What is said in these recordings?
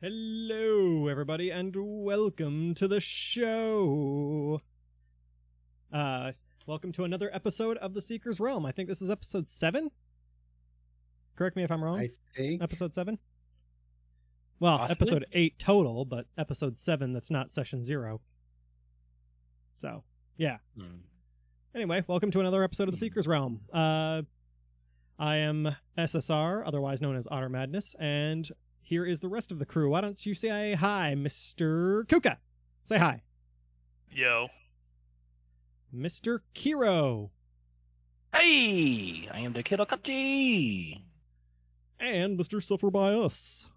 Hello, everybody, and welcome to the show. Welcome to another episode of The Seeker's Realm. I think this is episode 7. Correct me if I'm wrong. I think. Episode 7? Well, Possibly. episode 8 total, but episode 7 that's not session 0. So, yeah. Anyway, welcome to another episode of The Seeker's Realm. I am SSR, otherwise known as OtterMadness, and here is the rest of the crew. Why don't you say hi, Mr. Kuka? Say hi. Yo. Mr. Kiro. Hey! I am the KiroKatchi! And Mr. Supherbyus.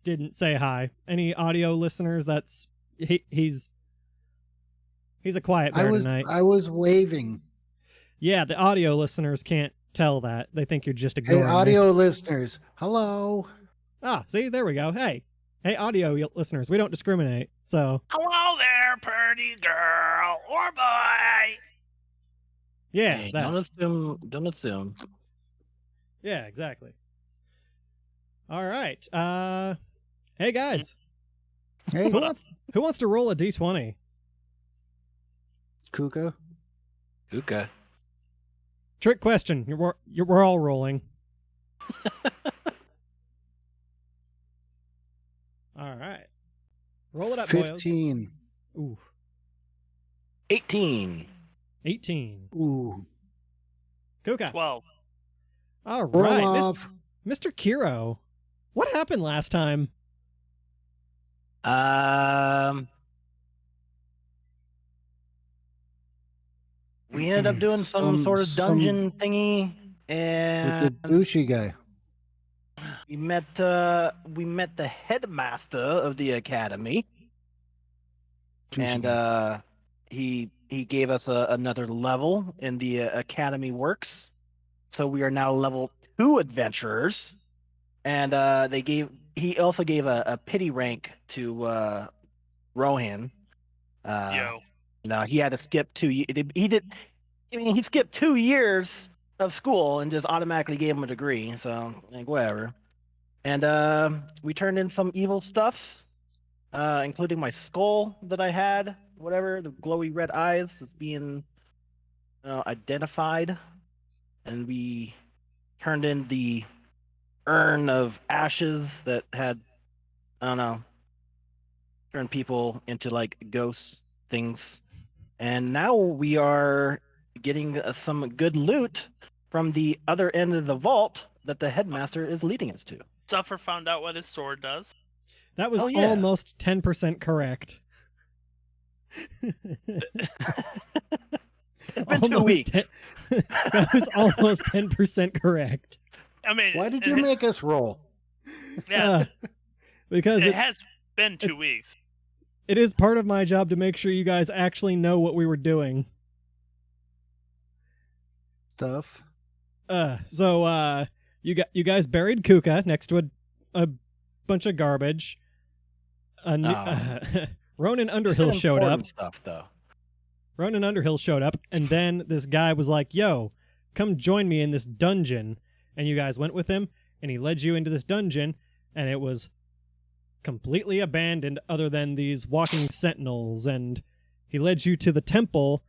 Didn't say hi. Any audio listeners? He's a quiet bear tonight. I was waving. Yeah, the audio listeners can't tell that. They think you're just ignoring Hey, audio listeners. Hello. Ah, see, there we go. Hey, audio listeners, we don't discriminate. So, Hello there, pretty girl or boy! yeah, Hey, that. don't assume. Yeah, exactly. All right. Hey guys, Hey, who wants to roll a d20? Kuka. Kuka. Trick question. We're all rolling. All right. Roll it up, boys. 15. Ooh, 18. 18. Ooh. Kuka. 12. All Roll right, off. Mr. Kiro. What happened last time? We ended up doing some sort of dungeon thingy, With and the douchey guy. we met the headmaster of the academy, Douchey and guy. he gave us another level in the academy works. So we are now level 2 adventurers, and he also gave a pity rank to Rohan. Yo. No, he had to skip 2 years. He skipped 2 years of school and just automatically gave him a degree. So, like, whatever. And we turned in some evil stuffs, including my skull that I had, whatever, the glowy red eyes that's being identified. And we turned in the urn of ashes that had, I don't know, turned people into, like, ghosts things. And now we are getting some good loot from the other end of the vault that the headmaster is leading us to. Suffer found out what his sword does. That was Oh, yeah. almost 10% correct. It's been 2 weeks. That was almost 10% correct. I mean, Why did you make us roll? Yeah, Because it has been 2 weeks. it is part of my job to make sure you guys actually know what we were doing. Stuff. So you guys buried Kuka next to a bunch of garbage. Ronan Underhill showed up. Stuff, though. Ronan Underhill showed up, and then this guy was like, yo, come join me in this dungeon. And you guys went with him, and he led you into this dungeon, and it was completely abandoned other than these walking sentinels. And he led you to the temple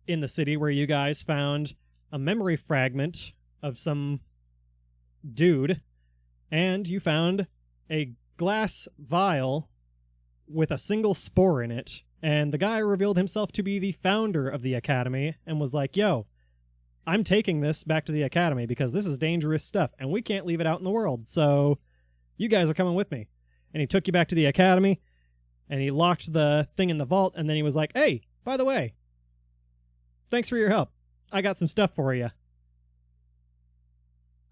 in the city where you guys found a memory fragment of some dude, and you found a glass vial with a single spore in it. And the guy revealed himself to be the founder of the academy and was like, yo, I'm taking this back to the academy because this is dangerous stuff and we can't leave it out in the world. So you guys are coming with me. And he took you back to the academy and he locked the thing in the vault. And then he was like, hey, by the way, thanks for your help. I got some stuff for you.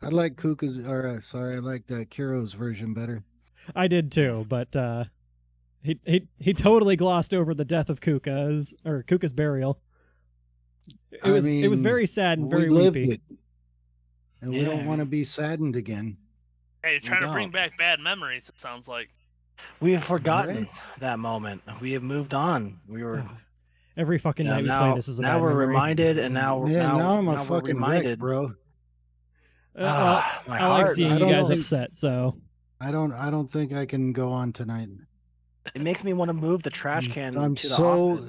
I like Kuka's, I like Kiro's version better. I did too, but he totally glossed over the death of Kuka's burial. It was very sad and very we lived weepy. it. And we don't want to be saddened again. Hey, you're trying to bring don't. back bad memories, it sounds like. We have forgotten Right. that moment. We have moved on. We were Every fucking night we now, play this is a now bad we're memory. reminded, and now Man, now I'm a we're fucking reminded. wreck, bro. My I like heart. seeing I you don't guys know. upset, so I don't think I can go on tonight. It makes me want to move the trash can I'm to the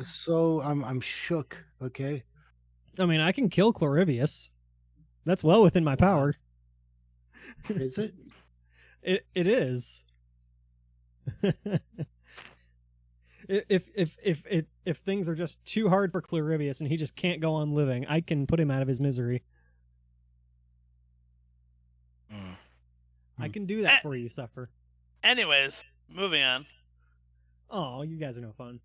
so office. I'm shook. Okay. I mean, I can kill Clorivious. That's well within my power. Is it? It is. If things are just too hard for Clorivious and he just can't go on living, I can put him out of his misery. Mm. I can do that for you, Suffer. Anyways, moving on. Oh, you guys are no fun.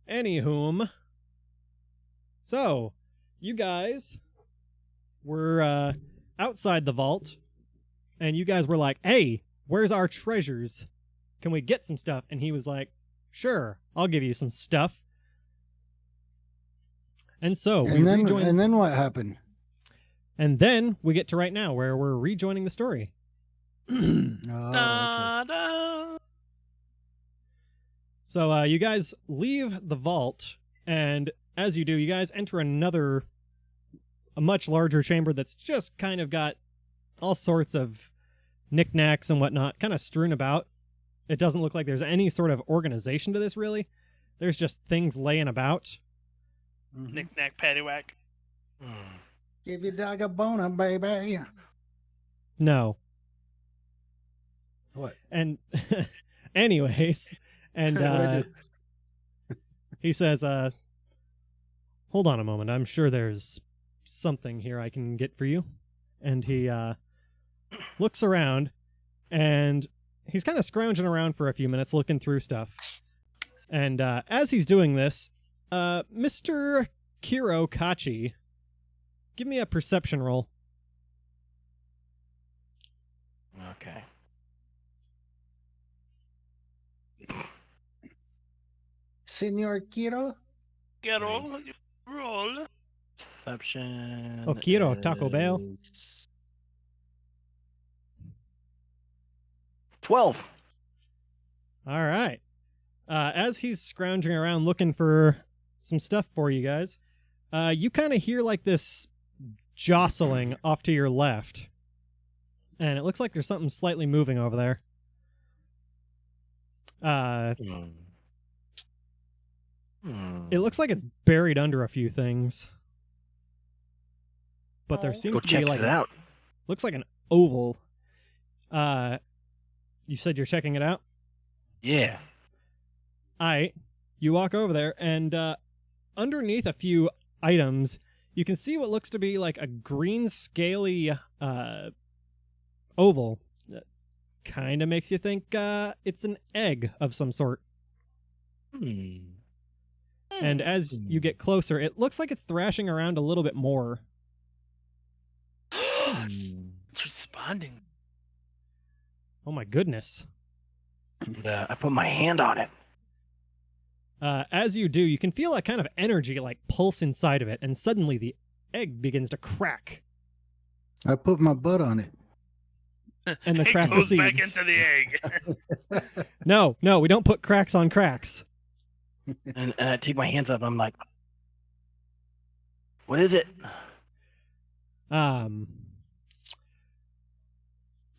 Anywhom, so you guys were outside the vault, and you guys were like, "Hey, where's our treasures? Can we get some stuff?" And he was like, "Sure, I'll give you some stuff." And so we rejoined. And then what happened? And then we get to right now, where we're rejoining the story. Oh, okay. Da-da. So you guys leave the vault, and as you do, you guys enter a much larger chamber that's just kind of got all sorts of knickknacks and whatnot kind of strewn about. It doesn't look like there's any sort of organization to this, really. There's just things laying about. Mhm. Knick-knack, paddywhack. Mm. Give your dog a boner, baby. No. What? And anyways, and What'd I do? he says, hold on a moment. I'm sure there's something here I can get for you. And he looks around, and he's kind of scrounging around for a few minutes looking through stuff. And as he's doing this, Mr. KiroKatchi, give me a perception roll. Okay. Senor Kiro? Get roll. Perception. Oh, Kiro, Taco Bell. is 12. All right. As he's scrounging around looking for some stuff for you guys, you kind of hear like this jostling off to your left. And it looks like there's something slightly moving over there. It looks like it's buried under a few things. But there seems Go to check be like it out. looks like an oval. You said you're checking it out? Yeah. Alright. You walk over there, and underneath a few items, you can see what looks to be like a green, scaly oval. That kind of makes you think it's an egg of some sort. And as you get closer, it looks like it's thrashing around a little bit more. It's responding. Oh my goodness. And, I put my hand on it. As you do, you can feel a kind of energy like pulse inside of it, and suddenly the egg begins to crack. I put my butt on it. And the It crack goes back proceeds. into the egg. No, we don't put cracks on cracks. And I take my hands up. I'm like, what is it?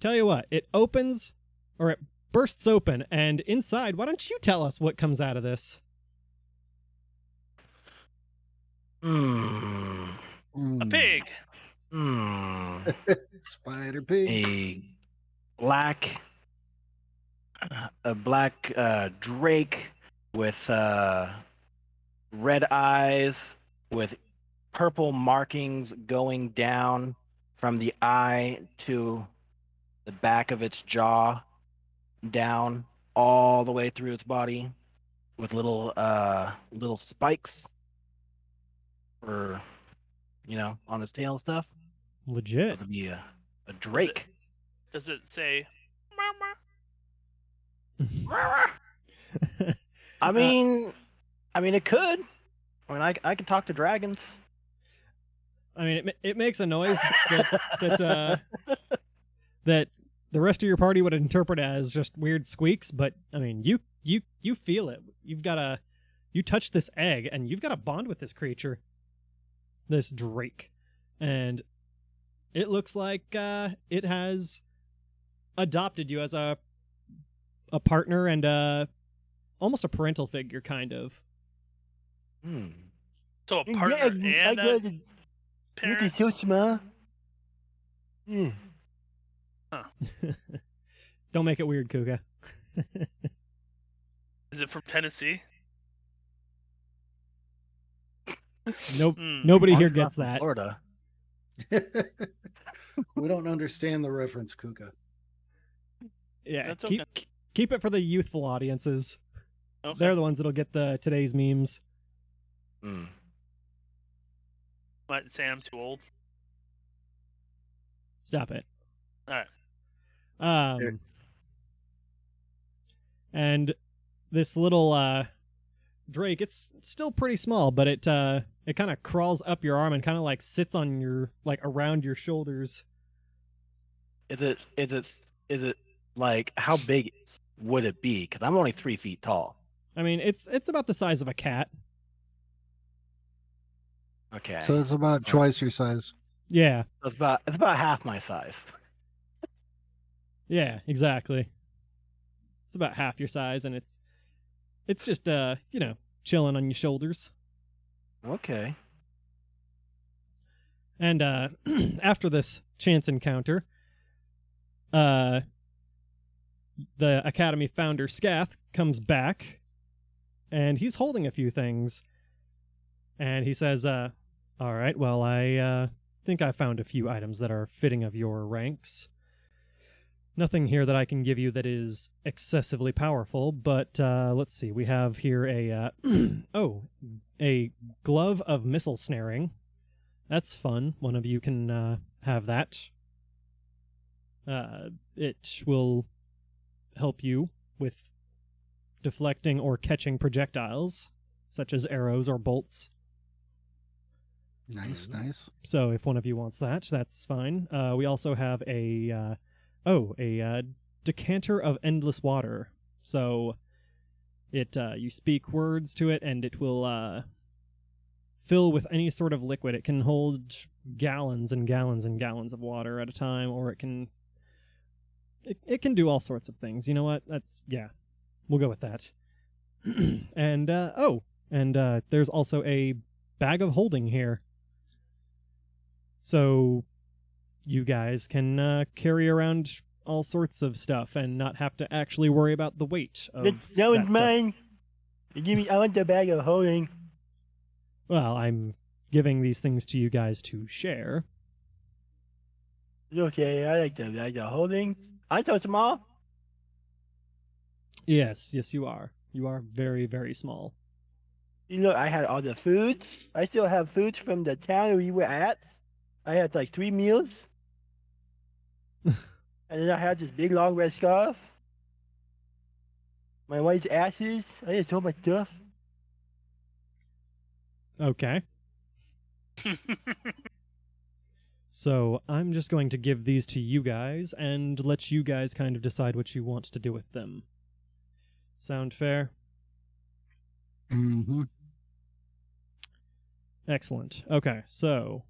Tell you what, it opens, or it bursts open, and inside, why don't you tell us what comes out of this? Mm. A pig. Mm. Spider pig. A black drake with red eyes with purple markings going down from the eye to the back of its jaw down all the way through its body with little spikes for on its tail and stuff. Legit. It'll be a drake. Does it say I mean it could. I mean I could talk to dragons. I mean, it makes a noise that the rest of your party would interpret as just weird squeaks, but I mean, you feel it. You touch this egg, and you've got a bond with this creature, this drake, and It looks like it has adopted you as a partner and almost a parental figure, kind of. Hmm. So a partner and a parent. so small. Hmm. Don't make it weird, Kuga. Is it from Tennessee? Nope. Hmm. Nobody here It's not gets from that. Florida. We don't understand the reference, Kuka. Yeah, That's keep okay. keep it for the youthful audiences. Okay. They're the ones that'll get the today's memes. Hmm. Might say I'm too old. Stop it. All right. And this little drake, it's still pretty small, but it kind of crawls up your arm and kind of like sits on your around your shoulders. Is it like how big would it be? Because I'm only 3 feet tall. I mean, it's about the size of a cat. Okay. So it's about twice your size. Yeah. It's about half my size. Yeah, exactly. It's about half your size, and it's just chilling on your shoulders. Okay. And after this chance encounter, the Academy founder Scath comes back, and he's holding a few things. And he says, all right, well, I think I found a few items that are fitting of your ranks. Nothing here that I can give you that is excessively powerful, but let's see. We have here a a glove of missile snaring. That's fun. One of you can have that. It will help you with deflecting or catching projectiles, such as arrows or bolts. Nice, nice. So if one of you wants that, that's fine. We also have a decanter of endless water. So it you speak words to it, and it will fill with any sort of liquid. It can hold gallons and gallons and gallons of water at a time, or it can do all sorts of things. You know what? We'll go with that. And there's also a bag of holding here. So you guys can carry around all sorts of stuff and not have to actually worry about the weight of That was that stuff. mine. I want the bag of holding. Well, I'm giving these things to you guys to share. Okay, I like the bag of holding. I'm so small. Yes, you are. You are very, very small. You look, I had all the foods. I still have foods from the town we were at. I had like 3 meals. And then I had this big long red scarf. My wife's ashes. I had so much stuff. Okay. So I'm just going to give these to you guys and let you guys kind of decide what you want to do with them. Sound fair? Mm-hmm. Excellent. Okay, so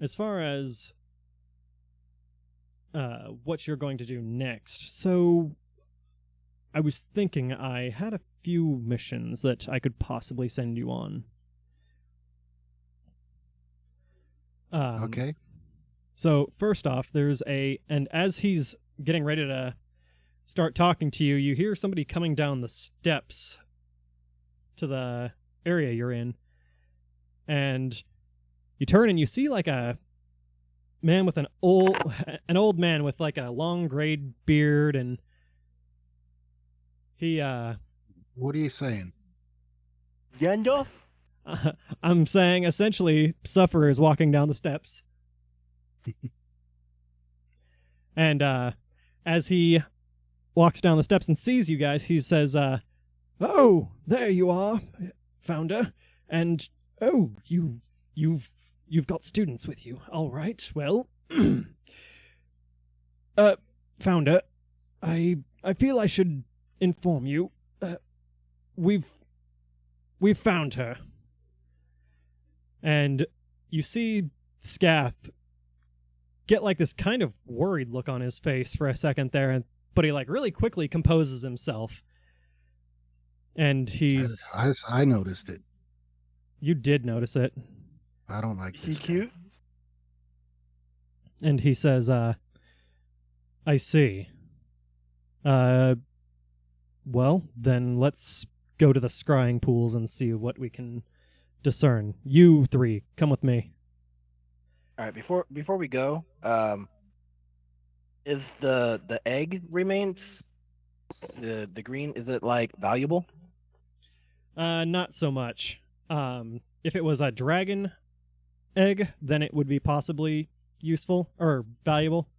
as far as what you're going to do next, so I was thinking I had a few missions that I could possibly send you on. Okay. So first off, and as he's getting ready to start talking to you, you hear somebody coming down the steps to the area you're in, and you turn and you see like a man with an old man with like a long gray beard, and he What are you saying? Gandalf? I'm saying essentially Sufferer is walking down the steps. And as he walks down the steps and sees you guys, he says, "Oh, there you are, Founder. And oh, you've got students with you. All right. Well, Founder, I feel I should inform you. We've found her." And you see Scath get like this kind of worried look on his face for a second there, but he like really quickly composes himself. And he's... I noticed it. You did notice it. I don't like Is this he guy. cute? And he says, I see. Well, then let's go to the scrying pools and see what we can discern. You three, come with me. All right. Before we go, is the egg remains the green? Is it like valuable? Not so much. If it was a dragon egg, then it would be possibly useful or valuable.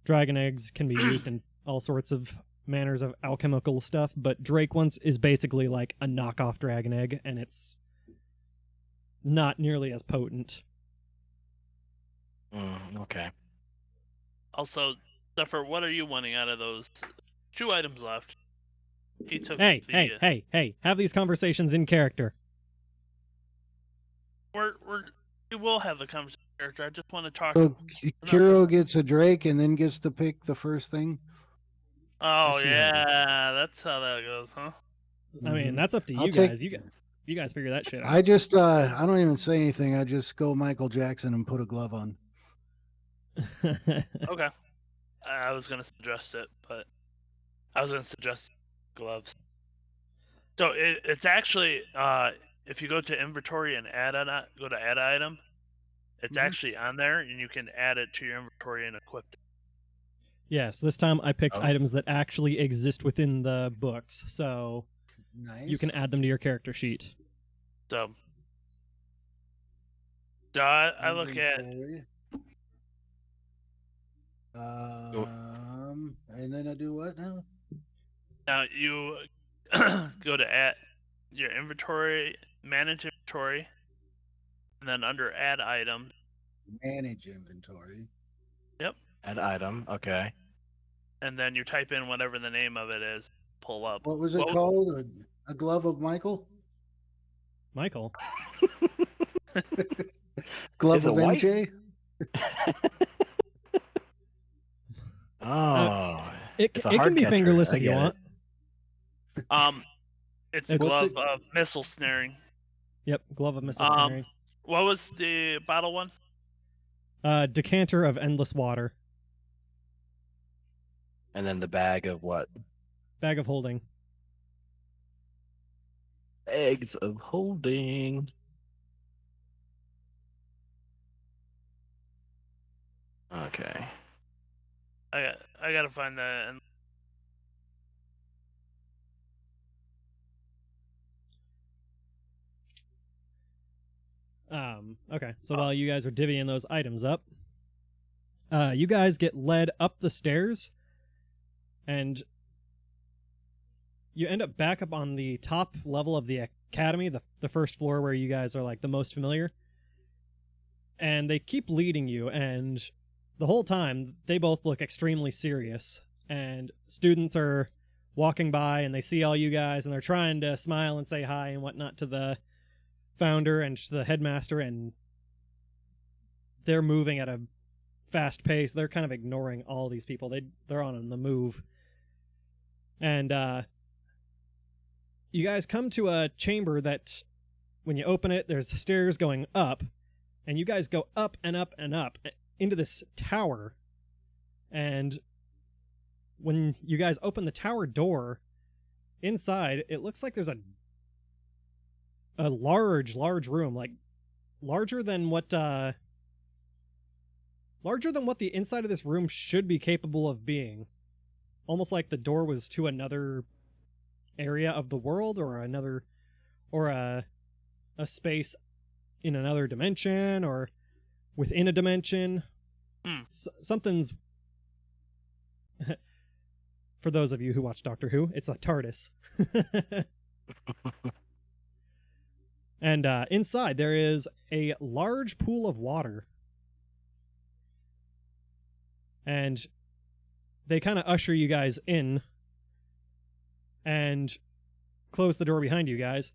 Dragon eggs can be used in all sorts of manners of alchemical stuff, but Drake ones is basically like a knockoff dragon egg, and it's not nearly as potent. Okay. Also, Zephyr, what are you wanting out of those 2 items left? He took Hey, have these conversations in character. We will have the conversation. I just want to talk. So Kiro gets a Drake and then gets to pick the first thing. Oh yeah, that's how that goes, huh? I mean, that's up to you guys. You guys figure that shit out. I just I don't even say anything. I just go Michael Jackson and put a glove on. Okay. I was gonna suggest it, but I was gonna suggest gloves. So it's actually if you go to inventory and go to add item, it's actually on there, and you can add it to your inventory and equip it. Yes, this time I picked items that actually exist within the books, so you can add them to your character sheet. So I look at and then I do what now? Now you go to add your inventory, manage inventory, and then under add item. Manage inventory. Yep. Add item. Okay. And then you type in whatever the name of it is. Pull up. What was it called? A glove of Michael? Michael? Glove of MJ? It can be fingerless if you want. It's a glove of missile snaring. Yep, glove of missile snaring. What was the bottle one? Decanter of endless water. And then the bag of what? Bag of holding. Eggs of holding. Okay. I gotta find that. Okay, so while you guys are divvying those items up, you guys get led up the stairs, and you end up back up on the top level of the academy, the first floor where you guys are like the most familiar. And they keep leading you, and the whole time they both look extremely serious. And students are walking by, and they see all you guys, and they're trying to smile and say hi and whatnot to the founder and to the headmaster, and they're moving at a fast pace. They're kind of ignoring all these people. They're on the move. And you guys come to a chamber that, when you open it, there's stairs going up, and you guys go up and up and up into this tower. And when you guys open the tower door, inside, it looks like there's a large room, like larger than what the inside of this room should be capable of being. Almost like the door was to another area of the world, or a space in another dimension, or within a dimension. Something's for those of you who watch Doctor Who, it's a TARDIS. And inside there is a large pool of water. And they kind of usher you guys in and close the door behind you guys.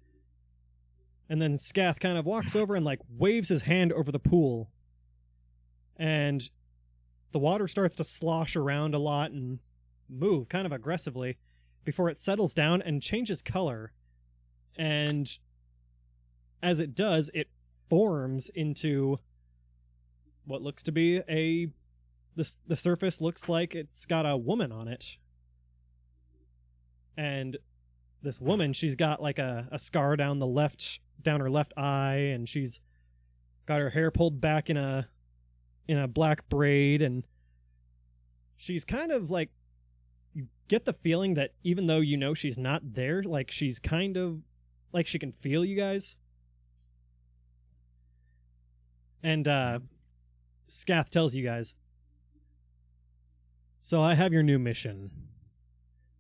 And then Scath kind of walks over and like waves his hand over the pool. And the water starts to slosh around a lot and move kind of aggressively before it settles down and changes color. And as it does, it forms into what looks to be the surface looks like it's got a woman on it. And this woman, she's got like a scar down her left eye, and she's got her hair pulled back in a black braid, and she's kind of like, you get the feeling that even though you know she's not there, like she's kind of like she can feel you guys. And Scath tells you guys, so I have your new mission.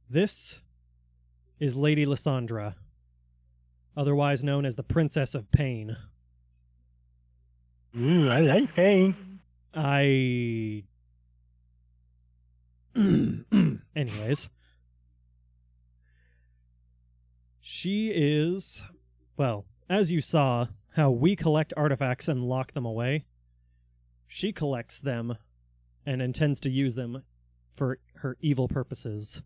This is Lady Lysandra, otherwise known as the Princess of Pain. Ooh, I like pain. Anyways. She is, well, as you saw, how we collect artifacts and lock them away. She collects them and intends to use them for her evil purposes.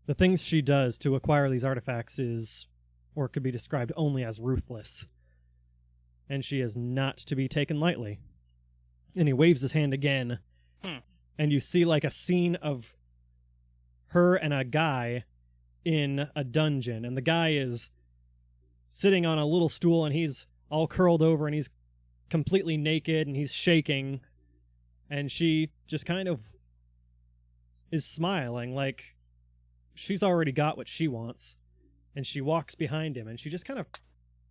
The things she does to acquire these artifacts is, or could be described only as ruthless. And she is not to be taken lightly. And he waves his hand again, and you see like a scene of her and a guy in a dungeon, and the guy is sitting on a little stool, and he's all curled over, and he's completely naked, and he's shaking, and she just kind of is smiling like she's already got what she wants. And she walks behind him, and she just kind of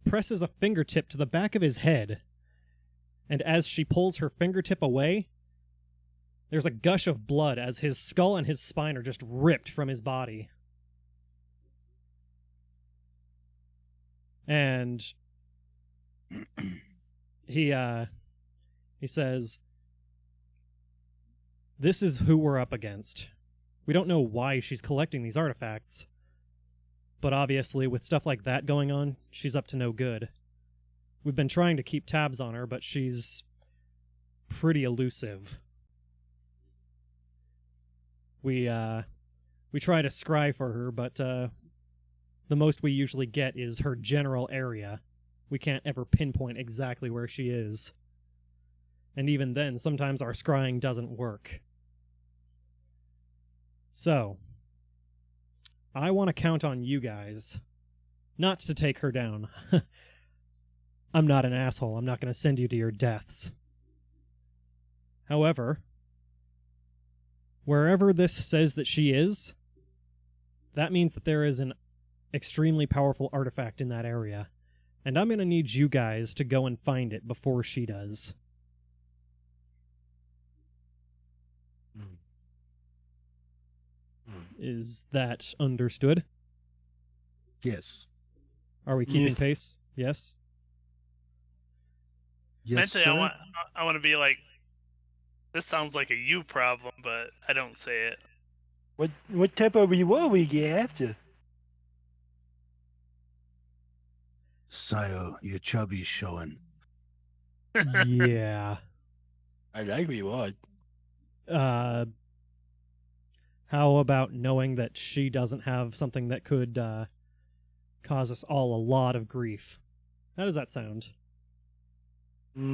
presses a fingertip to the back of his head. And as she pulls her fingertip away, there's a gush of blood as his skull and his spine are just ripped from his body. And he says, this is who we're up against. We don't know why she's collecting these artifacts, but obviously with stuff like that going on, she's up to no good. We've been trying to keep tabs on her, but she's pretty elusive. We try to scry for her, but the most we usually get is her general area. We can't ever pinpoint exactly where she is. And even then, sometimes our scrying doesn't work. So, I want to count on you guys not to take her down. I'm not an asshole. I'm not going to send you to your deaths. However, wherever this says that she is, that means that there is an extremely powerful artifact in that area. And I'm going to need you guys to go and find it before she does. Is that understood? Yes. Are we keeping Yes. pace? Yes? Yes, Mentally, sir. I want to be like, this sounds like a you problem, but I don't say it. What type of reward we get after? Siyo, your chubby's showing. Yeah. I like reward. How about knowing that she doesn't have something that could cause us all a lot of grief? How does that sound? Let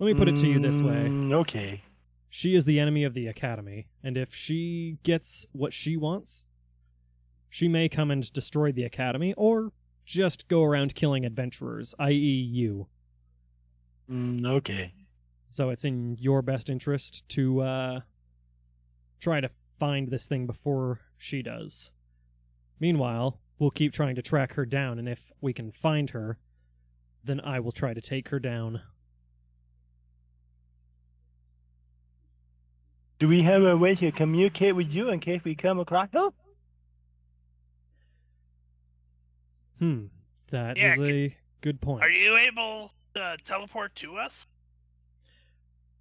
me put it to you this way. Okay. She is the enemy of the Academy, and if she gets what she wants, she may come and destroy the Academy, or just go around killing adventurers, i.e. you. Okay. So it's in your best interest to try to find this thing before she does. Meanwhile, we'll keep trying to track her down, and if we can find her, then I will try to take her down. Do we have a way to communicate with you in case we come across her? That Yeah, is a good point. Are you able to teleport to us?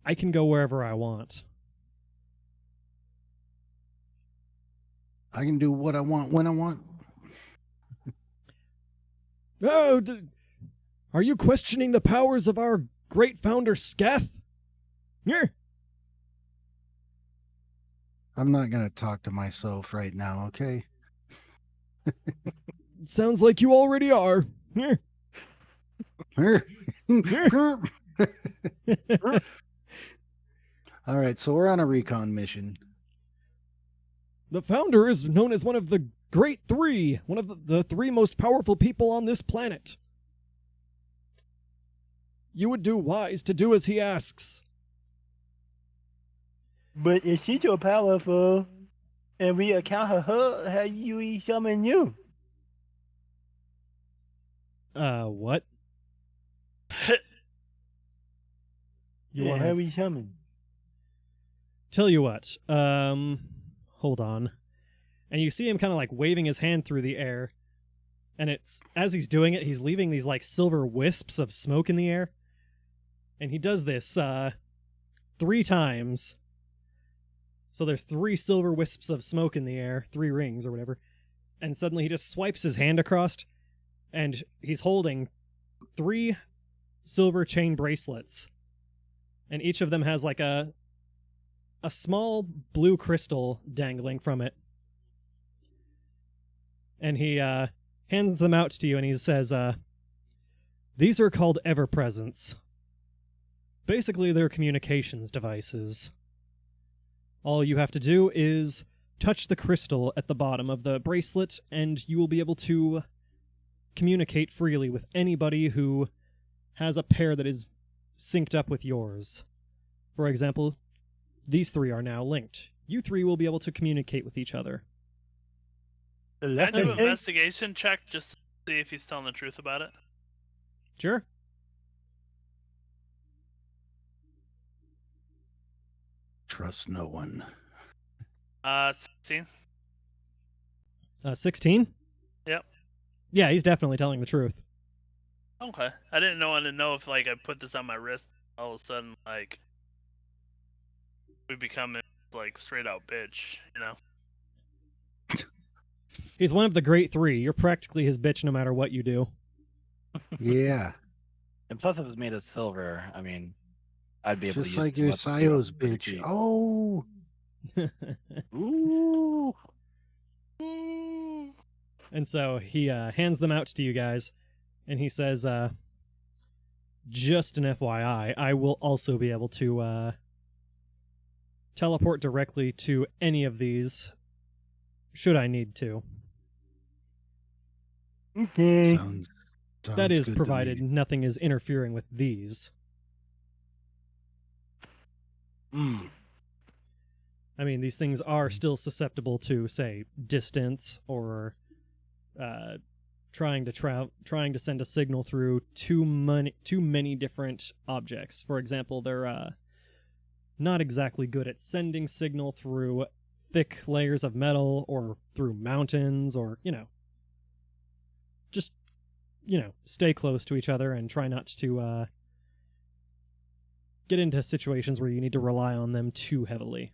I can go wherever I want. I can do what I want when I want. Oh, are you questioning the powers of our great founder, Scath? Yeah. I'm not going to talk to myself right now, okay? Sounds like you already are. Yeah. All right, so we're on a recon mission. The founder is known as one of the Great Three, one of the three most powerful people on this planet. You would do wise to do as he asks. But if she's so powerful, and we account her, how you we summon you? What? You Yeah, wanna how we summon? tell you what? Hold on. And you see him kind of like waving his hand through the air, and it's as he's doing it, he's leaving these like silver wisps of smoke in the air. And he does this 3 times. So there's 3 silver wisps of smoke in the air, 3 rings or whatever. And suddenly he just swipes his hand across, and he's holding 3 silver chain bracelets. And each of them has like a small blue crystal dangling from it. And he hands them out to you, and he says, these are called ever-presents. Basically, they're communications devices. All you have to do is touch the crystal at the bottom of the bracelet, and you will be able to communicate freely with anybody who has a pair that is synced up with yours. For example, these 3 are now linked. You 3 will be able to communicate with each other. Can I do an investigation check just to see if he's telling the truth about it? Sure. Trust no one. 16. 16? Yep. Yeah, he's definitely telling the truth. Okay. I didn't want to know if like I put this on my wrist, all of a sudden like we become like straight out bitch, you know? He's one of the great 3. You're practically his bitch no matter what you do. Yeah. And plus, it was made of silver. I mean, I'd be able Just to use like two your weapons to Siyo's go pretty bitch. cheap. Oh. Ooh. And so he hands them out to you guys, and he says, just an FYI, I will also be able to teleport directly to any of these, should I need to. Okay. Sounds That is good to provided me. nothing is interfering with these. Mm. I mean, these things are still susceptible to, say, distance or trying to send a signal through too many different objects. For example, they're not exactly good at sending signal through thick layers of metal or through mountains, or just stay close to each other and try not to get into situations where you need to rely on them too heavily.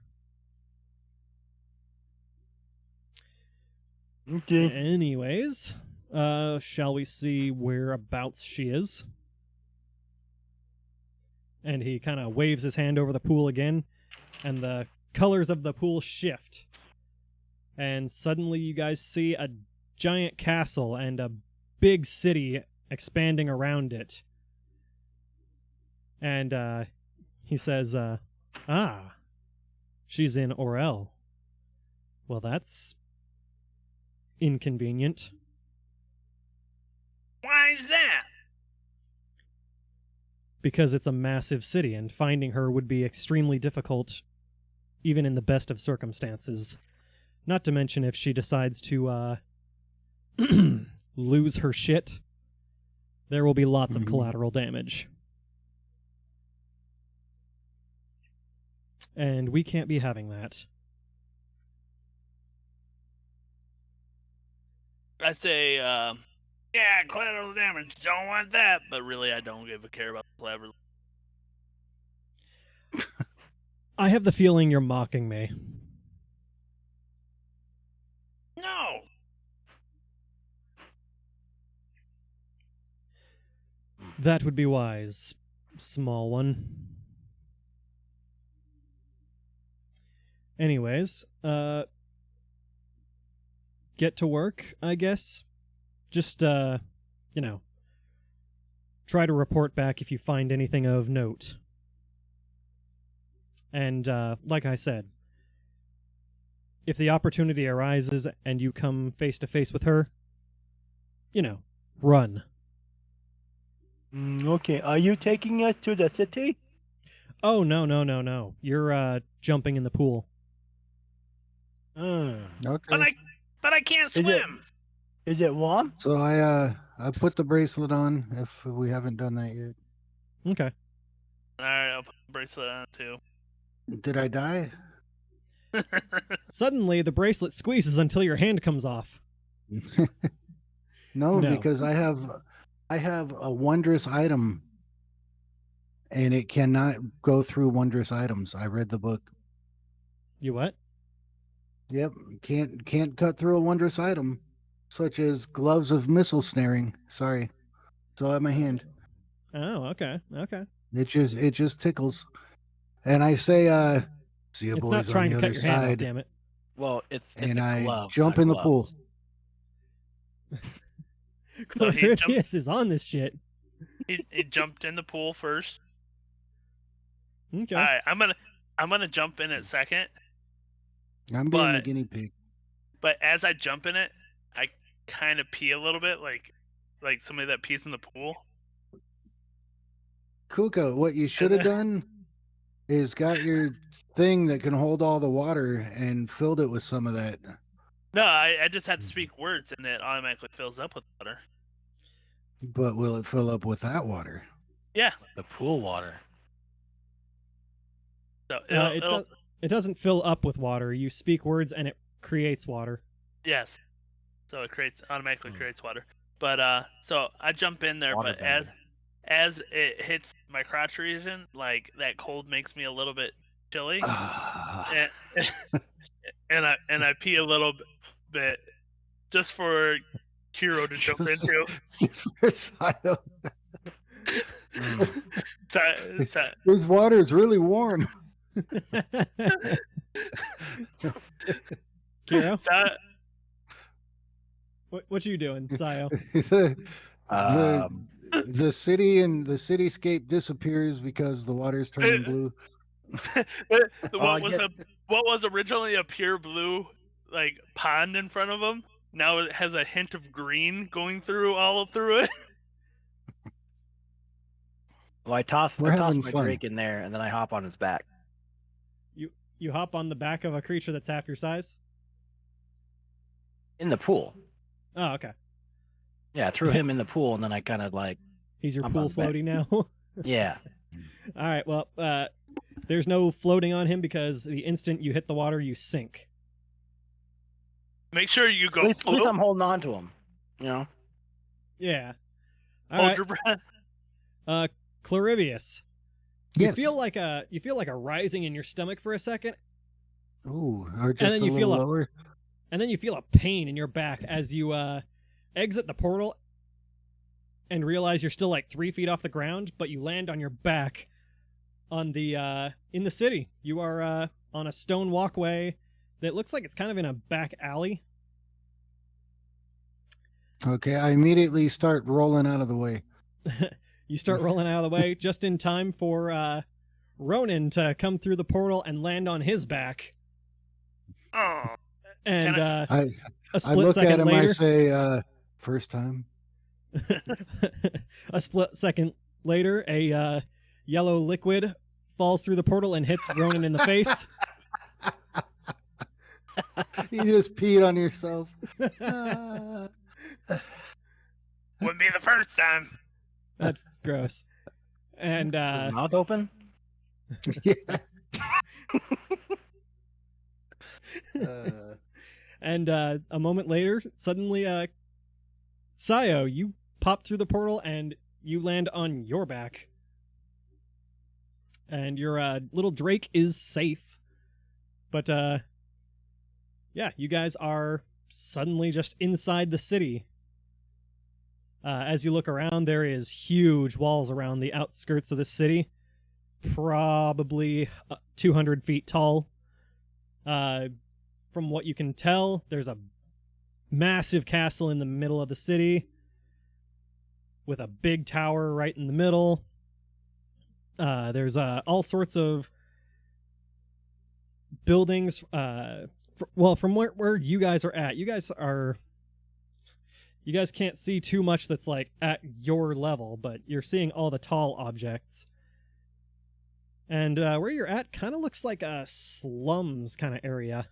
Okay. Anyways, shall we see whereabouts she is? And he kind of waves his hand over the pool again, and the colors of the pool shift. And suddenly you guys see a giant castle and a big city expanding around it. And he says, she's in Orel. Well, that's inconvenient. Why is that? Because it's a massive city, and finding her would be extremely difficult, even in the best of circumstances. Not to mention if she decides to lose her shit, there will be lots of collateral damage. And we can't be having that. I say, yeah, collateral damage, don't want that, but really I don't give a care about collateral. I have the feeling you're mocking me. No! That would be wise, small one. Anyways, get to work, I guess. Just, try to report back if you find anything of note. And, like I said, if the opportunity arises and you come face to face with her, run. Okay, are you taking us to the city? Oh, no. You're, jumping in the pool. Okay. But I can't swim. Is it warm? So I put the bracelet on if we haven't done that yet. Okay. All right, I'll put the bracelet on too. Did I die? Suddenly, the bracelet squeezes until your hand comes off. No, No. because I have a wondrous item, and it cannot go through wondrous items. I read the book. You what? Yep, can't cut through a wondrous item, such as gloves of missile snaring. Sorry, still have my hand. Oh, okay. It just tickles, and I say, "See you It's boys not trying on to the cut other your hand off, side," damn it. Well, it's and a I glove, jump not in the pool. gloves. So he jumped- Clorivious is on this shit. He jumped in the pool first. Okay. All right, I'm gonna jump in it second. I'm being the But- guinea pig. But as I jump in it, I kind of pee a little bit, like somebody that pees in the pool. Kuka, what you should have done is got your thing that can hold all the water and filled it with some of that. No, I just had to speak words, and it automatically fills up with water. But will it fill up with that water? Yeah. The pool water. So It doesn't fill up with water. You speak words and it creates water. yes. So it automatically creates water. But so I jump in there, Water but bender. as it hits my crotch region, like that cold makes me a little bit chilly, Ah. and I pee a little bit just for Kiro to jump into. Siyo. So, This water is really warm. Kiro, so, what you doing, Siyo? The city and the cityscape disappears because the water's turning blue. what was originally a pure blue like pond in front of him now it has a hint of green going through it. Well, I toss We're having my fun. drake in there, and then I hop on his back. You hop on the back of a creature that's half your size? In the pool. Oh, okay. Yeah, I threw him in the pool, and then I kind of like, He's your I'm pool on the back. floaty now. yeah. All right, well, there's no floating on him because the instant you hit the water, you sink. Make sure you go At least float, I'm holding on to him. You know? Yeah. All hold right, your breath. Clorivious. Yes. You feel like a rising in your stomach for a second, Ooh, or just then a you little feel lower. and then you feel a pain in your back as you exit the portal and realize you're still like 3 feet off the ground, but you land on your back on the in the city. You are on a stone walkway that looks like it's kind of in a back alley. Okay, I immediately start rolling out of the way. You start rolling out of the way just in time for Ronan to come through the portal and land on his back. Oh, And I a I split look at second him. I later, say, "First time." a split second later, a yellow liquid falls through the portal and hits Ronan in the face. You just peed on yourself. Ah. wouldn't be the first time. That's gross. And His mouth open? Yeah. and a moment later, suddenly, Siyo, you pop through the portal and you land on your back. And your little Drake is safe. But yeah, you guys are suddenly just inside the city. As you look around, there is huge walls around the outskirts of the city, probably 200 feet tall. From what you can tell, there's a massive castle in the middle of the city with a big tower right in the middle. There's all sorts of buildings. From where you guys are at, you guys can't see too much that's like at your level, but you're seeing all the tall objects. And where you're at kind of looks like a slums kind of area.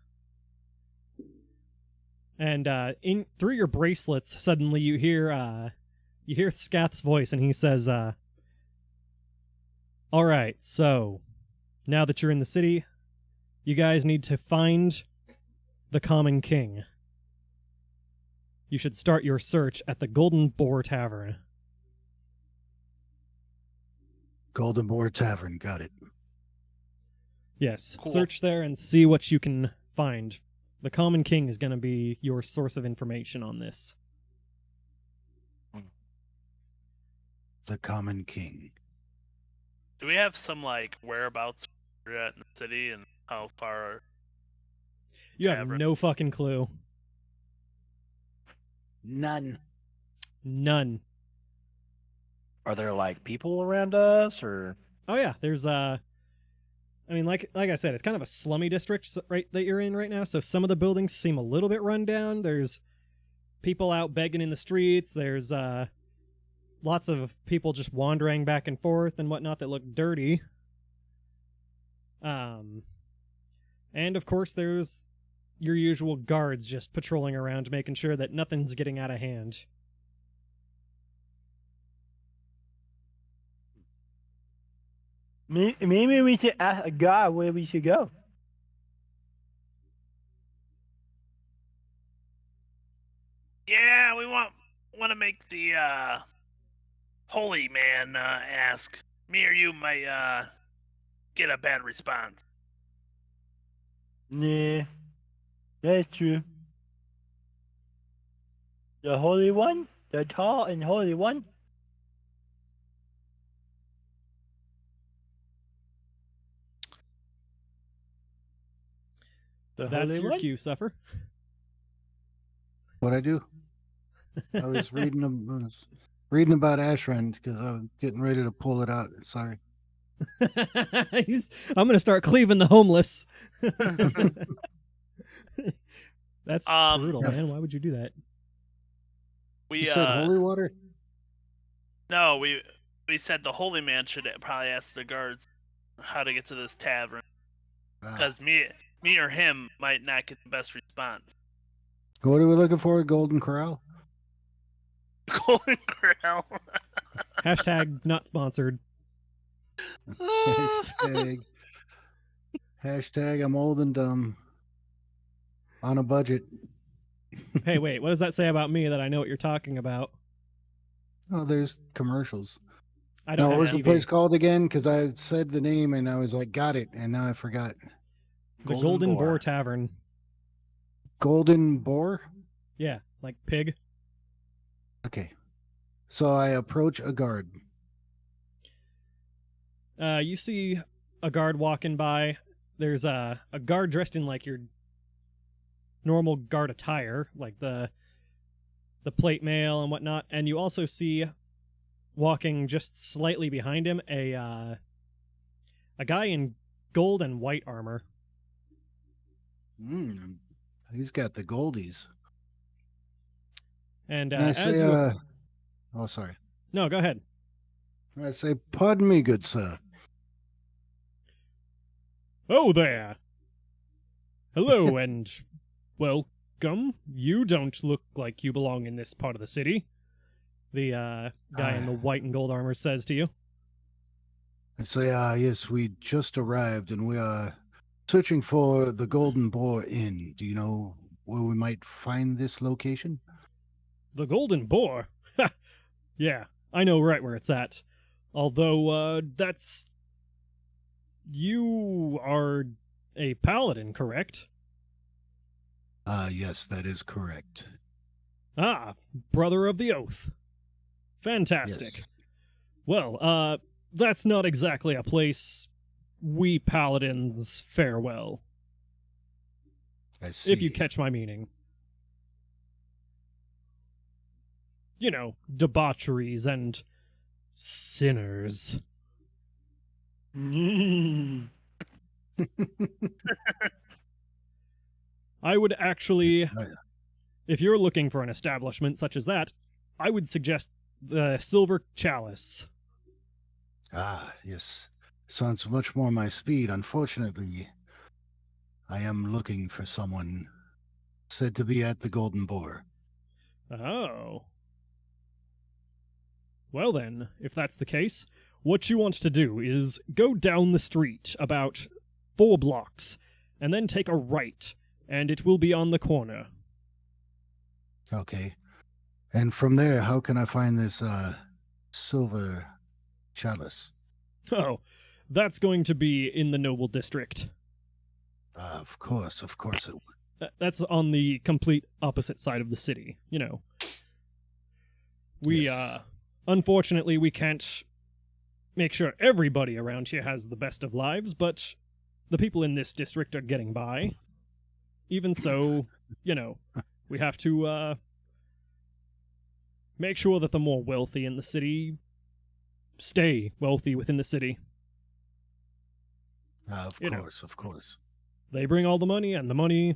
And through your bracelets, suddenly you hear Scath's voice, and he says, "All right, so now that you're in the city, you guys need to find the Common King. You should start your search at the Golden Boar Tavern." Golden Boar Tavern, got it. Yes, Cool. Search there and see what you can find. The Common King is going to be your source of information on this. The Common King. Do we have some like whereabouts we're at in the city and how far? You have Tavern. no fucking clue. None. None. Are there like people around us, or Oh yeah, there's I mean, like I said, it's kind of a slummy district right that you're in right now. So some of the buildings seem a little bit run down. There's people out begging in the streets. There's lots of people just wandering back and forth and whatnot that look dirty. And of course, there's your usual guards just patrolling around, making sure that nothing's getting out of hand. Maybe we should ask a guy where we should go. Yeah, we want to make the holy man ask. Me or you might get a bad response. Nah, that's true. The Holy One? The tall and Holy One? The That's Holy your One? cue, Suffer. What I do? I was reading about Ashrend because I was getting ready to pull it out. Sorry. I'm gonna start cleaving the homeless. That's brutal, man. Why would you do that? We You said holy water? no, we said the holy man should probably ask the guards how to get to this tavern Ah. because me or him might not get the best response. What are we looking for? Golden Corral? Golden Corral. Hashtag not sponsored. Hashtag I'm old and dumb. On a budget. Hey, wait, what does that say about me that I know what you're talking about? Oh, there's commercials. I don't No, what was have the TV. place called again? Because I said the name and I was like, got it, and now I forgot. The Golden Boar Tavern. Golden Boar? Yeah, like pig. Okay. So I approach a guard. You see a guard walking by. There's a guard dressed in like your normal guard attire, like the plate mail and whatnot. And you also see walking just slightly behind him a guy in gold and white armor. He's got the goldies. And And I as say, you oh, sorry. no, go ahead. I say, pardon me, good sir. Oh there. Hello and welcome. You don't look like you belong in this part of the city. The guy in the white and gold armor says to you. I say, yes, we just arrived and we are searching for the Golden Boar Inn. Do you know where we might find this location? The Golden Boar? Yeah, I know right where it's at. Although, that's... You are a paladin, correct? Yes, that is correct. Ah, brother of the oath. Fantastic. Yes. Well, that's not exactly a place we paladins fare well, I see. if you catch my meaning. You know, debaucheries and sinners. I would actually, if you're looking for an establishment such as that, I would suggest the Silver Chalice. Ah, yes. Sounds much more my speed. Unfortunately, I am looking for someone said to be at the Golden Boar. Oh. Well then, if that's the case, what you want to do is go down the street about 4 blocks, and then take a right, and it will be on the corner. Okay. And from there, how can I find this silver chalice? Oh, that's going to be in the Noble District. Of course it would. That's on the complete opposite side of the city, you know. We, Yes. Unfortunately, we can't make sure everybody around here has the best of lives, but the people in this district are getting by. Even so, you know, we have to, make sure that the more wealthy in the city stay wealthy within the city. Of You know. course. They bring all the money, and the money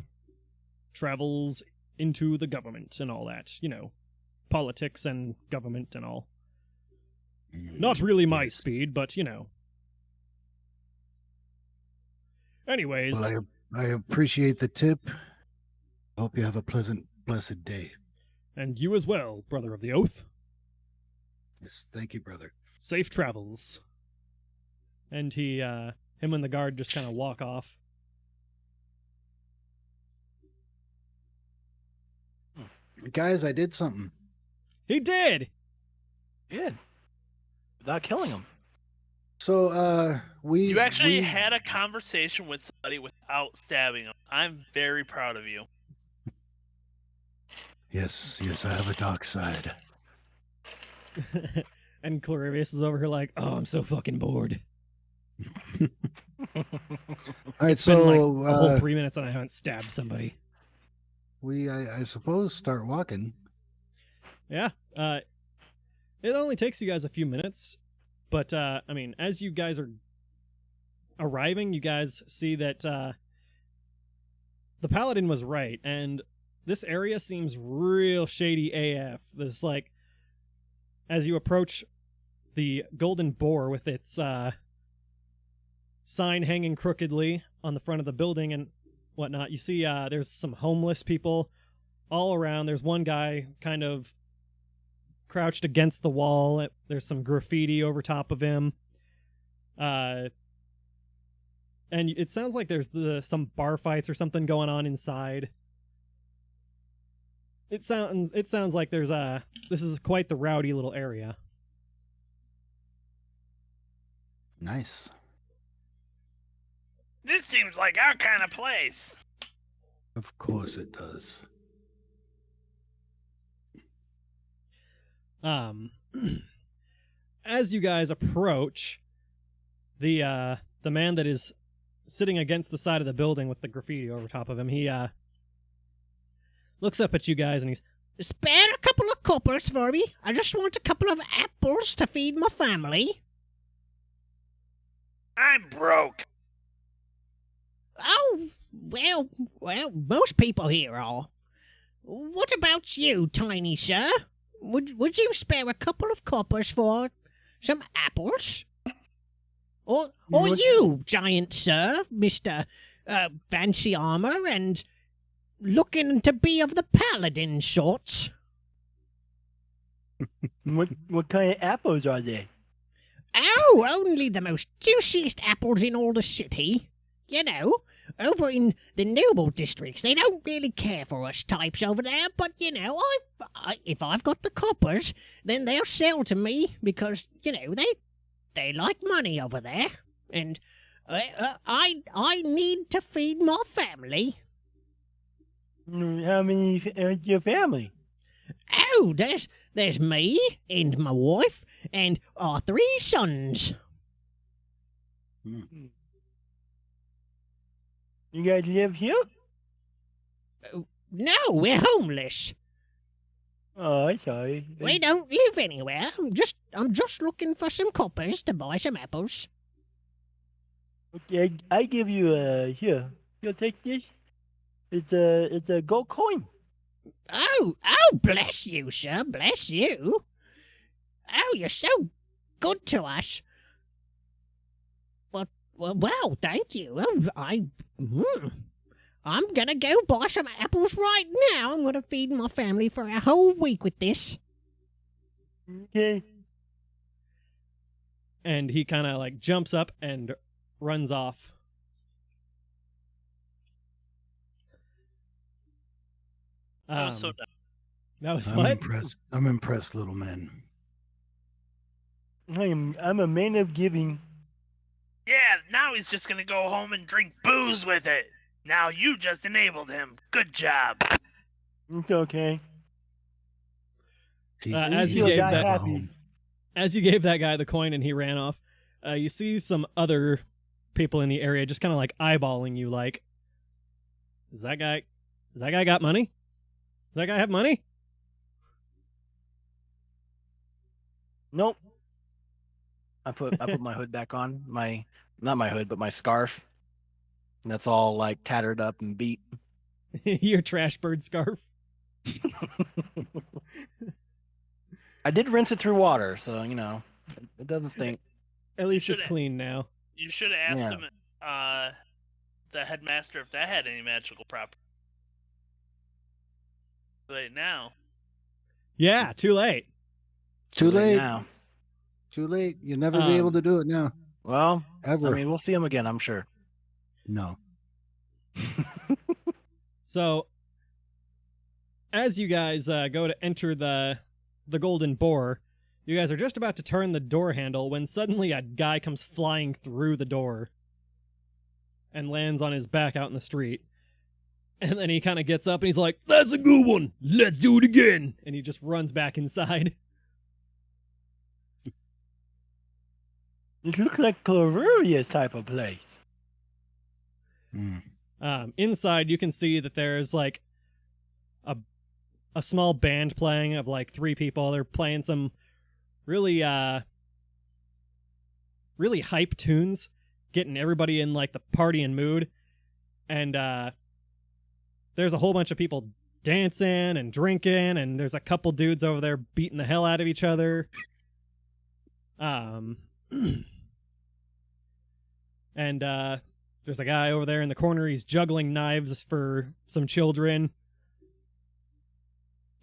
travels into the government and all that, you know. Politics and government and all. Not really my Yes. speed, but, you know. Anyways, Well, I appreciate the tip. Hope you have a pleasant, blessed day. and you as well, Brother of the Oath. Yes, thank you, brother. Safe travels. And him and the guard just kind of walk off. Guys, I did something. He did! Good. Without killing him. So, You actually had a conversation with somebody without stabbing them. I'm very proud of you. Yes, I have a dark side. And Clorivious is over here like, oh, I'm so fucking bored. All right, It's been like so a whole 3 minutes and I haven't stabbed somebody. I suppose start walking. Yeah, it only takes you guys a few minutes, but, I mean, as you guys are arriving, you guys see that, the Paladin was right, and this area seems real shady AF. There's, like, as you approach the Golden Boar with its, sign hanging crookedly on the front of the building and whatnot, you see, there's some homeless people all around. There's one guy kind of crouched against the wall. There's some graffiti over top of him. And it sounds like there's some bar fights or something going on inside. It sounds like this is quite the rowdy little area. Nice. This seems like our kind of place. Of course it does. As you guys approach, the man that is sitting against the side of the building with the graffiti over top of him, he looks up at you guys and he's, Spare a couple of coppers for me. I just want a couple of apples to feed my family. I'm broke. Oh, well, most people here are. What about you, tiny sir? Would you spare a couple of coppers for some apples? Or you, giant sir, Mr. Fancy Armor and looking to be of the paladin sorts? What kind of apples are they? Oh, only the most juiciest apples in all the city. You know, over in the noble districts, they don't really care for us types over there, but, you know, if I've got the coppers, then they'll sell to me because, you know, they like money over there. And I need to feed my family. How many is your family? Oh, there's me and my wife and our 3 sons. Hmm. You guys live here? No, we're homeless. Oh, I'm sorry. We don't live anywhere. I'm just looking for some coppers to buy some apples. Okay, I give you here. You'll take this. It's a gold coin. Oh, bless you, sir, bless you. Oh, you're so good to us. Well, thank you. I'm gonna go buy some apples right now. I'm gonna feed my family for a whole week with this. Okay. And he kind of like jumps up and runs off. I was so dumb. That was I'm what? impressed. I'm impressed, little man. I'm a man of giving. Yeah, now he's just gonna go home and drink booze with it. Now you just enabled him. Good job. It's okay. As He you should gave have that- a home. As you gave that guy the coin and he ran off, you see some other people in the area just kind of like eyeballing you like, does that guy got money? Does that guy have money? Nope. I put my hood back on. Not my hood, but my scarf. And that's all like tattered up and beat. Your trash bird scarf. I did rinse it through water, so it doesn't stink. At least it's Should've- clean now. You should have asked Yeah. him, the headmaster, if that had any magical property. Right now. Yeah, too late. Too late. now. Too late. You'll never be able to do it now. Well, Ever. I mean, we'll see him again, I'm sure. No. So, as you guys go to enter the Golden Boar, you guys are just about to turn the door handle when suddenly a guy comes flying through the door and lands on his back out in the street. And then he kind of gets up and he's like, "That's a good one. Let's do it again." And he just runs back inside. It looks like Clorivious type of place. Hmm. Inside, you can see that there's like a small band playing of like 3 people. They're playing some really hype tunes, getting everybody in like the partying mood. And there's a whole bunch of people dancing and drinking, and there's a couple dudes over there beating the hell out of each other. And there's a guy over there in the corner. He's juggling knives for some children.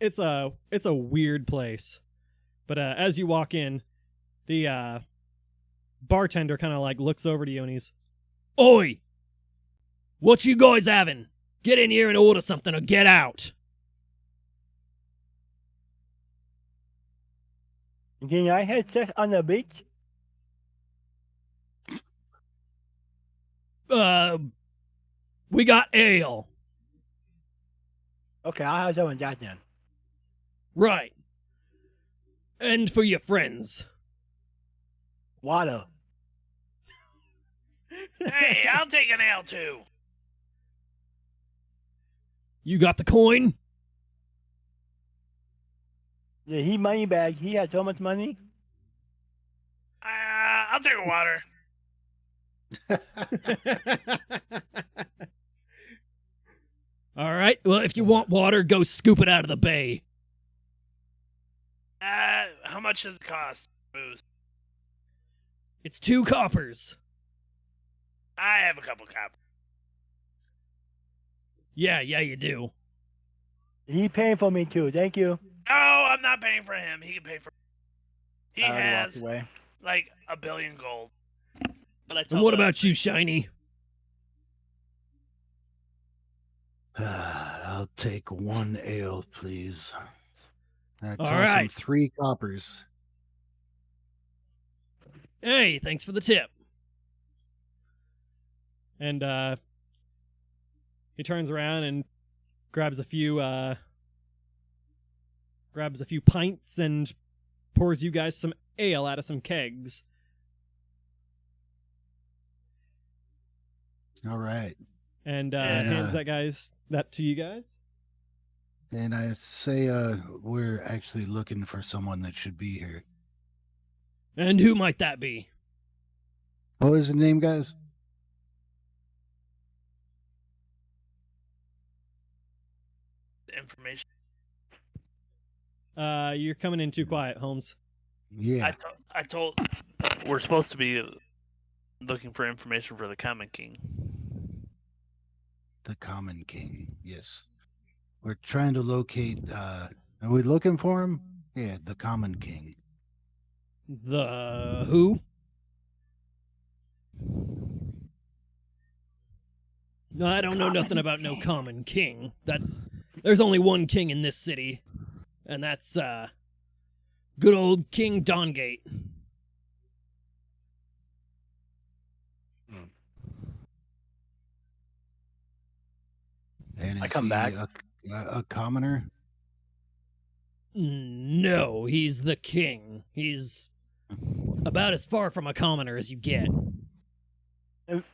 It's a weird place. But as you walk in, the bartender kind of like looks over to you and he's, "Oi! What you guys having? Get in here and order something or get out." Can I have sex on the beach? We got ale. Okay, I'll have some of that then. Right. And for your friends. Water. Hey, I'll take an ale too. You got the coin? Yeah, he money bag. He had so much money. I'll take a water. All right. Well, if you want water, go scoop it out of the bay. How much does it cost? Booze. It's 2 coppers. I have a couple coppers. Yeah, you do. He paying for me too. Thank you. No, I'm not paying for him. He can pay for. He I already has walked away. like 1 billion gold. But I And tell what the- about you, Shiny? I'll take 1 ale, please. All All right. 3 coppers. Hey, thanks for the tip. And he turns around and grabs a few grabs a few pints and pours you guys some ale out of some kegs. All right. And And, hands that to you guys. And I say we're actually looking for someone that should be here. And who might that be? What was the name, guys? Information. You're coming in too quiet, Holmes. Yeah. I told we're supposed to be looking for information for the Common King. The Common King. Yes. We're trying to locate. Are we looking for him? Yeah, the Common King. The who? No, I don't know nothing about no common king. There's only one king in this city, and that's good old King Dongate. And I is come he back. A commoner? No, he's the king. He's about as far from a commoner as you get.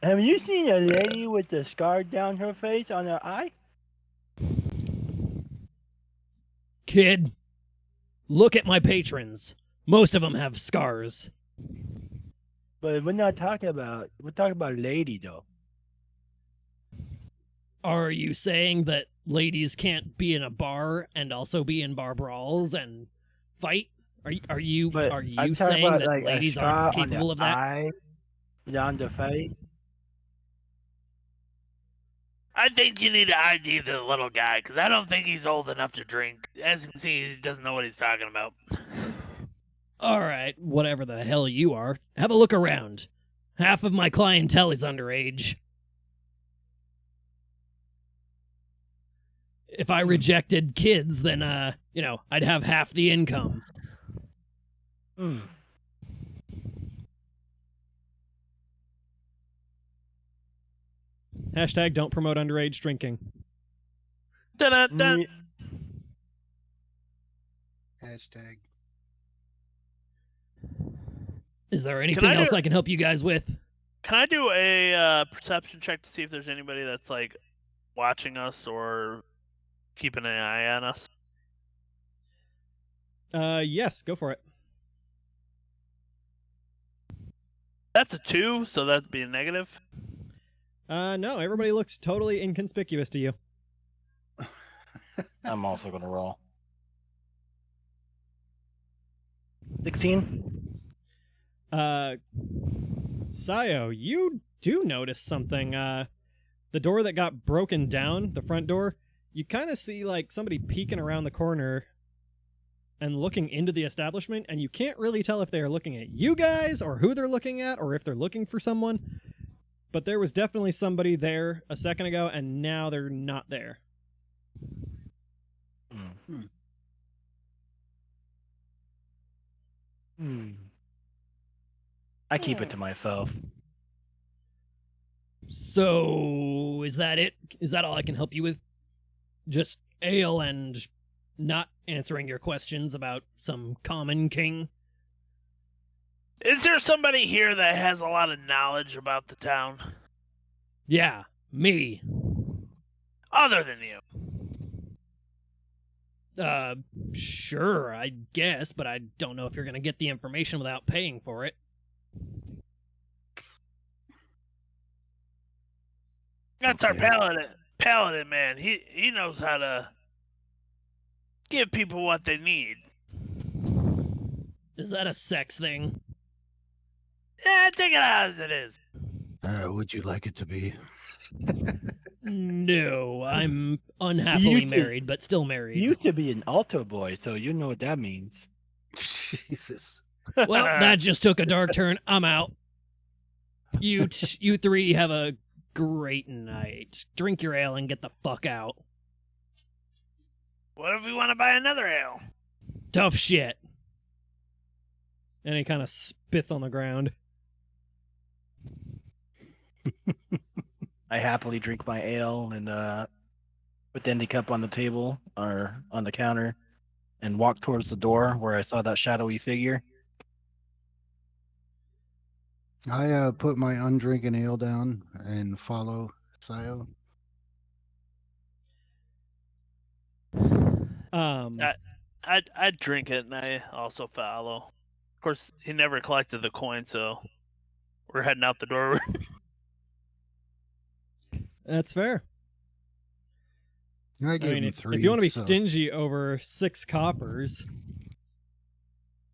Have you seen a lady with a scar down her face on her eye? Kid, look at my patrons. Most of them have scars. But we're talking about lady though. Are you saying that ladies can't be in a bar and also be in bar brawls and fight? Are you But are I'm you talking saying about, that like, a ladies scar aren't on the capable of that? eye, down the face. I think you need to ID the little guy, because I don't think he's old enough to drink. As you can see, he doesn't know what he's talking about. All right, whatever the hell you are. Have a look around. Half of my clientele is underage. If I rejected kids, then, I'd have half the income. Hmm. Hashtag don't promote underage drinking. Dun-dun-dun. Hashtag. Is there anything else I can help you guys with? Can I do a perception check to see if there's anybody that's like watching us or keeping an eye on us? Yes, go for it. That's a 2, so that'd be a negative. No, everybody looks totally inconspicuous to you. I'm also gonna roll. 16. Siyo, you do notice something. The door that got broken down, the front door, you kind of see like somebody peeking around the corner and looking into the establishment, and you can't really tell if they're looking at you guys or who they're looking at or if they're looking for someone. But there was definitely somebody there a second ago, and now they're not there. I keep it to myself. So, is that it? Is that all I can help you with? Just ale and not answering your questions about some common king? Is there somebody here that has a lot of knowledge about the town? Yeah, me. Other than you? Sure, I guess, but I don't know if you're gonna get the information without paying for it. That's our paladin man. He knows how to give people what they need. Is that a sex thing? Yeah, take it as it is. Would you like it to be? No, I'm unhappily married, but still married. You used to be an altar boy, so you know what that means. Jesus. Well, that just took a dark turn. I'm out. You three have a great night. Drink your ale and get the fuck out. What if we want to buy another ale? Tough shit. And he kind of spits on the ground. I happily drink my ale and put the empty cup on the table or on the counter and walk towards the door where I saw that shadowy figure. I put my undrinking ale down and follow Siyo. I'd drink it, and I also follow. Of course, he never collected the coin, so we're heading out the door. That's fair. I gave mean, him if 3. you want to be so- stingy over 6 coppers,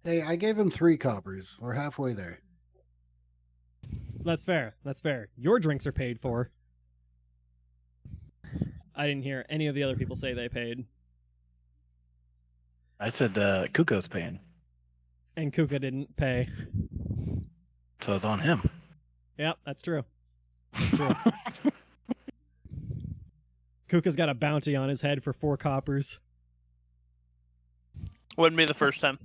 Hey, I gave him 3 coppers. We're halfway there. that's fair. That's fair. Your drinks are paid for. I didn't hear any of the other people say they paid. I said Kuko's paying, And Kuka didn't pay. so it's on him. Yep, that's true. That's true. Kuka's got a bounty on his head for 4 coppers. Wouldn't be the first time.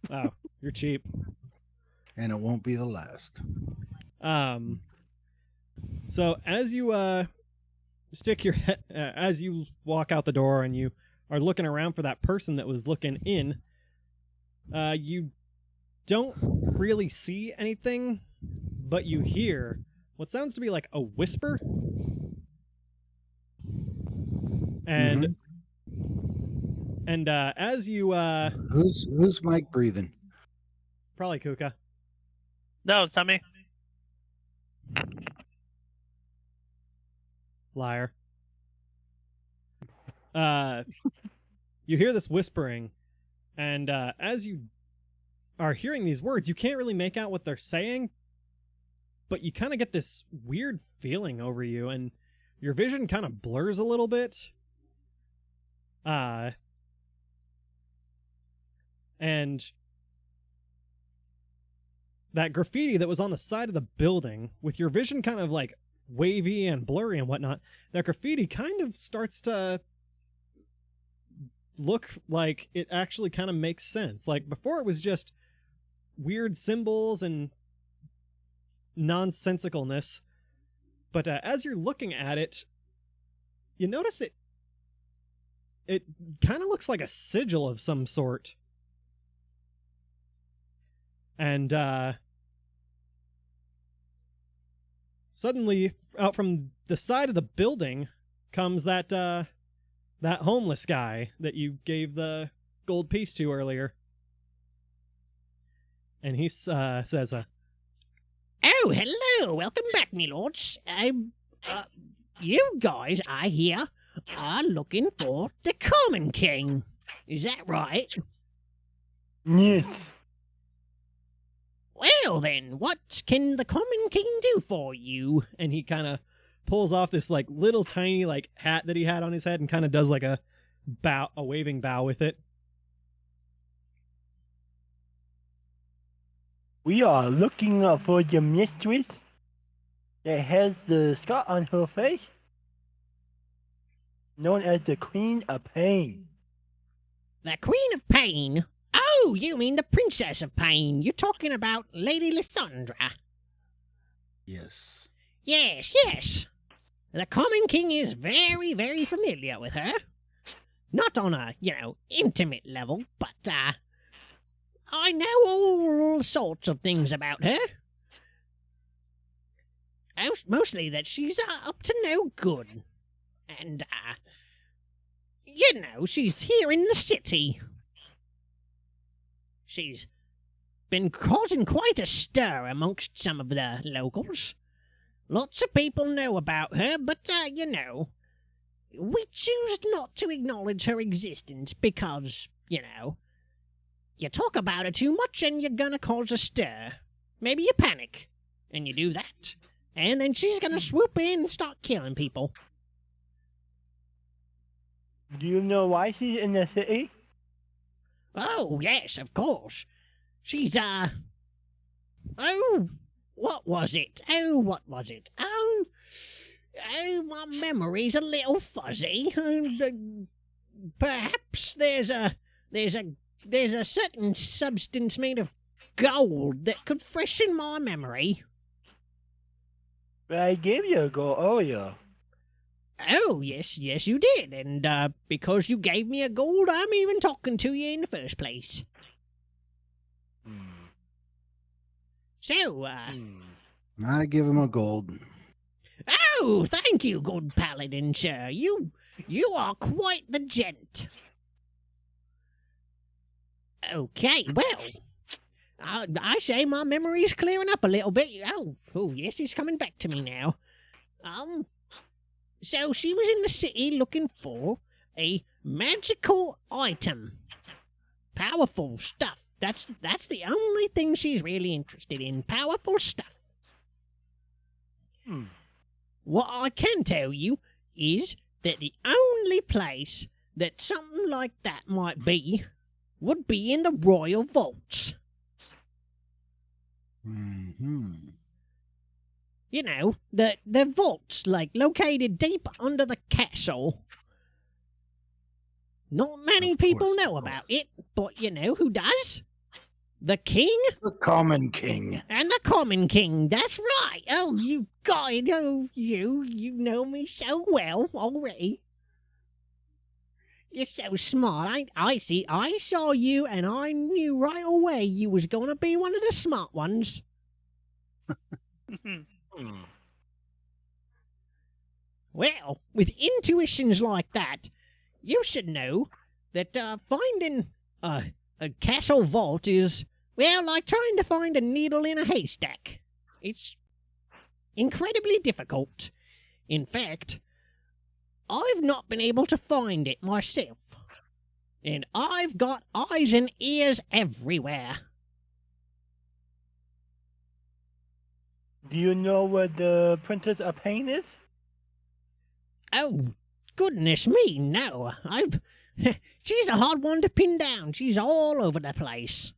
Wow, you're cheap. And it won't be the last. So as you stick your head, as you walk out the door and you are looking around for that person that was looking in, you don't really see anything, but you hear what sounds to be like a whisper. And as you Who's Mike breathing? probably Kuka. No, it's not me. Liar. You hear this whispering, and as you are hearing these words, you can't really make out what they're saying, but you kind of get this weird feeling over you, and your vision kind of blurs a little bit. And that graffiti that was on the side of the building, with your vision kind of like wavy and blurry and whatnot, that graffiti kind of starts to look like it actually kind of makes sense. Like before it was just weird symbols and nonsensicalness, but as you're looking at it, you notice it kind of looks like a sigil of some sort. And suddenly, out from the side of the building comes that homeless guy that you gave the gold piece to earlier. And he says, Oh, hello. Welcome back, me lords. You guys, I hear, are looking for the Common King. Is that right? Yes. Well then, what can the Common King do for you? and he kind of pulls off this like little tiny like hat that he had on his head and kind of does like a waving bow with it. We are looking for the mistress that has the scar on her face, known as the Queen of Pain. The Queen of Pain? Oh, you mean the Princess of Pain. You're talking about Lady Lysandra. Yes. Yes, yes. The Common King is very, very familiar with her. Not on a, intimate level, but, I know all sorts of things about her. Mostly that she's up to no good. And, she's here in the city. She's been causing quite a stir amongst some of the locals. Lots of people know about her, but, we choose not to acknowledge her existence because, you talk about her too much and you're gonna cause a stir. Maybe you panic, and you do that, and then she's gonna swoop in and start killing people. Do you know why she's in the city? Oh, yes, of course. She's, what was it? Oh, my memory's a little fuzzy. Perhaps there's a certain substance made of gold that could freshen my memory. But I gave you a gold earlier. Oh, yes, you did. And because you gave me a gold, I'm even talking to you in the first place. So, I give him a gold. Oh, thank you, good paladin, sir. You are quite the gent. Okay, well, I say my memory's clearing up a little bit. Oh, yes, it's coming back to me now. So she was in the city looking for a magical item. Powerful stuff. That's the only thing she's really interested in. Powerful stuff. What I can tell you is that the only place that something like that might be would be in the royal vaults. You know, the vaults, like, located deep under the castle. Not many people know about it, but you know who does? The king? The common king. And the common king, that's right. Oh, you guy, you know me so well already. You're so smart. I saw you and I knew right away you was gonna be one of the smart ones. Well, with intuitions like that, you should know that finding a castle vault is, well, like trying to find a needle in a haystack. It's incredibly difficult. In fact, I've not been able to find it myself. And I've got eyes and ears everywhere. Do you know where the Princess of Pain is? Oh, goodness me, no. She's a hard one to pin down. She's all over the place.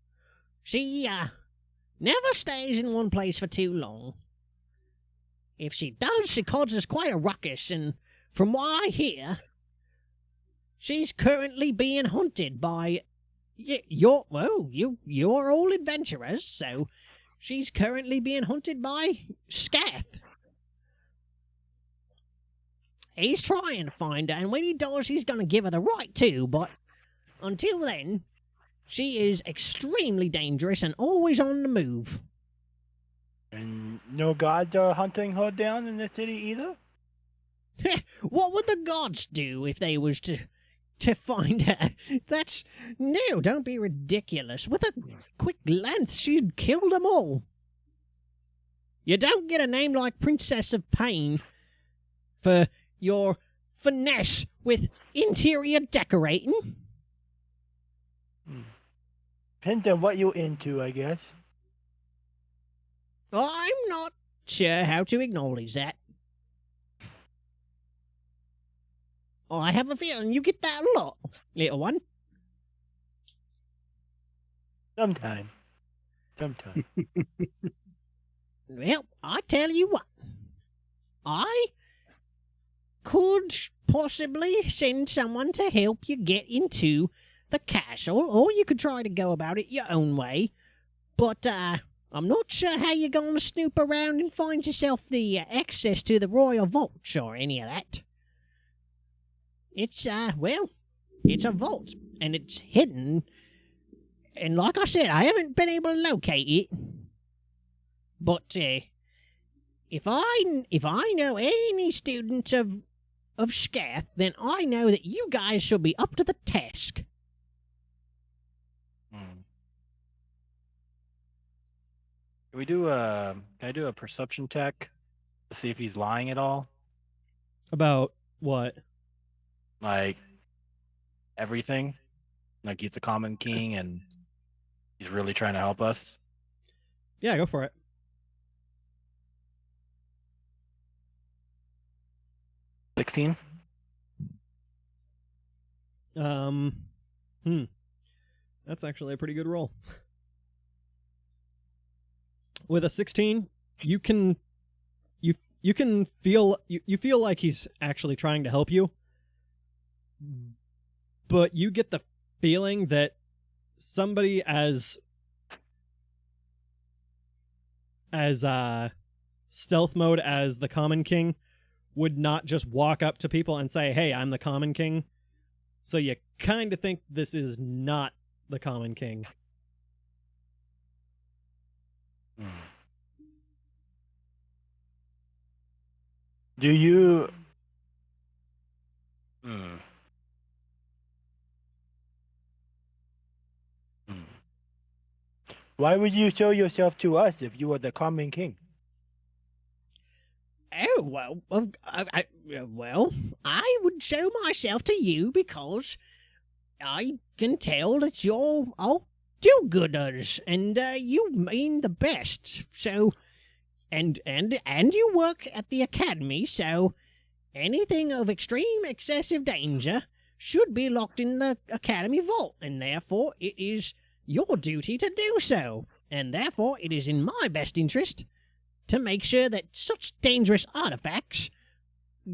She, never stays in one place for too long. If she does, she causes quite a ruckus, and from what I hear, she's currently being hunted by you're all adventurers, so she's currently being hunted by Scath. He's trying to find her, and when he does, he's going to give her the right to, but until then, she is extremely dangerous and always on the move. And no gods are hunting her down in the city either? What would the gods do if they was to find her? No, don't be ridiculous. With a quick glance, she'd kill them all. You don't get a name like Princess of Pain for your finesse with interior decorating. Depends on what you're into, I guess. I'm not sure how to acknowledge that. I have a feeling you get that a lot, little one. Sometime. Well, I tell you what. I could possibly send someone to help you get into the castle, or you could try to go about it your own way. But, I'm not sure how you're going to snoop around and find yourself the access to the royal vaults or any of that. It's, it's a vault, and it's hidden. And like I said, I haven't been able to locate it. But, if I know any students of Scath, then I know that you guys should be up to the task. Can I do a perception check to see if he's lying at all? About what? Like everything? Like he's the common king and he's really trying to help us? Yeah, go for it. $16? That's actually a pretty good roll. With a 16, you can feel you feel like he's actually trying to help you, but you get the feeling that somebody as stealth mode as the Common King would not just walk up to people and say, hey, I'm the Common King. So you kind of think this is not the Common King. Do you... Why would you show yourself to us if you were the Common King? Oh, well, I would show myself to you because I can tell that you're all do-gooders, and you mean the best. So, and you work at the academy, so anything of extreme excessive danger should be locked in the academy vault, and therefore it is your duty to do so, and therefore it is in my best interest to make sure that such dangerous artifacts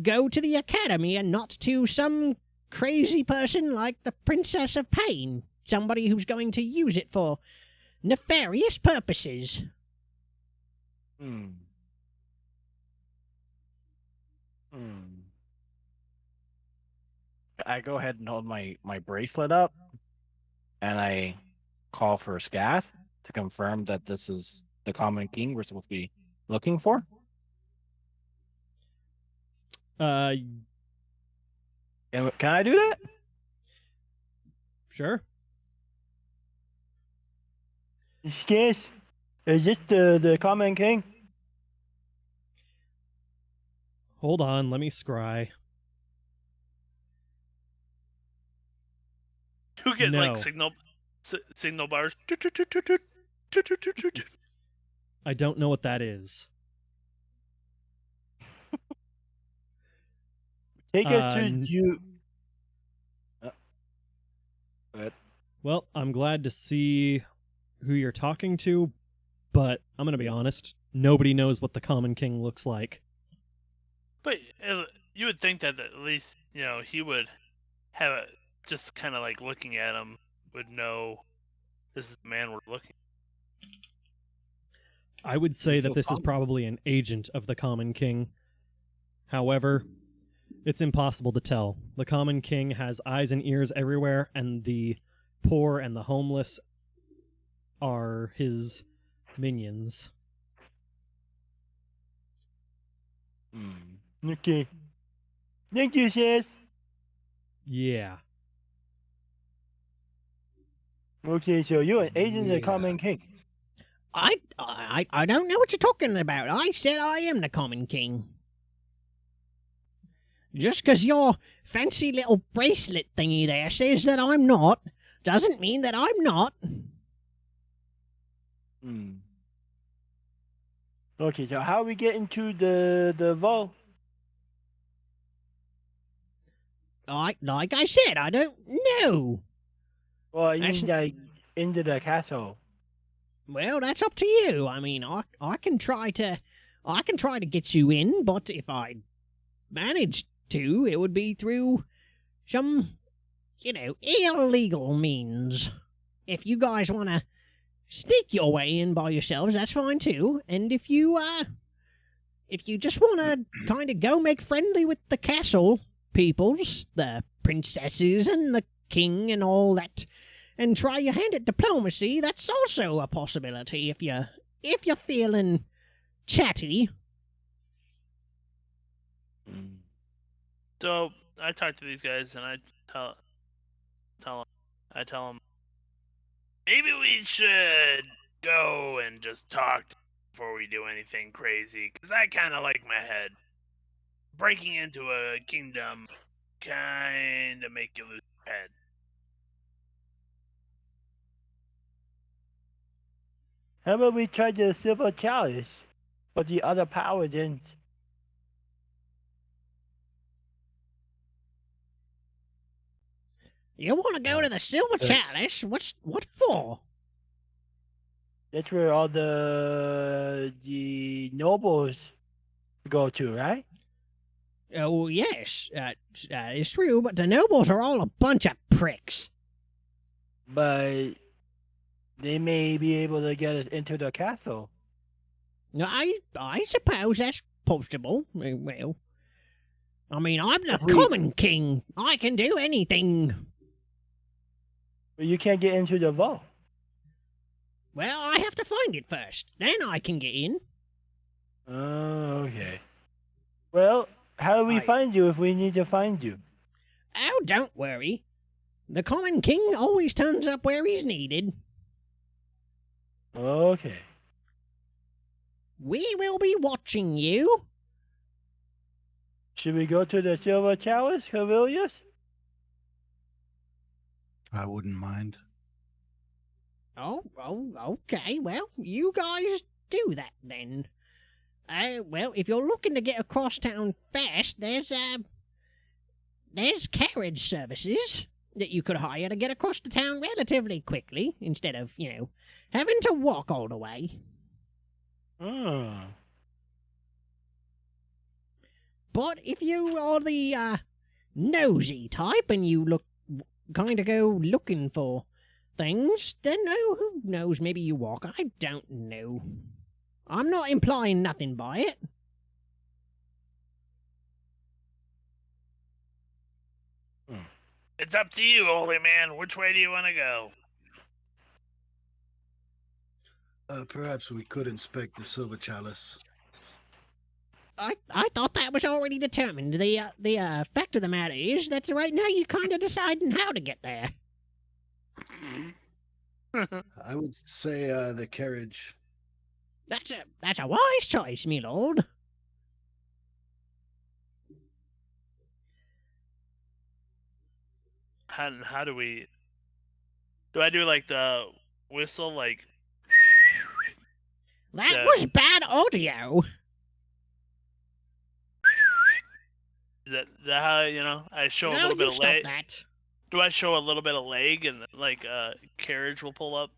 go to the academy and not to some crazy person like the Princess of Pain, somebody who's going to use it for nefarious purposes. I go ahead and hold my bracelet up, and I call for Scath to confirm that this is the Common King we're supposed to be looking for. Sure. Can I do that? Skis, is this the Common King? Hold on, let me scry. You get No. like signal bars. I don't know what that is. Take us to n- you. Well, I'm glad to see who you're talking to, but I'm going to be honest, nobody knows what the Common King looks like. But you would think that at least, he would have a, just kind of like looking at him, would know this is the man we're looking. I would say He's that so this is common. probably an agent of the Common King. However, it's impossible to tell. The Common King has eyes and ears everywhere, and the poor and the homeless are his minions. Okay. Thank you, sis. Yeah. Okay, so you're an agent of the Yeah. Common King. I don't know what you're talking about. I said I am the Common King. Just 'cause your fancy little bracelet thingy there says that I'm not, doesn't mean that I'm not. Okay, so how are we getting to the vault? Like I said, I don't know. Well, you That's- mean like into the castle? Well, that's up to you. I mean, I can try to get you in, but if I managed to, it would be through some, illegal means. If you guys want to sneak your way in by yourselves, that's fine too. And if you just want to kind of go make friendly with the castle peoples, the princesses and the king and all that, and try your hand at diplomacy, that's also a possibility if you're feeling chatty. So I talk to these guys and I tell them maybe we should go and just talk before we do anything crazy, because I kind of like my head. Breaking into a kingdom kind of make you lose your head. How about we try the silver chalice, but the other power didn't? You want to go to the Silver Thanks. Chalice? What for? That's where all the nobles go to, right? Oh, yes, that is true, but the nobles are all a bunch of pricks. But they may be able to get us into the castle. I suppose that's possible. Well, I mean, I'm the We- common king. I can do anything. But you can't get into the vault. Well, I have to find it first. Then I can get in. Oh, okay. Well, how do we find you if we need to find you? Oh, don't worry. The common king always turns up where he's needed. Okay. We will be watching you. Should we go to the Silver Chalice, Clorivious? I wouldn't mind. Oh, okay. Well, you guys do that then. Well, if you're looking to get across town fast, there's carriage services that you could hire to get across the town relatively quickly, instead of, having to walk all the way. Oh. But if you are the, nosy type and you kind of go looking for things, then who knows, maybe you walk. I don't know. I'm not implying nothing by it. It's up to you, holy man. Which way do you want to go? Perhaps we could inspect the Silver Chalice. I thought that was already determined. The fact of the matter is that right now you're kind of deciding how to get there. I would say the carriage. That's a wise choice, me lord. How do we... Do I do, like, the whistle, like... That Yeah. was bad audio. Is that how, I show a No, little bit you of stop leg? that. Do I show a little bit of leg and, like, carriage will pull up?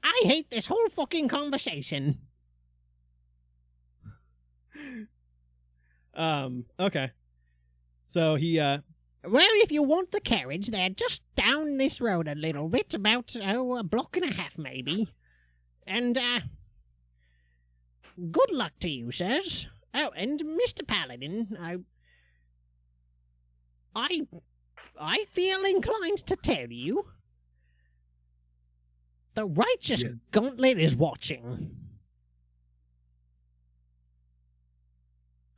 I hate this whole fucking conversation. Okay. So he, Well, if you want the carriage, they're just down this road a little bit, about, a block and a half, maybe. And, good luck to you, sirs. Oh, and Mr. Paladin, I feel inclined to tell you, the righteous Yeah. gauntlet is watching.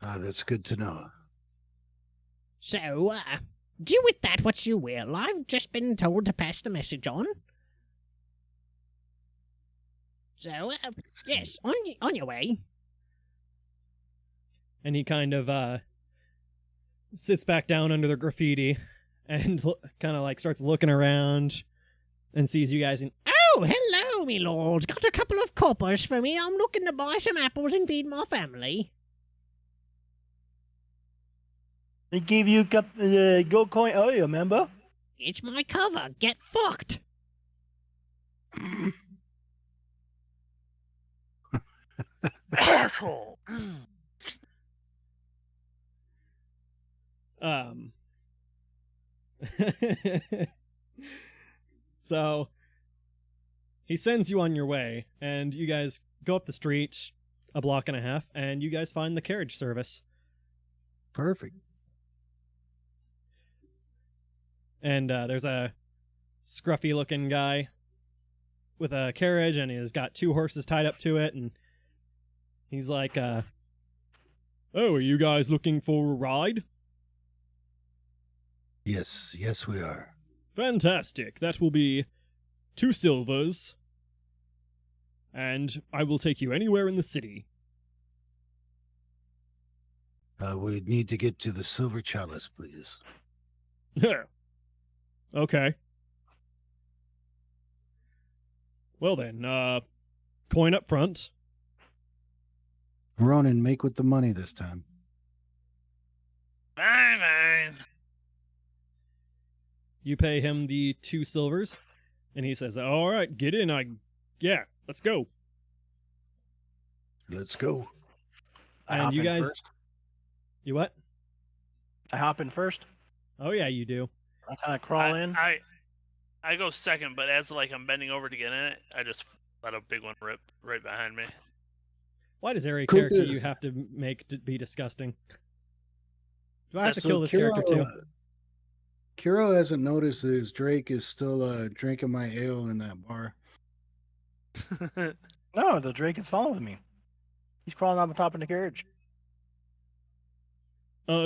That's good to know. So, do with that what you will. I've just been told to pass the message on. So, yes, on your way. and he kind of sits back down under the graffiti and kind of like starts looking around and sees you guys and Oh, hello, me lords. Got a couple of coppers for me. I'm looking to buy some apples and feed my family. They gave you gold coin earlier, remember? It's my cover. Get fucked. Asshole! So he sends you on your way, and you guys go up the street a block and a half, and you guys find the carriage service. Perfect. And there's a scruffy looking guy with a carriage, and he's got 2 horses tied up to it, and he's like, oh, are you guys looking for a ride? Yes, we are. Fantastic. That will be 2 silvers, and I will take you anywhere in the city. We need to get to the Silver Chalice, please. Okay. Well then, coin up front. Ronan, make with the money this time. Fine. You pay him the 2 silvers, and he says, all right, get in. Yeah, let's go. Let's go. I And hop you in guys- first. You what? I hop in first. Oh yeah, you do. I kind of crawl in. I go second, but as like I'm bending over to get in it, I just let a big one rip right behind me. Why does every Cool, character good. you have to make be disgusting? Do I have to So kill this character too? Kiro hasn't noticed that his Drake is still drinking my ale in that bar. No, the Drake is following me. He's crawling on the top of the carriage.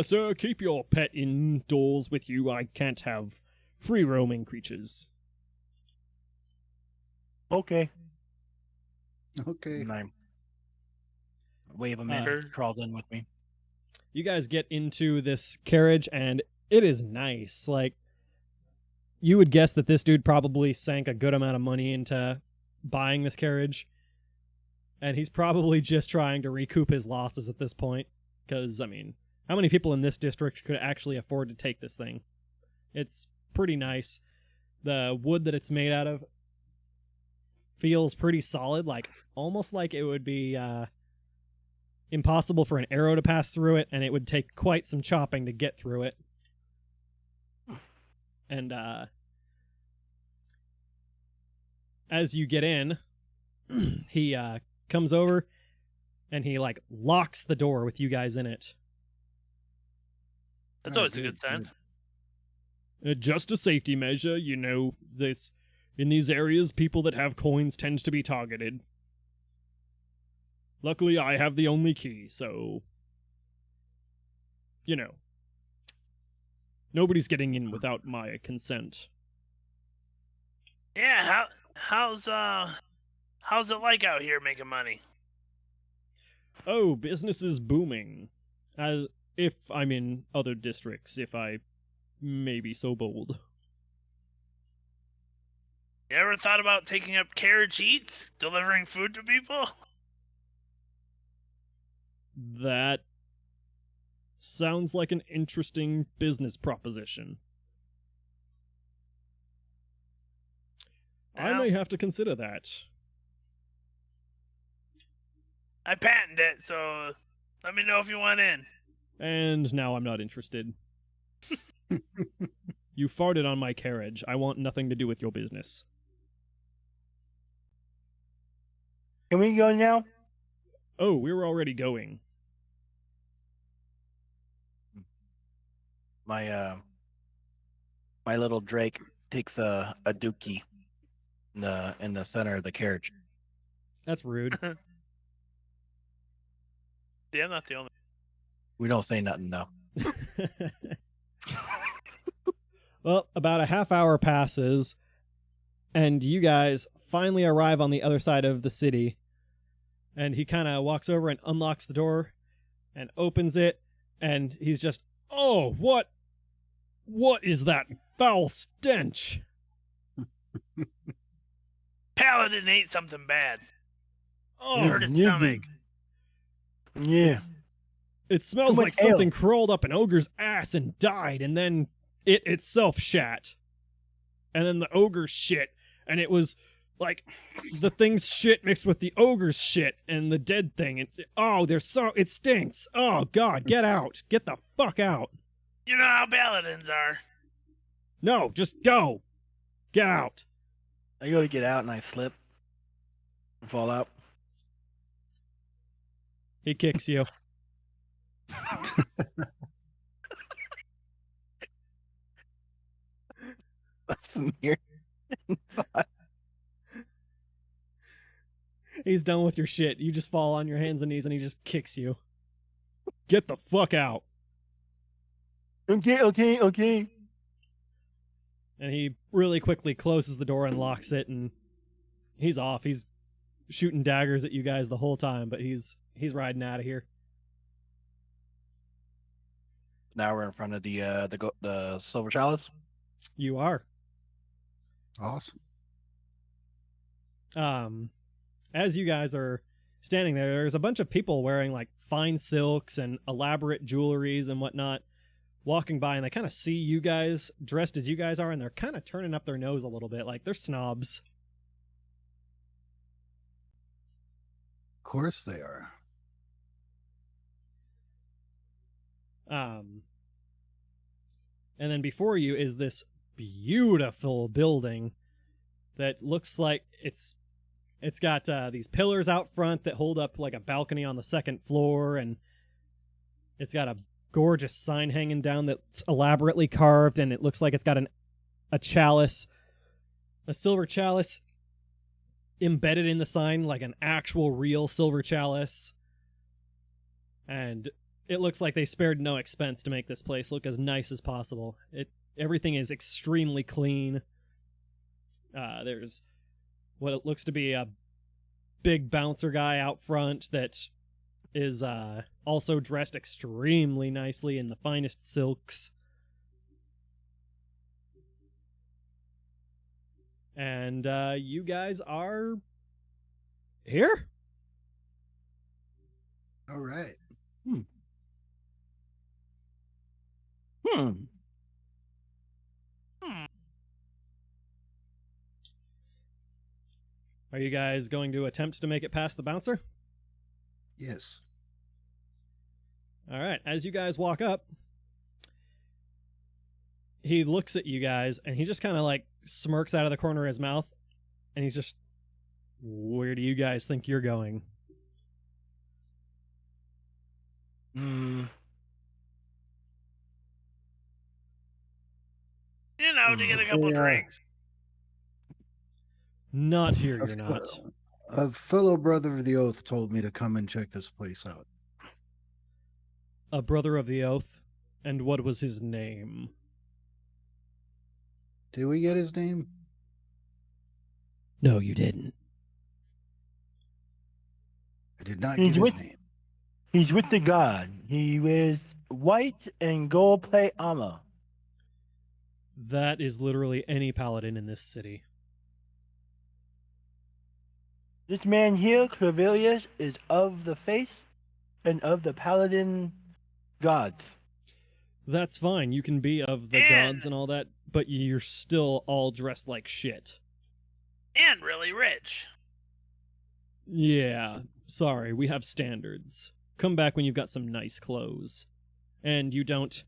Sir, keep your pet indoors with you. I can't have free roaming creatures. Okay. Okay. And I wave him in. Sure. He crawls in with me. You guys get into this carriage, and it is nice. Like, you would guess that this dude probably sank a good amount of money into buying this carriage, and he's probably just trying to recoup his losses at this point. Because, I mean, how many people in this district could actually afford to take this thing? It's pretty nice. The wood that it's made out of feels pretty solid, like almost like it would be impossible for an arrow to pass through it, and it would take quite some chopping to get through it. And as you get in, he comes over and he like locks the door with you guys in it. That's always a good sign. Just a safety measure, you know. This in these areas, people that have coins tend to be targeted. Luckily, I have the only key, so you know, nobody's getting in without my consent. Yeah, how's it like out here making money? Oh, business is booming. If I'm in other districts, if I may be so bold. You ever thought about taking up carriage eats, delivering food to people? That sounds like an interesting business proposition. I may have to consider that. I patented it, so let me know if you want in. And now I'm not interested. You farted on my carriage. I want nothing to do with your business. Can we go now? Oh, we were already going. My little Drake takes a dookie in the center of the carriage. That's rude. Yeah, I'm not the only. We don't say nothing though. Well, about a half hour passes, and you guys finally arrive on the other side of the city. And he kind of walks over and unlocks the door and opens it, and he's just, oh, what is that foul stench? Paladin ate something bad. Oh, Hurt his stomach. Yeah. it smells Too like much ale. something crawled up an ogre's ass and died, and then it itself shat. And then the ogre shit, and it was like the thing's shit mixed with the ogre's shit and the dead thing. It stinks. Oh God, get out. Get the fuck out. You know how paladins are. No, just go. Get out. I go to get out and I slip and fall out. He kicks you. That's weird. He's done with your shit. You just fall on your hands and knees and he just kicks you. Get the fuck out. Okay. And he really quickly closes the door and locks it, and he's off. He's shooting daggers at you guys the whole time, but he's riding out of here. Now we're in front of the silver chalice. You are. Awesome. As you guys are standing there, there's a bunch of people wearing like fine silks and elaborate jewelries and whatnot walking by, and they kind of see you guys dressed as you guys are, and they're kind of turning up their nose a little bit, like they're snobs. Of course they are. And then before you is this beautiful building that looks like it's got these pillars out front that hold up like a balcony on the second floor, and it's got a gorgeous sign hanging down that's elaborately carved, and it looks like it's got a chalice, a silver chalice embedded in the sign, like an actual real silver chalice. And it looks like they spared no expense to make this place look as nice as possible. Everything is extremely clean. There's what it looks to be a big bouncer guy out front that is also dressed extremely nicely in the finest silks. And you guys are here? All right. Are you guys going to attempt to make it past the bouncer? Yes. All right. As you guys walk up, he looks at you guys and he just kind of like smirks out of the corner of his mouth, and he's just, where do you guys think you're going? You know, to get a couple drinks. Not here, you're not. A fellow brother of the oath told me to come and check this place out. A brother of the oath? And what was his name? Did we get his name? No, you didn't. I did not He's get with- his name. He's with the god. He wears white and gold plate armor. That is literally any paladin in this city. This man here, Clorivious, is of the faith and of the paladin gods. That's fine. You can be of the gods and all that, but you're still all dressed like shit. And really rich. Yeah, sorry, we have standards. Come back when you've got some nice clothes. And you don't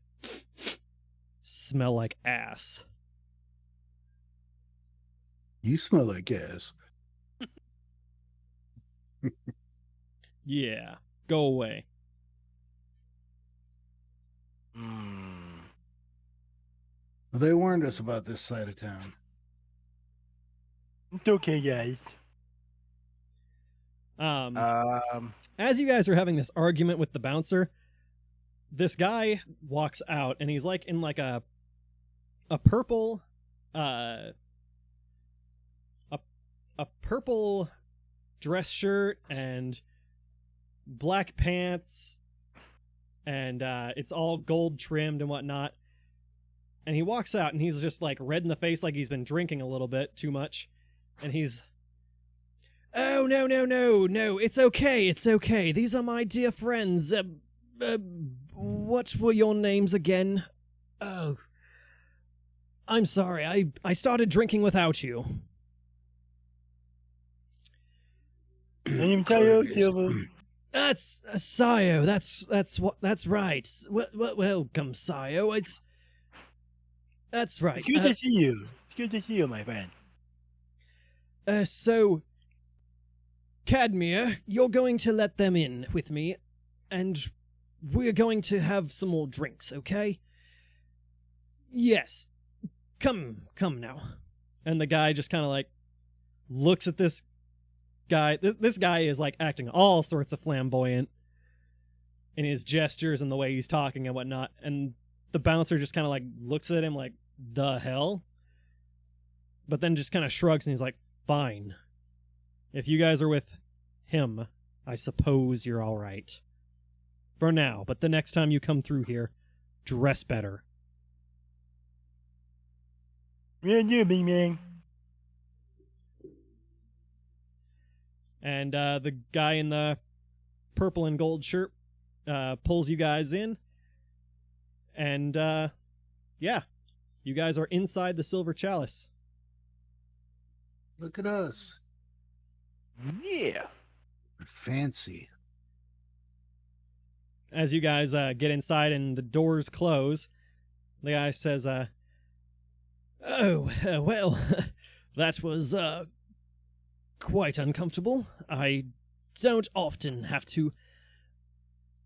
smell like ass. You smell like gas. Yeah, go away. They warned us about this side of town. It's okay, guys. As you guys are having this argument with the bouncer, this guy walks out, and he's like in like a purple a purple dress shirt and black pants, and it's all gold trimmed and whatnot. And he walks out, and he's just like red in the face, like he's been drinking a little bit too much. And he's, "Oh, no, it's okay. These are my dear friends. What were your names again? Oh, I'm sorry, I started drinking without you." I'm Silver. That's Siyo. That's right. Welcome, Siyo. That's right. It's good to see you. It's good to see you, my friend. So, Cadmia, you're going to let them in with me, and we're going to have some more drinks, okay? Yes. Come now. And the guy just kind of like looks at this guy. This guy is like acting all sorts of flamboyant in his gestures and the way he's talking and whatnot. And the bouncer just kind of like looks at him like, the hell? But then just kind of shrugs and he's like, fine. If you guys are with him, I suppose you're all right. For now, but the next time you come through here, dress better. Yeah, you, big man. And the guy in the purple and gold shirt pulls you guys in. And, yeah, you guys are inside the silver chalice. Look at us. Yeah. Fancy. As you guys get inside and the doors close, the guy says, "Oh, well, that was quite uncomfortable. I don't often have to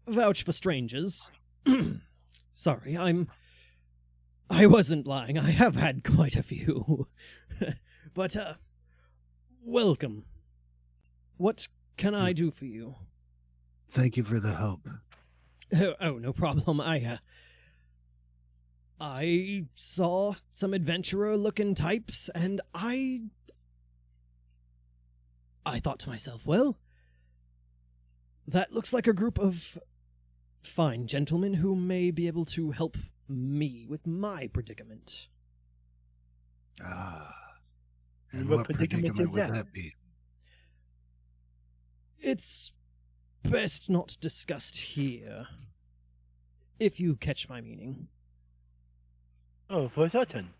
vouch for strangers." sorry, I wasn't lying. I have had quite a few. But, welcome. What can I do for you? Thank you for the help. Oh, no problem. I saw some adventurer-looking types, and I thought to myself, well, that looks like a group of fine gentlemen who may be able to help me with my predicament. Ah. And And what what predicament predicament is would that? that be? It's best not discussed here, if you catch my meaning. Oh, for certain.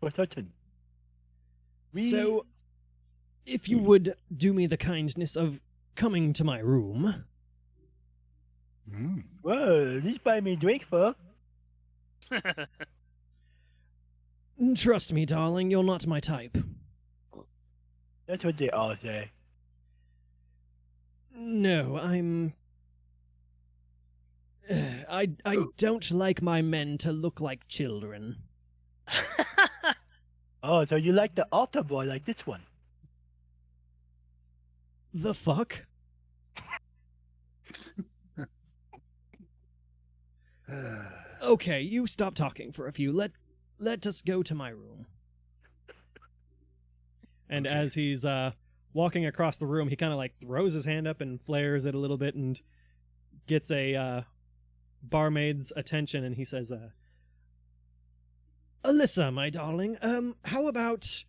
For certain. So, if you would do me the kindness of coming to my room. Mm. Whoa, just buy me a drink, for. Trust me, darling, you're not my type. That's what they all say. No, I don't like my men to look like children. Oh, so you like the altar boy like this one? The fuck? Okay, you stop talking for a few. Let us go to my room. And Okay. as he's walking across the room, he kind of like throws his hand up and flares it a little bit and gets a barmaid's attention, and he says, Alyssa, my darling, how about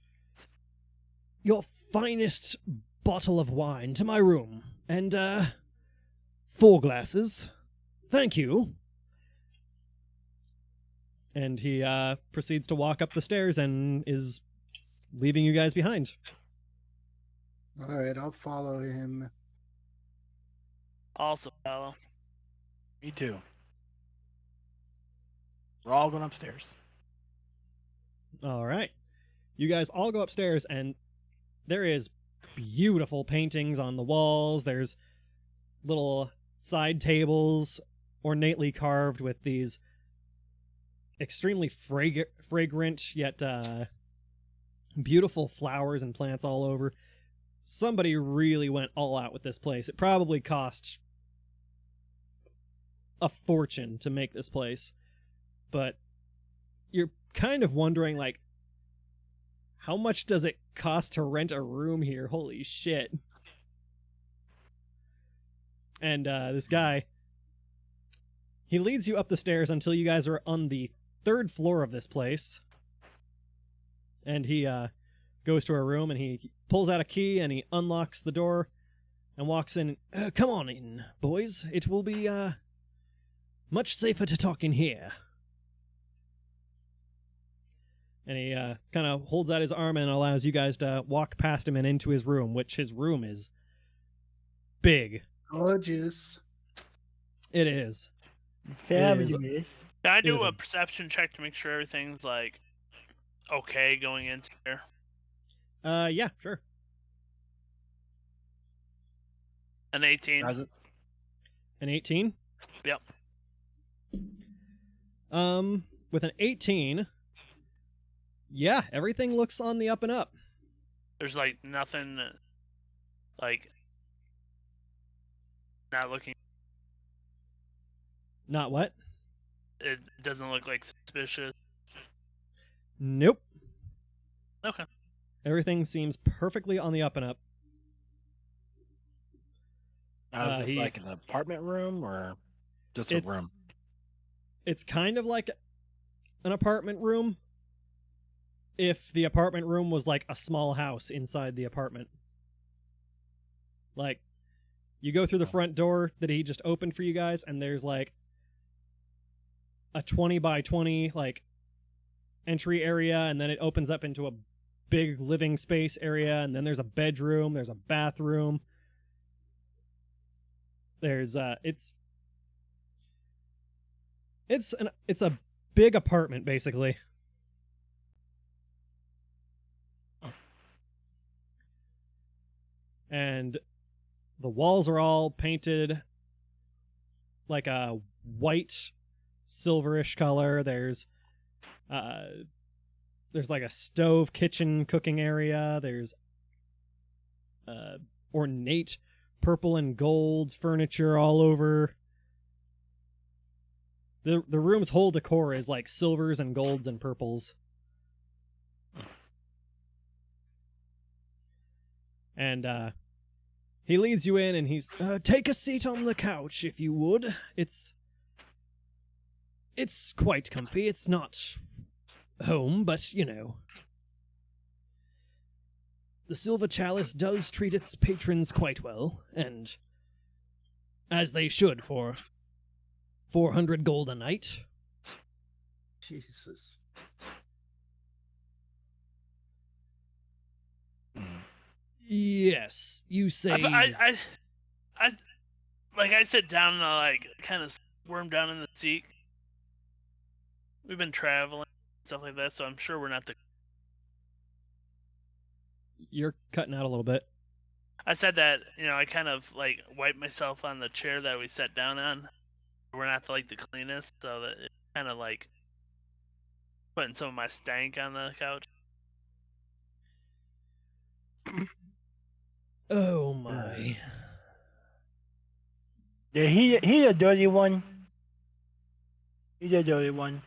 your finest bottle of wine to my room? And, 4 glasses. Thank you. And he proceeds to walk up the stairs and is leaving you guys behind. All right, I'll follow him. Also, fellow. Me too. We're all going upstairs. All right. You guys all go upstairs, and there is beautiful paintings on the walls. There's little side tables ornately carved with these extremely fragrant yet beautiful flowers and plants all over. Somebody really went all out with this place. It probably cost a fortune to make this place, but you're kind of wondering, like, how much does it cost to rent a room here? Holy shit. And this guy, he leads you up the stairs until you guys are on the 3rd floor of this place. And he goes to a room, and he pulls out a key, and he unlocks the door and walks in. Come on in, boys. It will be much safer to talk in here. And he kind of holds out his arm and allows you guys to walk past him and into his room, which his room is big. Gorgeous. It is. Fabulous. Can I It do is a a- perception check to make sure everything's like okay going into here? Yeah, sure. An 18. How's it? An 18? Yep. With an 18, yeah, everything looks on the up and up. There's like nothing like not looking. Not what? It doesn't look like suspicious. Nope. Okay. Everything seems perfectly on the up and up. Now, is this he- like an apartment room or just a It's room? It's kind of like an apartment room if the apartment room was like a small house inside the apartment. Like, you go through the front door that he just opened for you guys, and there's like a 20 by 20 like entry area, and then it opens up into a big living space area, and then there's a bedroom, there's a bathroom. There's it's a big apartment basically. And the walls are all painted like a white silverish color. There's like a stove kitchen cooking area. There's ornate purple and gold furniture all over. The room's whole decor is like silvers and golds and purples. And he leads you in and he's, take a seat on the couch if you would. It's quite comfy. It's not home, but you know. The Silver Chalice does treat its patrons quite well, and as they should for 400 gold a night. Jesus. Yes, you say. I sit down and I like kind of squirm down in the seat. We've been traveling, stuff like that, so I'm sure we're not the. You're cutting out a little bit. I said that, I kind of like wipe myself on the chair that we sat down on. We're not like the cleanest, so that it's kind of like putting some of my stank on the couch. Oh my. Yeah, he a dirty one. He's a dirty one.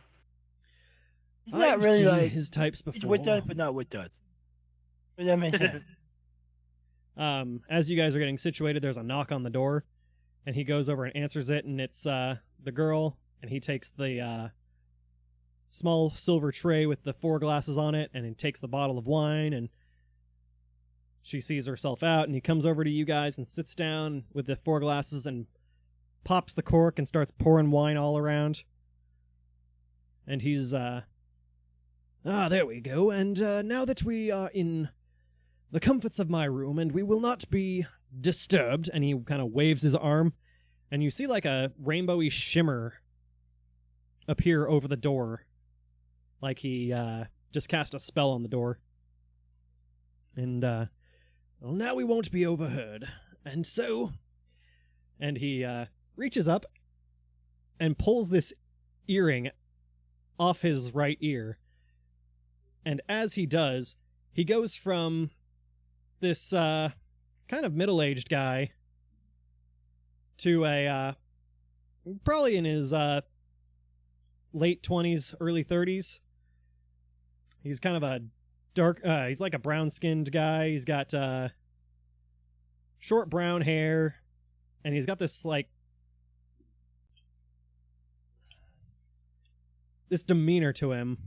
He's not I've really seen like his types he's before. with us, but not with us. Does that make sense? As you guys are getting situated, there's a knock on the door, and he goes over and answers it, and it's the girl, and he takes the small silver tray with the 4 glasses on it, and he takes the bottle of wine, and she sees herself out, and he comes over to you guys and sits down with the 4 glasses and pops the cork and starts pouring wine all around. And he's, there we go. And now that we are in the comforts of my room and we will not be disturbed, and he kind of waves his arm, and you see like a rainbowy shimmer appear over the door. Like he just cast a spell on the door. And, well, now we won't be overheard. And so... And he reaches up and pulls this earring off his right ear. And as he does, he goes from this kind of middle-aged guy to a probably in his late 20s, early 30s. He's kind of a dark, he's like a brown-skinned guy. He's got short brown hair, and he's got this like this demeanor to him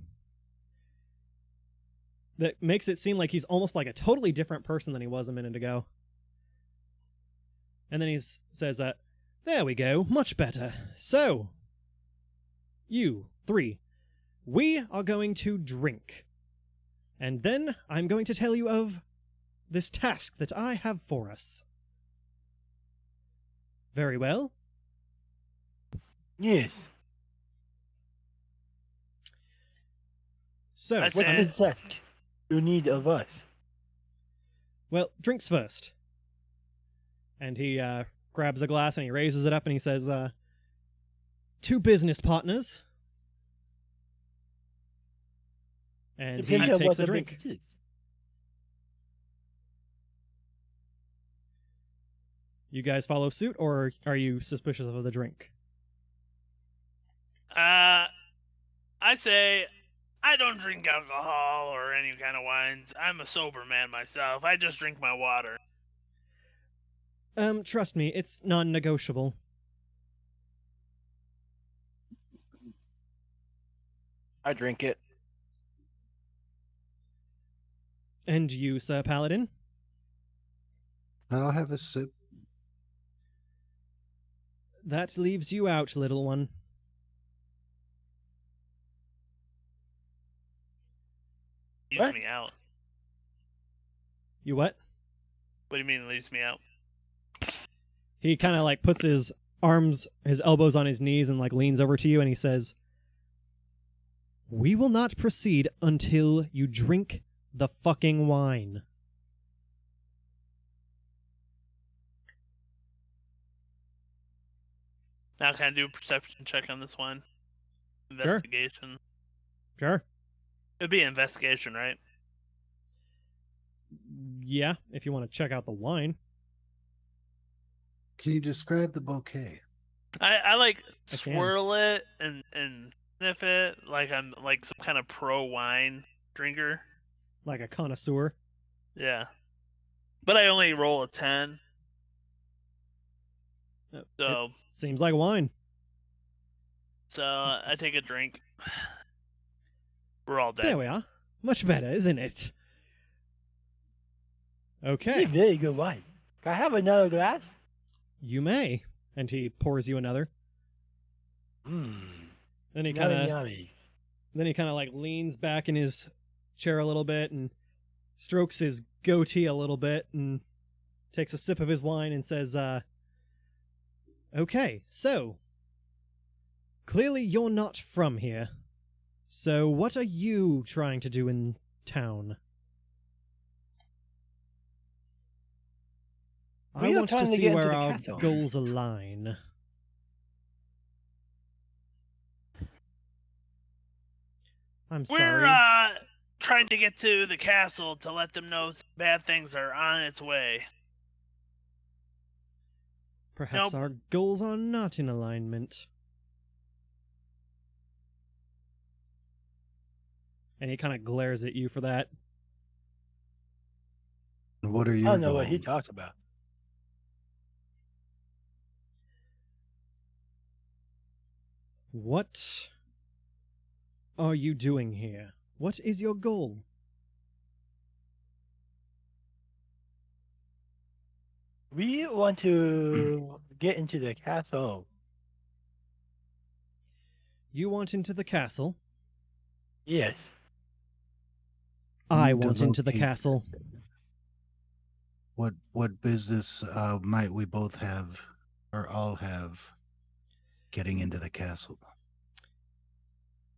that makes it seem like he's almost like a totally different person than he was a minute ago. And then he says, there we go, much better. So, you 3, we are going to drink. And then I'm going to tell you of this task that I have for us. Very well. Yes. So, That's What it. is that you need of us? well, drinks first. And he grabs a glass and he raises it up and he says, 2 business partners. And he Depends on what takes a the drink. business is. You guys follow suit, or are you suspicious of the drink? I say I don't drink alcohol or any kind of wines. I'm a sober man myself. I just drink my water. Trust me, it's non-negotiable. I drink it. And you, Sir Paladin? I'll have a sip. That leaves you out, little one. Leaves What? me out. You what? What do you mean leaves me out? He kind of like puts his elbows on his knees and like leans over to you and he says, we will not proceed until you drink the fucking wine. Now can I do a perception check on this one? Investigation. Sure. It'd be investigation, right? Yeah, if you want to check out the wine. Can you describe the bouquet? I like I can. swirl it and sniff it like I'm like some kind of pro wine drinker. Like a connoisseur. Yeah. But I only roll a 10. It So seems like wine. I take a drink. We're all dead. There we are. Much better, isn't it? It's Okay. very good wine. Can I have another glass? You may. And he pours you another. Mmm. Then he Yummy, kind of yummy. like leans back in his chair a little bit and strokes his goatee a little bit and takes a sip of his wine and says, okay, so clearly you're not from here. So what are you trying to do in town? I We are want to trying to see get into where the our castle. goals align. I'm sorry. We're trying to get to the castle to let them know bad things are on its way. Perhaps Nope. our goals are not in alignment. And he kind of glares at you for that. What are I your don't know what he goals? talks about. What are you doing here? What is your goal? We want to get into the castle. You want into the castle? Yes. I Need to want into the locate- castle. What business might we both have, or all have, getting into the castle?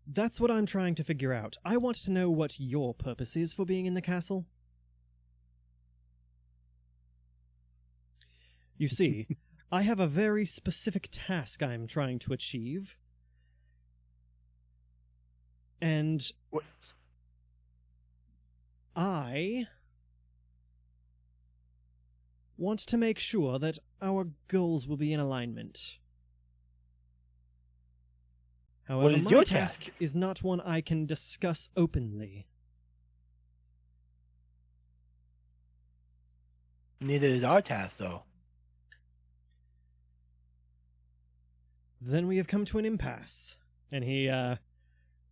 That's what I'm trying to figure out. I want to know what your purpose is for being in the castle. You see, I have a very specific task I'm trying to achieve. And What? I want to make sure that our goals will be in alignment. However, is my your task task? is not one I can discuss openly. Neither is our task, though. Then we have come to an impasse. And he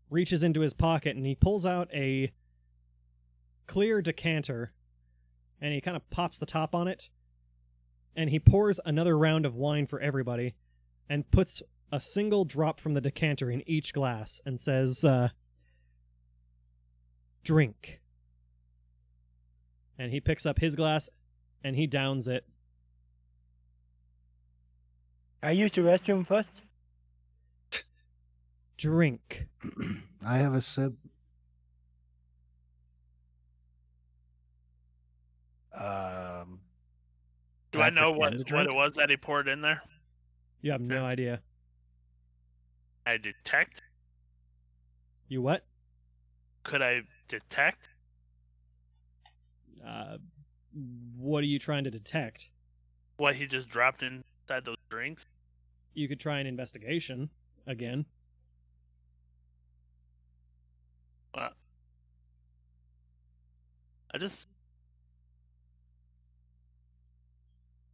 reaches into his pocket and he pulls out a clear decanter and he kind of pops the top on it. And he pours another round of wine for everybody and puts a single drop from the decanter in each glass and says, drink. And he picks up his glass and he downs it. I use the restroom first. Drink. I have a sip. Do I know pretend what to it drink? was that he poured in there? You have no Yes. idea. I detect? You what? Could I detect? What are you trying to detect? What he just dropped inside those drinks? You could try an investigation again. I just...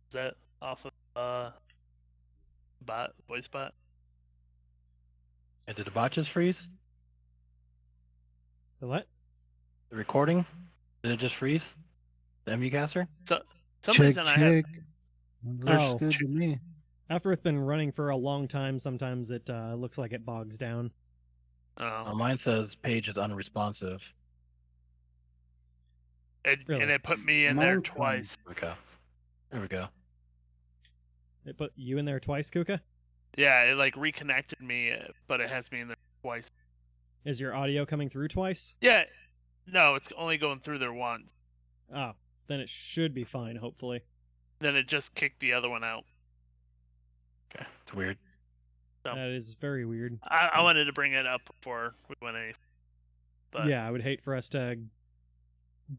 Is that off of, voice bot? And did the botches freeze? The what? The recording? Did it just freeze? The MUcaster? Some Check, reason I have... check. Looks Oh. good to me. After it's been running for a long time, sometimes it looks like it bogs down. Mine says page is unresponsive. Really? And it put me in there Mine- twice. Okay. There we go. It put you in there twice, Kuka? Yeah, it like reconnected me, but it has me in there twice. Is your audio coming through twice? Yeah, no, it's only going through there once. Oh, then it should be fine, hopefully. Then it just kicked the other one out. Okay. It's weird. So. That is very weird. I wanted to bring it up before we went any. But Yeah, I would hate for us to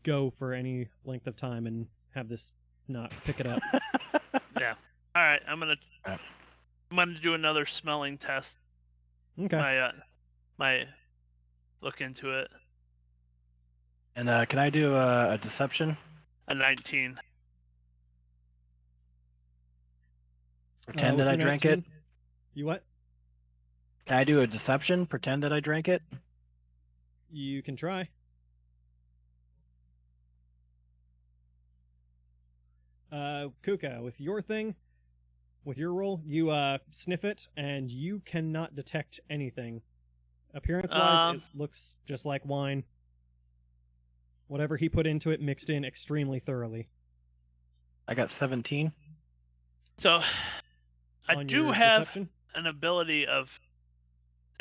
go for any length of time and have this not pick it up. yeah. All right, I'm gonna do another smelling test. Okay. My look into it. And can I do a deception? A 19. Pretend with that I your drank 19, it? You what? Can I do a deception? Pretend that I drank it? You can try. Kuka, with your roll, you sniff it and you cannot detect anything. Appearance-wise, it looks just like wine. Whatever he put into it mixed in extremely thoroughly. I got 17. So, I On do your have deception? an ability of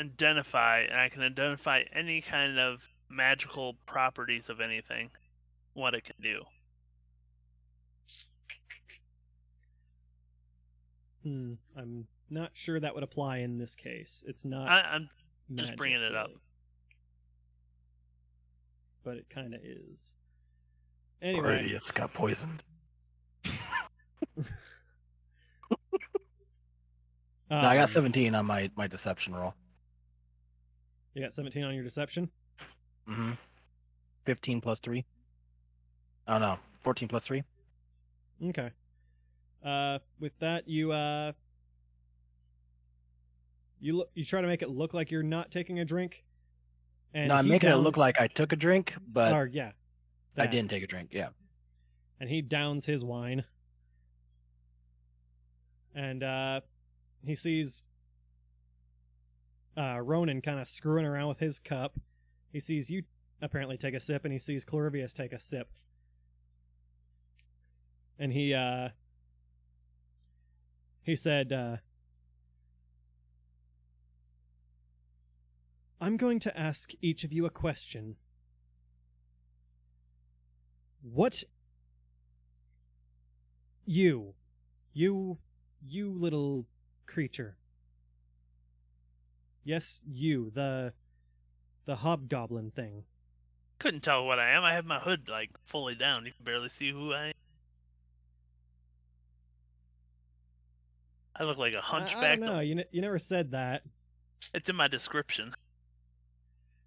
identify, and I can identify any kind of magical properties of anything, what it can do. I'm not sure that would apply in this case. It's not. I'm just bringing it up. But it kind of is. Anyway. It's got poisoned. No, I got 17 on my deception roll. You got 17 on your deception? Mm-hmm. 15 plus 3. Oh no, 14 plus 3. Okay. With that, you try to make it look like you're not taking a drink. And No, I'm making it look like I took a drink, but or, yeah, I that. didn't take a drink. Yeah. And he downs his wine. And he sees Ronan kind of screwing around with his cup. He sees you apparently take a sip, and he sees Clorivious take a sip. And he said, I'm going to ask each of you a question. What you little creature. Yes, you, the hobgoblin thing. Couldn't tell what I am. I have my hood like fully down. You can barely see who I am. I look like a hunchback. I don't know. You never said that. It's in my description.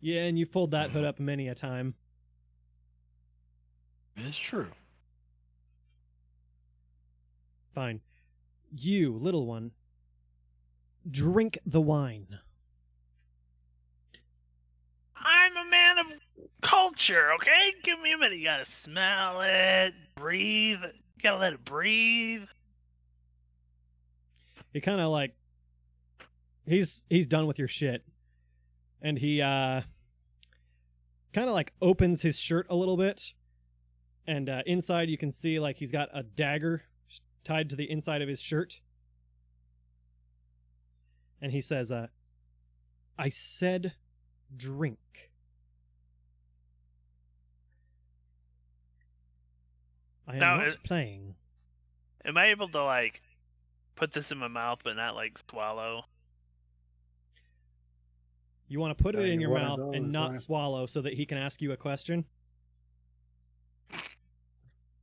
Yeah, and you've pulled that hood up many a time. It's true. Fine. You, little one, drink the wine. I'm a man of culture, okay? Give me a minute. You gotta smell it, breathe. You gotta let it breathe. He kind of like he's done with your shit, and he kind of like opens his shirt a little bit, and inside you can see like he's got a dagger tied to the inside of his shirt, and he says, I said drink. I am not playing. Am I able to like put this in my mouth but not like swallow? You want to put it in your one of mouth those, and not right? swallow so that he can ask you a question?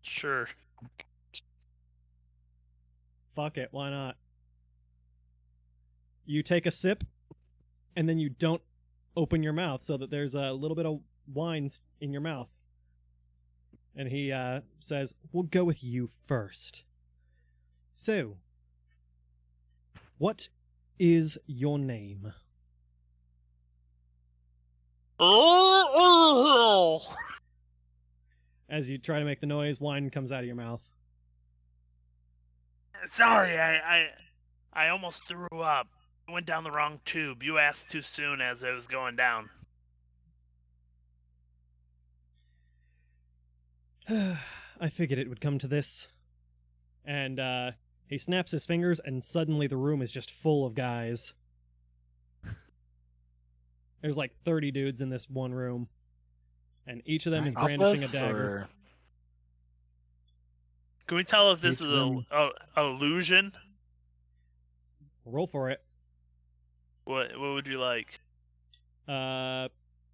Sure. Fuck it, why not? You take a sip, and then you don't open your mouth so that there's a little bit of wine in your mouth. And he says, we'll go with you first. So, what is your name? As you try to make the noise, wine comes out of your mouth. Sorry, I almost threw up. I went down the wrong tube. You asked too soon as it was going down. I figured it would come to this. And he snaps his fingers, and suddenly the room is just full of guys. There's like 30 dudes in this one room. And each of them is brandishing a dagger. Can we tell if this Each is one- an illusion? Roll for it. What would you like?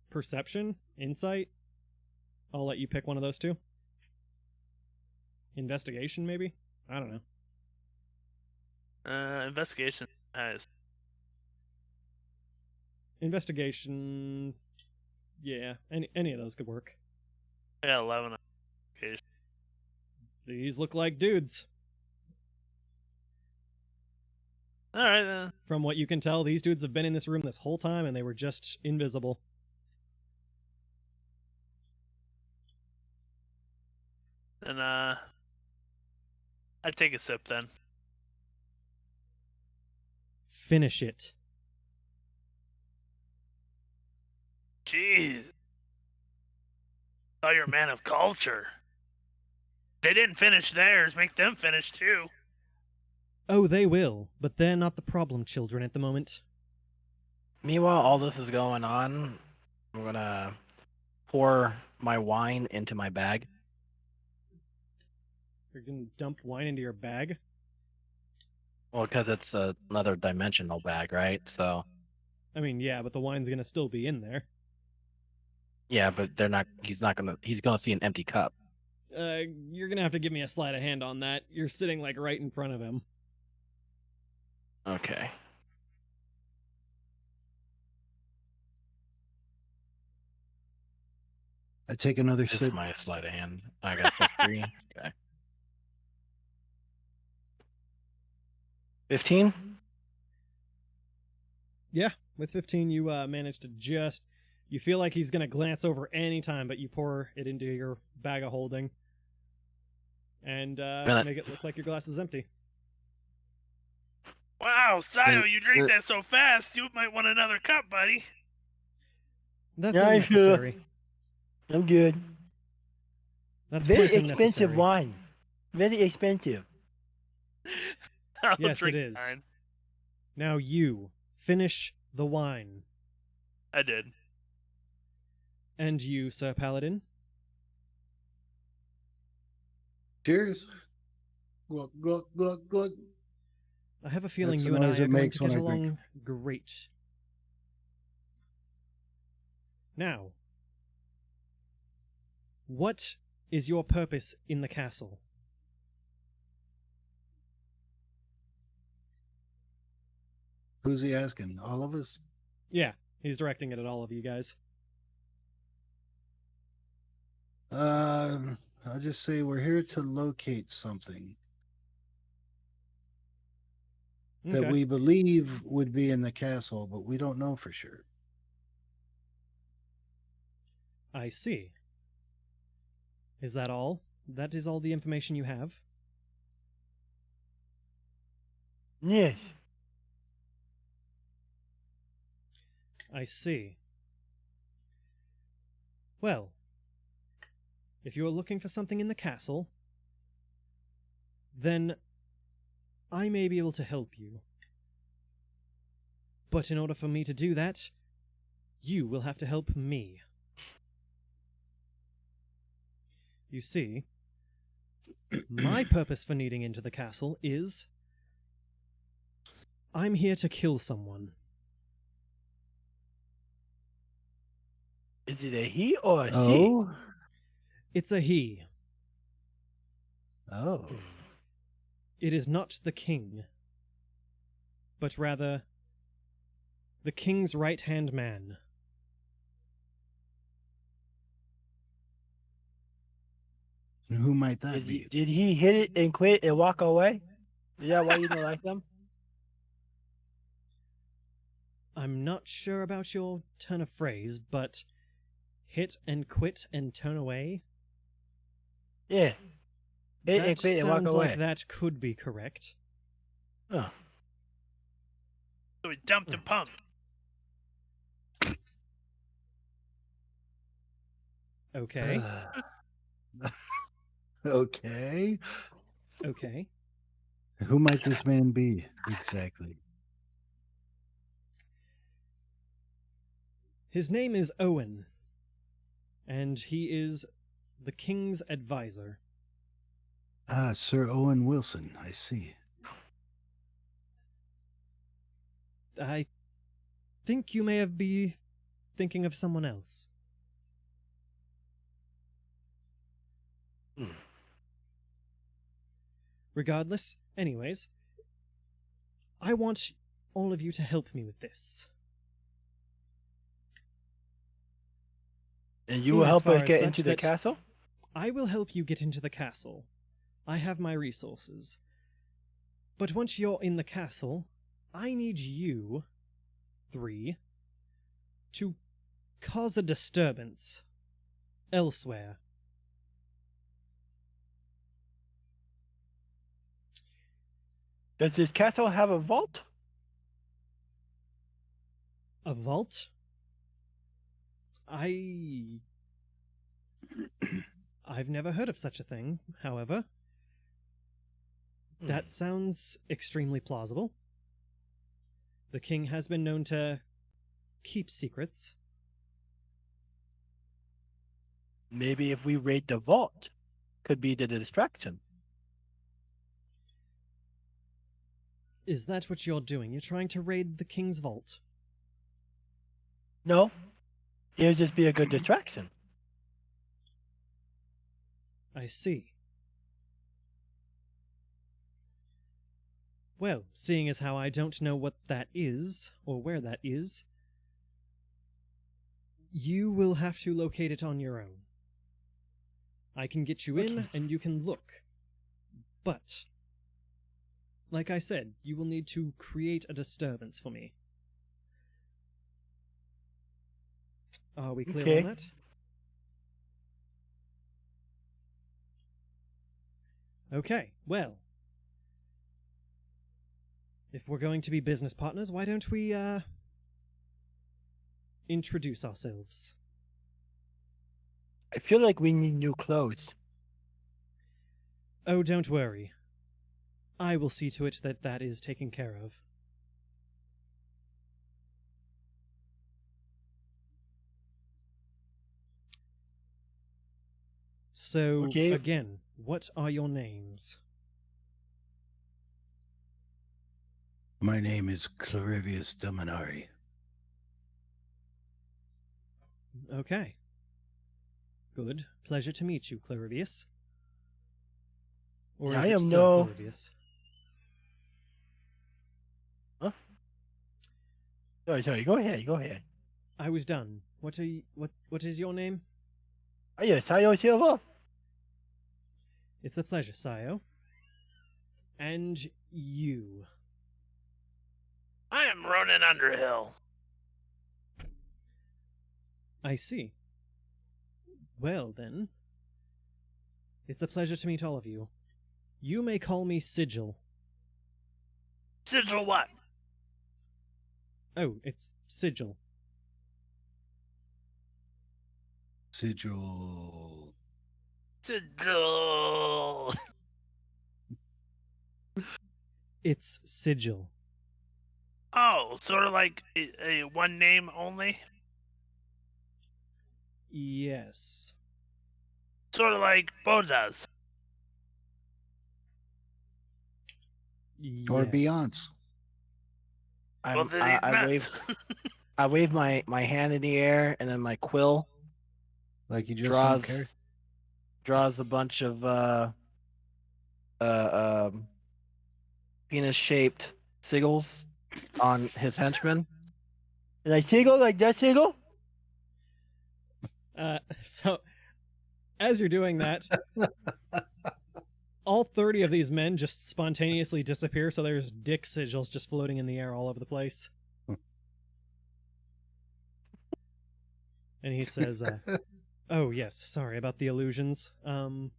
Perception, insight. I'll let you pick one of those two. Investigation, maybe. I don't know. Investigation has. Investigation. Yeah, any of those could work. I got 11 on investigation. These look like dudes. All right then. From what you can tell, these dudes have been in this room this whole time, and they were just invisible. And I'd take a sip then. Finish it. Jeez. Thought you're a man of culture. They didn't finish theirs. Make them finish too. Oh, they will, but they're not the problem children at the moment. Meanwhile, all this is going on. I'm gonna pour my wine into my bag. You're gonna dump wine into your bag? Well, because it's another dimensional bag, right? So. I mean, yeah, but the wine's gonna still be in there. Yeah, but they're not. He's gonna see an empty cup. You're gonna have to give me a sleight of hand on that. You're sitting, like, right in front of him. Okay. I take another This is sip. my sleight of hand. I got +3. Okay. 15. Yeah, with 15, you manage to just... You feel like he's gonna glance over any time, but you pour it into your bag of holding. And make it look like your glass is empty. Wow, Siyo, you drink that so fast, you might want another cup, buddy. That's Yeah, unnecessary. Sure. I'm good. That's Very quite expensive unnecessary. wine. Very expensive. I'll Yes, drink it is. mine. Now you finish the wine. I did. And you, Sir Paladin? Cheers. Glug, glug, glug, glug. I have a feeling That's the you and I noise are it going makes to when get I drink. along great. Now, what is your purpose in the castle? Who's he asking? All of us? Yeah, he's directing it at all of you guys. I'll just say we're here to locate something that Okay. we believe would be in the castle, but we don't know for sure. I see. Is that all? That is all the information you have? Yes. I see. Well, if you are looking for something in the castle, then I may be able to help you. But in order for me to do that, you will have to help me. You see, my purpose for needing into the castle is I'm here to kill someone. Is it a he or a she? Oh? It's a he. Oh. It is not the king, but rather the king's right-hand man. And who might that Did be? he hit it and quit and walk away? Is that why you don't like him? I'm not sure about your turn of phrase, but hit and quit and turn away? Yeah. Hit and That quit and walk sounds away. like that could be correct. Oh. So we dumped a pump. Okay, Okay. okay. Who might this man be exactly? His name is Owen, and he is the king's advisor. Ah, Sir Owen Wilson. I see. I think you may have be thinking of someone else. Hmm. Regardless, anyways, I want all of you to help me with this. And you will help us get into the castle? I will help you get into the castle. I have my resources. But once you're in the castle, I need you, 3, to cause a disturbance elsewhere. Does this castle have a vault? A vault? I've never heard of such a thing, however. That sounds extremely plausible. The king has been known to keep secrets. Maybe if we raid the vault, could be the distraction. Is that what you're doing? You're trying to raid the king's vault? No, it would just be a good distraction. I see. Well, seeing as how I don't know what that is, or where that is, you will have to locate it on your own. I can get you in, and you can look. But, like I said, you will need to create a disturbance for me. Are we clear on that? Okay, well. If we're going to be business partners, why don't we, introduce ourselves? I feel like we need new clothes. Oh, don't worry. I will see to it that that is taken care of. So, Okay. again, what are your names? My name is Clorivious Demonary. Okay. Good. Pleasure to meet you, Clorivious. Or Yeah, is I it am Sir no- Clorivious? Huh? Sorry, go ahead. I was done. What is your name? Oh, yeah, Siyo Silva. It's a pleasure, Siyo. And you. I am Ronan Underhill. I see. Well, then. It's a pleasure to meet all of you. You may call me Sigil. Sigil what? Oh, it's Sigil. Sigil. Sigil. It's Sigil. Oh, sort of like a one name only? Yes. Sort of like Bo does. Or Yes. Beyonce. Well, then he's I nuts. wave my hand in the air, and then my quill Like you just don't draws care. draws a bunch of penis-shaped sigils on his henchmen. And I sigil like that sigil? So, as you're doing that, all 30 of these men just spontaneously disappear, so there's dick sigils just floating in the air all over the place. And he says, oh, yes, sorry about the illusions. I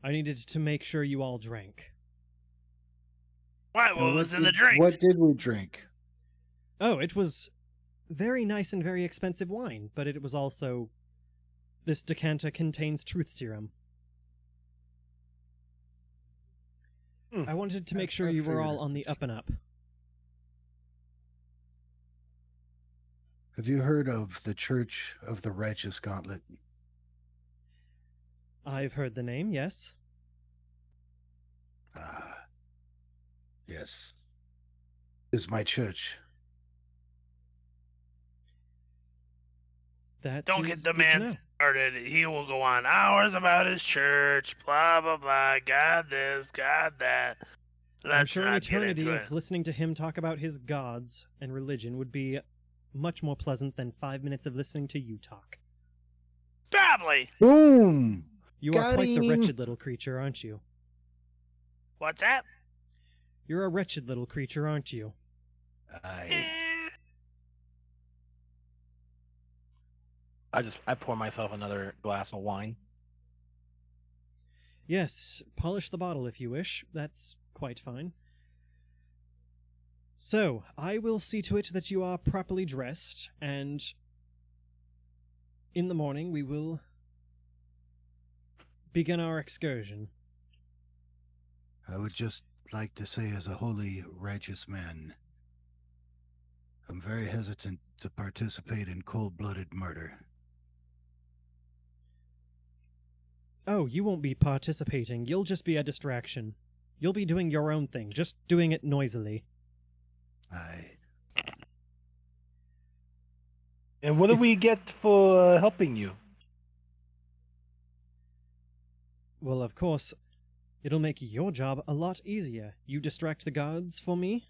needed to make sure you all drank. Why? What was in the drink? What did we drink? Oh, it was very nice and very expensive wine, but it was also... This decanter contains truth serum. I wanted to make sure I you were figured all as on the much. up and up. Have you heard of the Church of the Righteous Gauntlet? I've heard the name, yes. Ah, yes. This is my church. That Don't is get the good to man know. started. He will go on hours about his church, blah, blah, blah. God this, God that. I'm Let's sure an not get eternity into of it. listening to him talk about his gods and religion would be much more pleasant than 5 minutes of listening to you talk. Probably. Boom! You are Got quite the him. wretched little creature, aren't you? What's that? You're a wretched little creature, aren't you? Eh. I pour myself another glass of wine. Yes, polish the bottle if you wish. That's quite fine. So, I will see to it that you are properly dressed, and in the morning we will begin our excursion. I would just like to say, as a holy, righteous man, I'm very hesitant to participate in cold-blooded murder. Oh, you won't be participating. You'll just be a distraction. You'll be doing your own thing, just doing it noisily. And what do we get for helping you? Well, of course, it'll make your job a lot easier. You distract the guards for me,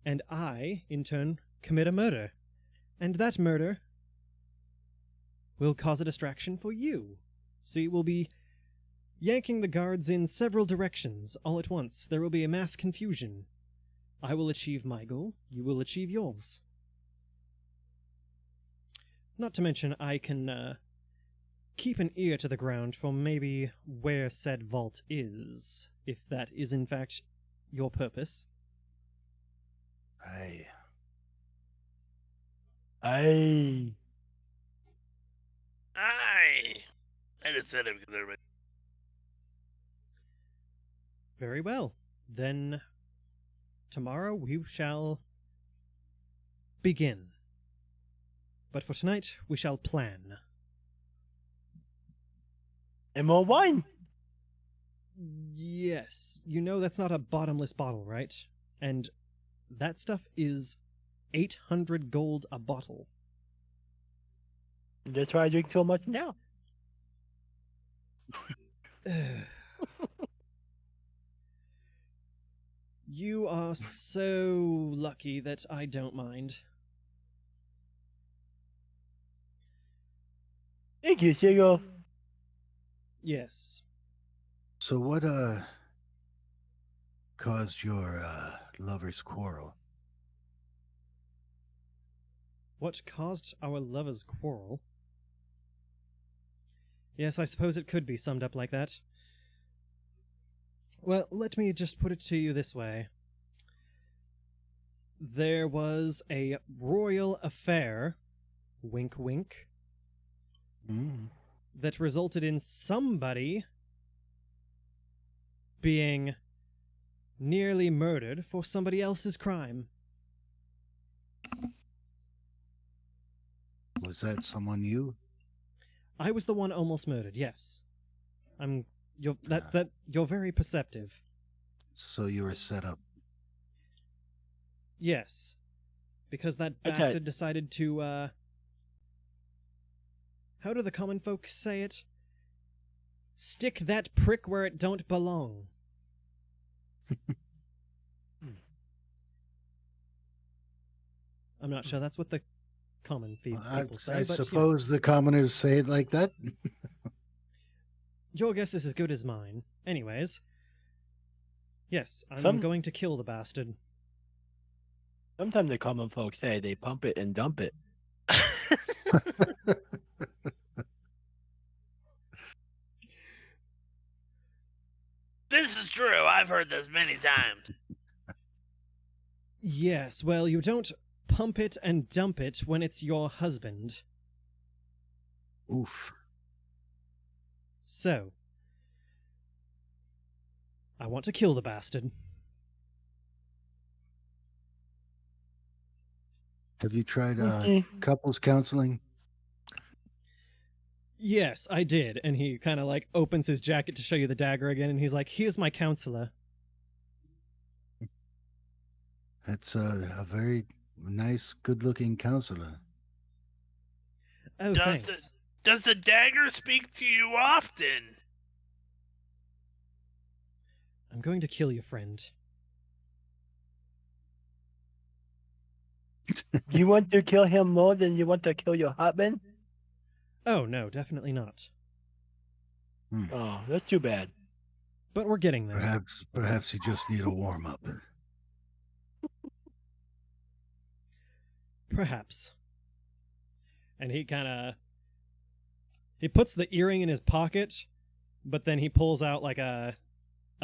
and I, in turn, commit a murder. And that murder will cause a distraction for you. So you will be yanking the guards in several directions all at once. There will be a mass confusion. I will achieve my goal, you will achieve yours. Not to mention, I can keep an ear to the ground for maybe where said vault is, if that is in fact your purpose. Aye. Aye. I just said it because everybody. Very well. Then tomorrow we shall begin. But for tonight we shall plan. And more wine. Yes, you know that's not a bottomless bottle, right? And that stuff is 800 gold a bottle. That's why I drink so much now. You are so lucky that I don't mind. Thank you, Siyo. Yes. So what, caused your, lover's quarrel? What caused our lovers' quarrel? Yes, I suppose it could be summed up like that. Well, let me just put it to you this way. There was a royal affair, wink wink, that resulted in somebody being nearly murdered for somebody else's crime. Was that someone you? I was the one almost murdered, yes. You're very perceptive. So you were set up. Yes. Because that Okay. bastard decided to, how do the common folk say it? Stick that prick where it don't belong. I'm not sure that's what the common people say, I but suppose the commoners say it like that. your guess is as good as mine. Anyways, yes, I'm Some- going to kill the bastard. Sometimes the common folks say they pump it and dump it. This is true. I've heard this many times. Yes, well, you don't pump it and dump it when it's your husband. Oof. So, I want to kill the bastard. Have you tried, Okay. couples counseling? Yes, I did. And he kind of like opens his jacket to show you the dagger again, and he's like, here's my counselor. That's a very nice, good-looking counselor. Oh, Does thanks. Does the dagger speak to you often? I'm going to kill your friend. You want to kill him more than you want to kill your husband? Oh, no, definitely not. Oh, that's too bad. But we're getting there. Perhaps you just need a warm-up. Perhaps. And he puts the earring in his pocket, but then he pulls out like a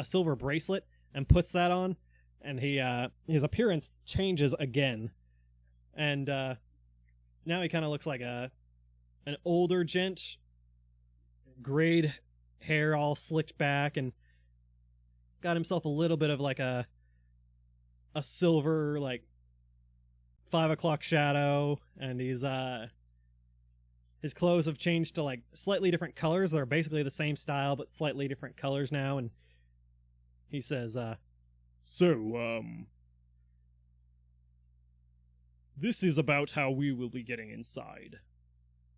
silver bracelet and puts that on, and his appearance changes again. And now he kind of looks like an older gent, grayed hair all slicked back, and got himself a little bit of like a silver like 5 o'clock shadow, and he's his clothes have changed to like slightly different colors. They're basically the same style but slightly different colors now. And he says, this is about how we will be getting inside.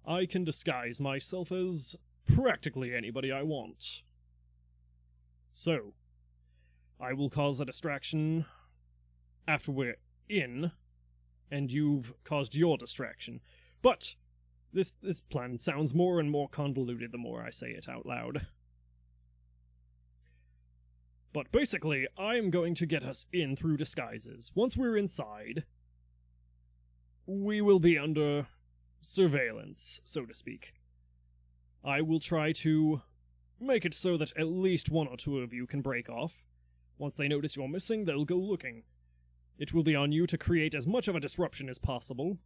I can disguise myself as practically anybody I want. So, I will cause a distraction after we're in, and you've caused your distraction. But this plan sounds more and more convoluted the more I say it out loud. But basically, I'm going to get us in through disguises. Once we're inside, we will be under surveillance, so to speak. I will try to make it so that at least one or two of you can break off. Once they notice you're missing, they'll go looking. It will be on you to create as much of a disruption as possible.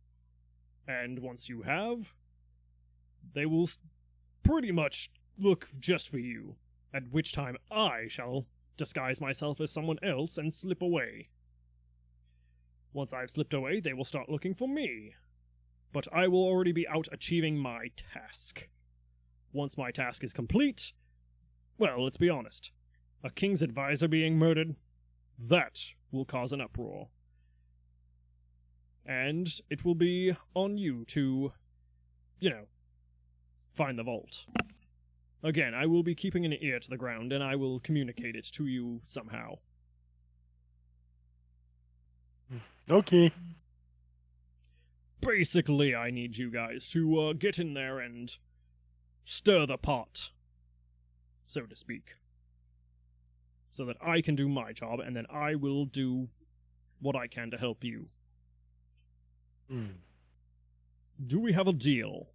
And once you have, they will pretty much look just for you, at which time I shall disguise myself as someone else and slip away. Once I've slipped away, they will start looking for me. But I will already be out achieving my task. Once my task is complete, well, let's be honest. A king's advisor being murdered, that will cause an uproar. And it will be on you to, find the vault. Again, I will be keeping an ear to the ground, and I will communicate it to you somehow. Okay. Basically, I need you guys to get in there and stir the pot, so to speak. So that I can do my job, and then I will do what I can to help you. Do we have a deal?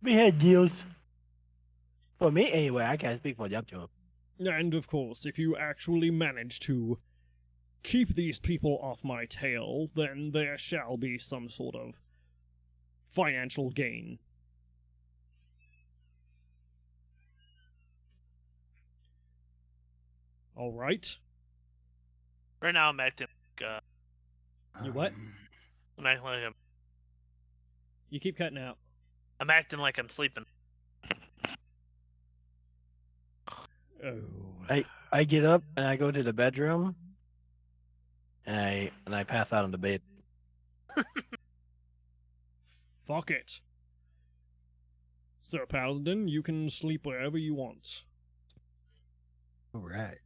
We had deals. For me, anyway, I can't speak for them too. And of course, if you actually manage to keep these people off my tail, then there shall be some sort of financial gain. All right. Right now, I'm acting like You what? I'm acting like You keep cutting out. I'm acting like I'm sleeping. Oh. I get up and I go to the bedroom, and I pass out on the bed. Fuck it. Sir Paladin, you can sleep wherever you want. All right.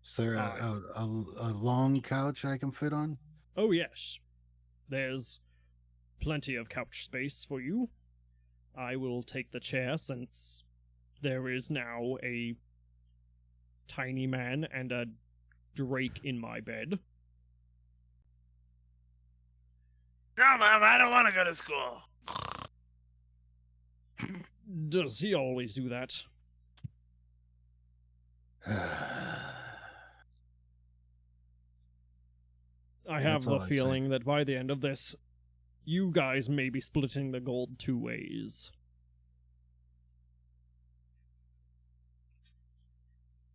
Is there a long couch I can fit on? Oh, yes. There's plenty of couch space for you. I will take the chair since there is now a tiny man and a drake in my bed. No, Mom, I don't want to go to school. Does he always do that? I have That's all the I'd say. feeling that by the end of this, you guys may be splitting the gold 2 ways.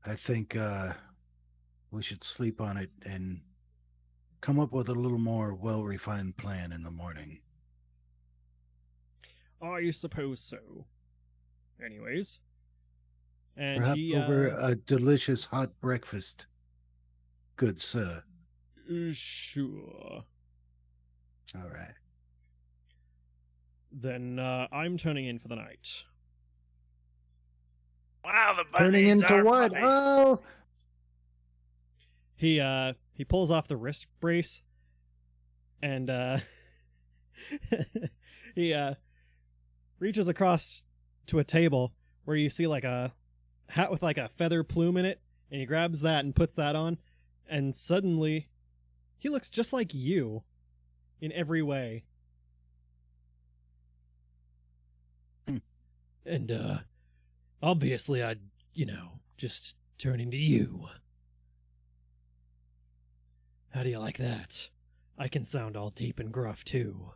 I think we should sleep on it and come up with a little more well-refined plan in the morning. I suppose so. Anyways. And Perhaps he, over a delicious hot breakfast, good sir. Sure. All right. Then I'm turning in for the night. Wow, the Turning bunnies into are what? puppies. Oh, He pulls off the wrist brace, and he reaches across to a table where you see like a hat with like a feather plume in it, and he grabs that and puts that on, and suddenly he looks just like you in every way. And obviously I'd, just turn into you. How do you like that? I can sound all deep and gruff too.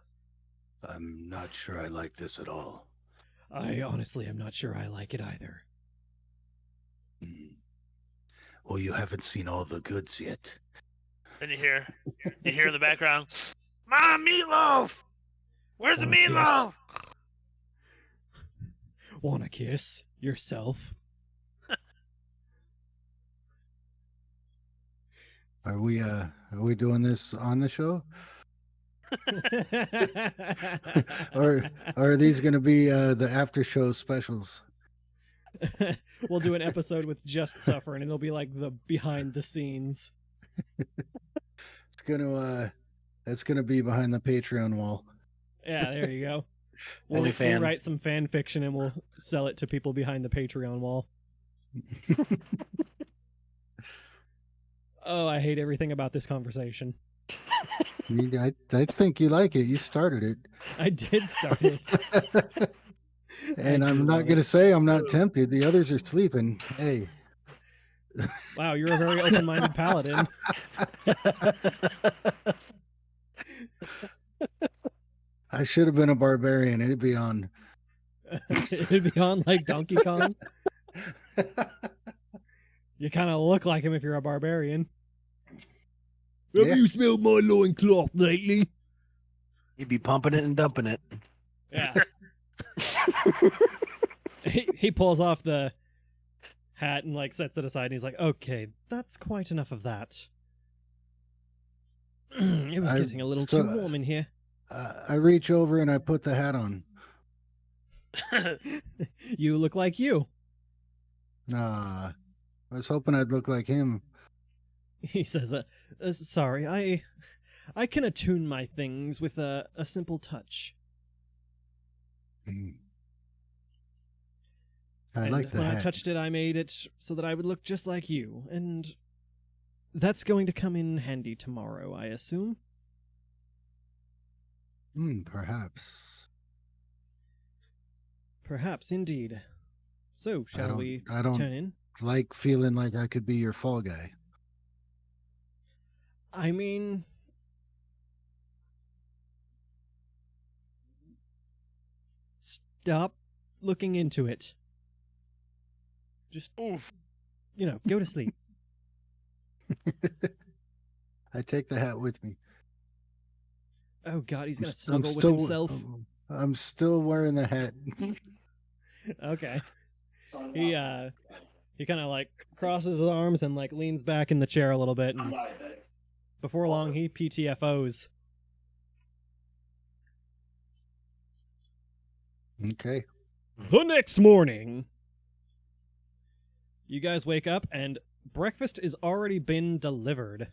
I'm not sure I like this at all. I honestly am not sure I like it either. Well, you haven't seen all the goods yet. And you hear in the background, Mom, meatloaf! Where's the Wanna kiss? meatloaf? Wanna kiss yourself? Are we doing this on the show? Or are these going to be the after show specials? We'll do an episode with just Suffer, and it'll be like the behind the scenes. That's gonna be behind the Patreon wall. Yeah, there you go. We'll OnlyFans. write some fan fiction and we'll sell it to people behind the Patreon wall. Oh, I hate everything about this conversation. I think you like it. You started it. I did start it. And I do I'm not love going to it. say I'm not tempted. The others are sleeping. Hey. Wow, you're a very open-minded paladin. I should have been a barbarian. It'd be on. It'd be on like Donkey Kong. You kind of look like him if you're a barbarian. Yeah. Have you smelled my loincloth lately? You'd be pumping it and dumping it. Yeah. he pulls off the hat and like sets it aside, and he's like, "Okay, that's quite enough of that." It was getting a little too warm in here. I reach over and I put the hat on. You look like you. I was hoping I'd look like him. He says, "Sorry, I can attune my things with a simple touch." I like the when hat. I touched it, I made it so that I would look just like you, and that's going to come in handy tomorrow, I assume. Perhaps. Perhaps indeed. So, shall we I don't turn in? like feeling like I could be your fall guy. I mean, stop looking into it. Just, Oof. Go to sleep. I take the hat with me. Oh God, he's gonna I'm snuggle with still- himself. I'm still wearing the hat. Okay. He kind of like crosses his arms and like leans back in the chair a little bit, and before long he PTFOs. Okay. The next morning, you guys wake up and breakfast is already been delivered.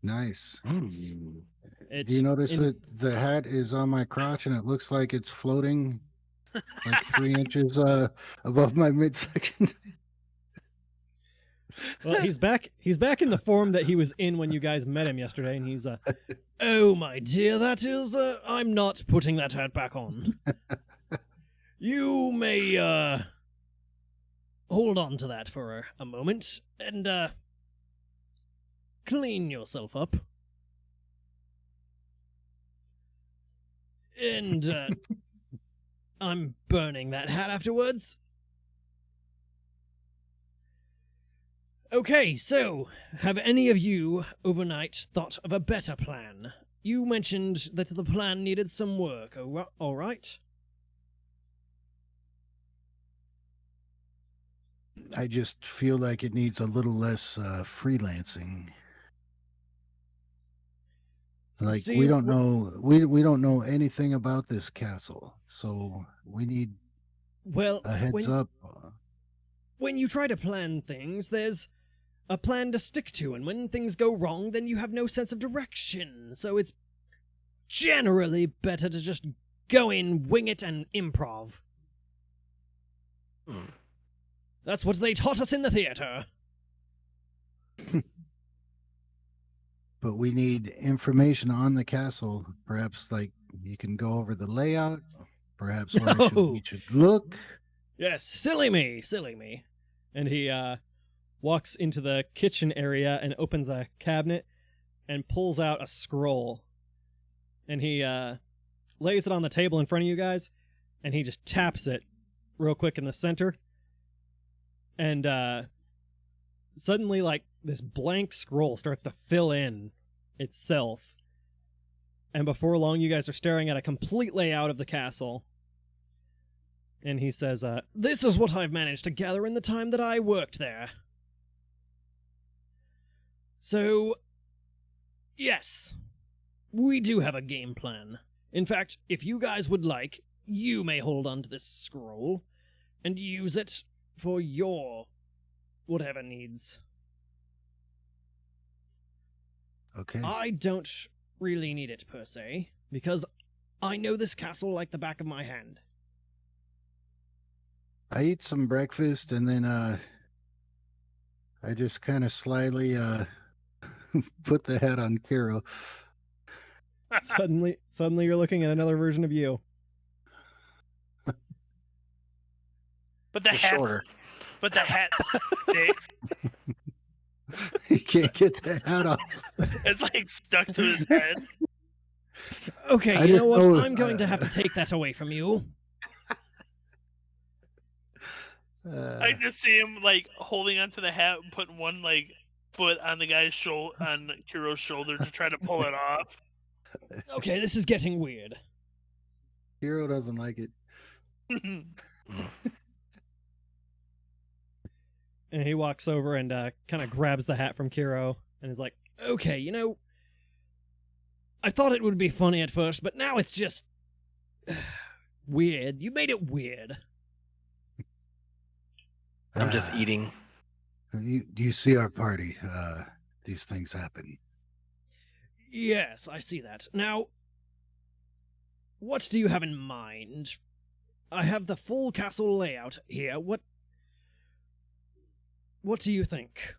Nice. It's Do you notice in- that the hat is on my crotch and it looks like it's floating like 3 inches above my midsection? Well, he's back in the form that he was in when you guys met him yesterday, and he's oh my dear, that is I'm not putting that hat back on. You may hold on to that for a moment and clean yourself up. And I'm burning that hat afterwards. Okay, so, have any of you overnight thought of a better plan? You mentioned that the plan needed some work, all right? I just feel like it needs a little less freelancing. Like See, we don't know we don't know anything about this castle, so we need well, a heads up. when you try to plan things, there's a plan to stick to, and when things go wrong, then you have no sense of direction. So it's generally better to just go in, wing it, and improv. That's what they taught us in the theater. But we need information on the castle. Perhaps like you can go over the layout. Perhaps where we should look. Yes, silly me. And he walks into the kitchen area and opens a cabinet and pulls out a scroll. And he lays it on the table in front of you guys, and he just taps it real quick in the center. And suddenly, like, this blank scroll starts to fill in itself. And before long, you guys are staring at a complete layout of the castle. And he says, this is what I've managed to gather in the time that I worked there. So, yes, we do have a game plan. In fact, if you guys would like, you may hold on to this scroll and use it for your whatever needs. Okay. I don't really need it, per se, because I know this castle like the back of my hand. I eat some breakfast and then I just kind of slyly put the hat on Kiro. Suddenly you're looking at another version of you. But the It's hat, shorter. but the hat sticks. He can't get the hat off. It's like stuck to his head. Okay, I you just know what? know- I'm going to have to take that away from you. I just see him like holding onto the hat and putting one like foot on the guy's shoulder, on Kiro's shoulder to try to pull it off. Okay, this is getting weird. Kiro doesn't like it. And he walks over and kind of grabs the hat from Kiro and is like, okay, you know, I thought it would be funny at first, but now it's just weird. You made it weird. I'm just eating. You see our party. These things happen. Yes, I see that. Now, what do you have in mind? I have the full castle layout here. What do you think?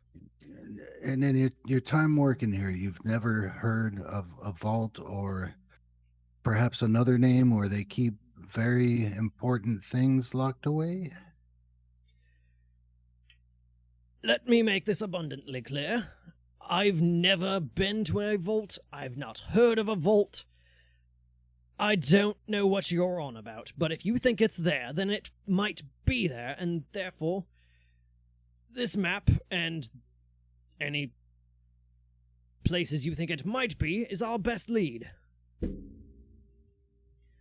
And in your time working here, you've never heard of a vault or perhaps another name where they keep very important things locked away? Let me make this abundantly clear. I've never been to a vault. I've not heard of a vault. I don't know what you're on about, but if you think it's there, then it might be there, and therefore, this map and any places you think it might be is our best lead.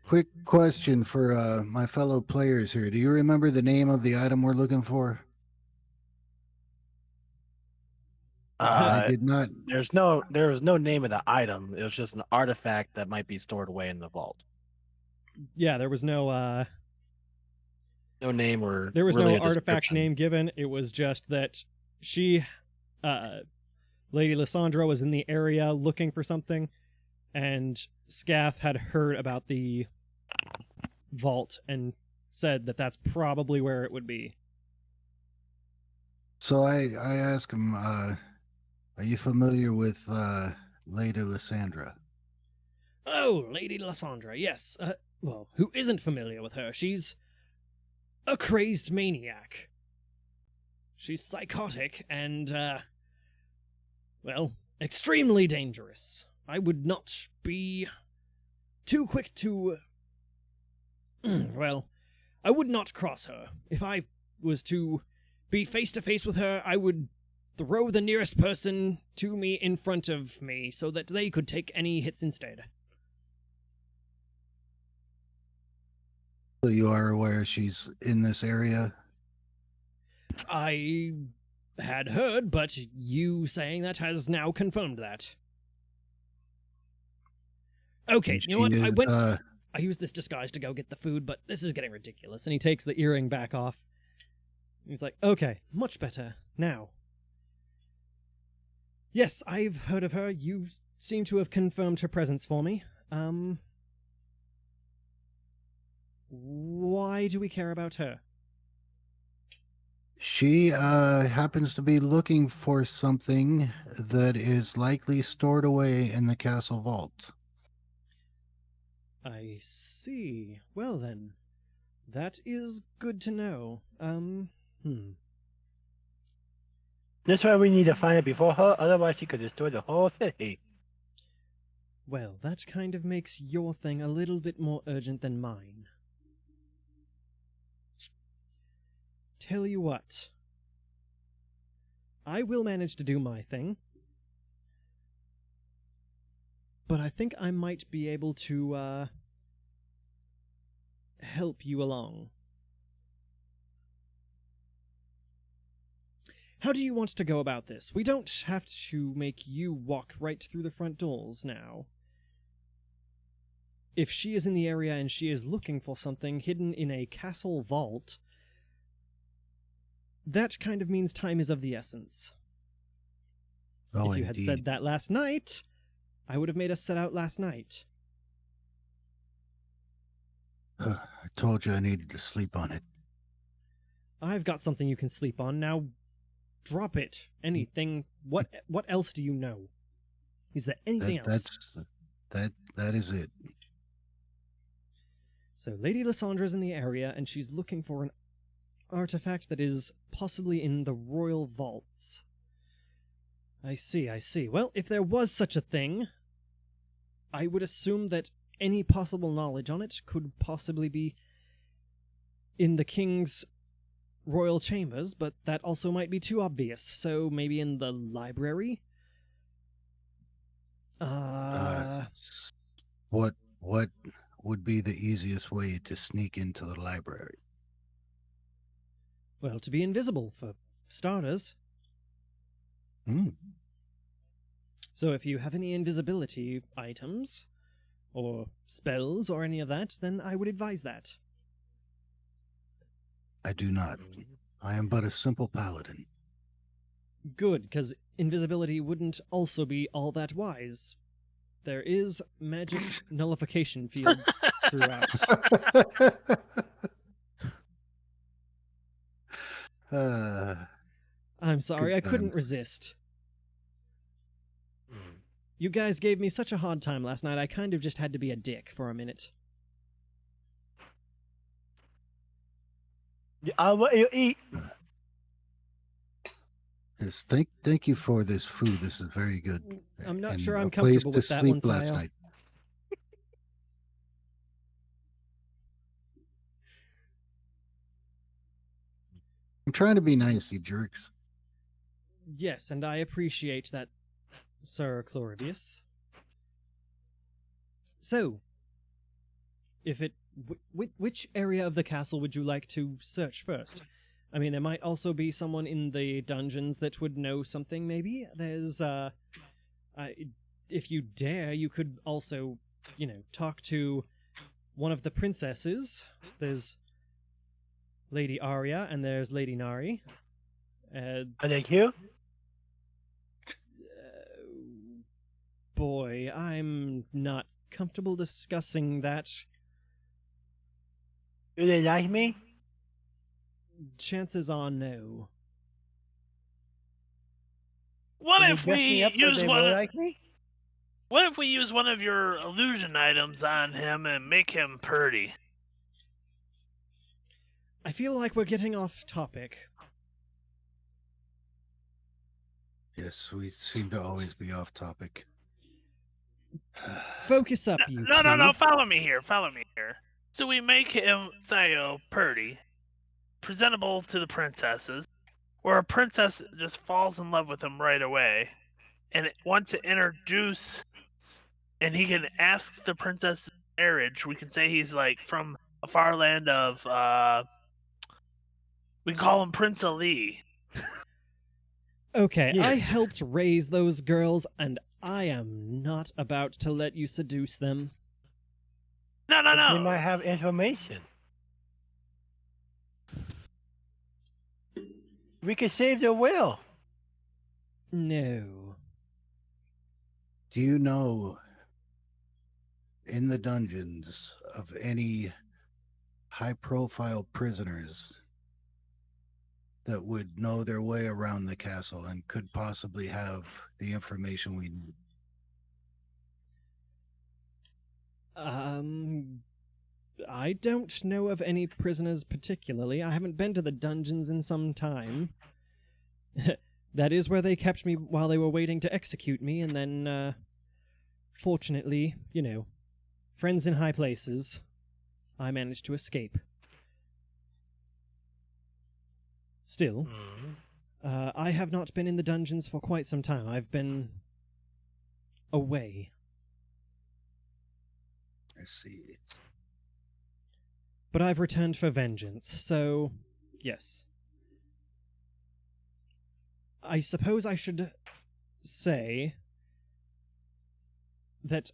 Quick question for my fellow players here. Do you remember the name of the item we're looking for? I did not. There was no name of the item. It was just an artifact that might be stored away in the vault. Yeah, there was no No name or there was really no a artifact description. name given. It was just that she, Lady Lysandra, was in the area looking for something, and Scath had heard about the vault and said that that's probably where it would be. So I asked him, are you familiar with Lady Lysandra? Oh, Lady Lysandra, yes. Well, who isn't familiar with her? She's a crazed maniac. She's psychotic and, well, extremely dangerous. I would not be too quick to... well, I would not cross her. If I was to be face-to-face with her, I would throw the nearest person to me in front of me so that they could take any hits instead. So you are aware she's in this area? I had heard, but you saying that has now confirmed that. Okay, And you know what? she I used this disguise to go get the food, but this is getting ridiculous. And he takes the earring back off. He's like, okay, much better. Now. Yes, I've heard of her. You seem to have confirmed her presence for me. Why do we care about her? She happens to be looking for something that is likely stored away in the castle vault. I see. Well then, that is good to know. That's why we need to find it before her, otherwise she could destroy the whole city. Well, that kind of makes your thing a little bit more urgent than mine. Tell you what. I will manage to do my thing. But I think I might be able to, help you along. How do you want to go about this? We don't have to make you walk right through the front doors now. If she is in the area and she is looking for something hidden in a castle vault, that kind of means time is of the essence. Oh, if you had indeed. said that last night, I would have made us set out last night. I told you I needed to sleep on it. I've got something you can sleep on. Now, drop it. Anything. What else do you know? Is there anything else? That is it. So, Lady Lyssandra's in the area, and she's looking for an artifact that is possibly in the royal vaults. I see. Well, if there was such a thing, I would assume that any possible knowledge on it could possibly be in the king's royal chambers, but that also might be too obvious. So maybe in the library? What would be the easiest way to sneak into the library? Well, to be invisible, for starters. So if you have any invisibility items, or spells, or any of that, then I would advise that. I do not. I am but a simple paladin. Good, because invisibility wouldn't also be all that wise. There is magic nullification fields throughout. I'm sorry, Good I couldn't times. resist. You guys gave me such a hard time last night, I kind of just had to be a dick for a minute. I'll let you eat. Yes, thank you for this food. This is very good. I'm not And sure a I'm place comfortable to with that sleep one, last Siyo. night. I'm trying to be nice, you jerks. Yes, and I appreciate that, Sir Clorivious. So, if it... which area of the castle would you like to search first? I mean, there might also be someone in the dungeons that would know something, maybe. There's, if you dare, you could also, talk to one of the princesses. There's Lady Arya, and there's Lady Nari. Are they here? Boy, I'm not comfortable discussing that. Do they like me? Chances are no. What Can you if dress me we up so use they one? will like me? What if we use one of your illusion items on him and make him purdy? I feel like we're getting off topic. Yes, we seem to always be off topic. Focus up, you No, two. follow me here, So we make him, Siyo, purdy, presentable to the princesses, or a princess just falls in love with him right away, and wants to introduce, and he can ask the princess marriage. We can say he's like from a far land of, we can call him Prince Ali. Okay, Yeah. I helped raise those girls, and I am not about to let you seduce them. No, no, They no. might have information. We could save their will. No. Do you know in the dungeons of any high-profile prisoners that would know their way around the castle and could possibly have the information we need? I don't know of any prisoners particularly. I haven't been to the dungeons in some time. That is where they kept me while they were waiting to execute me, and then, fortunately, you know, friends in high places, I managed to escape. Still, I have not been in the dungeons for quite some time. I've been away. I see. But I've returned for vengeance, so yes. I suppose I should say that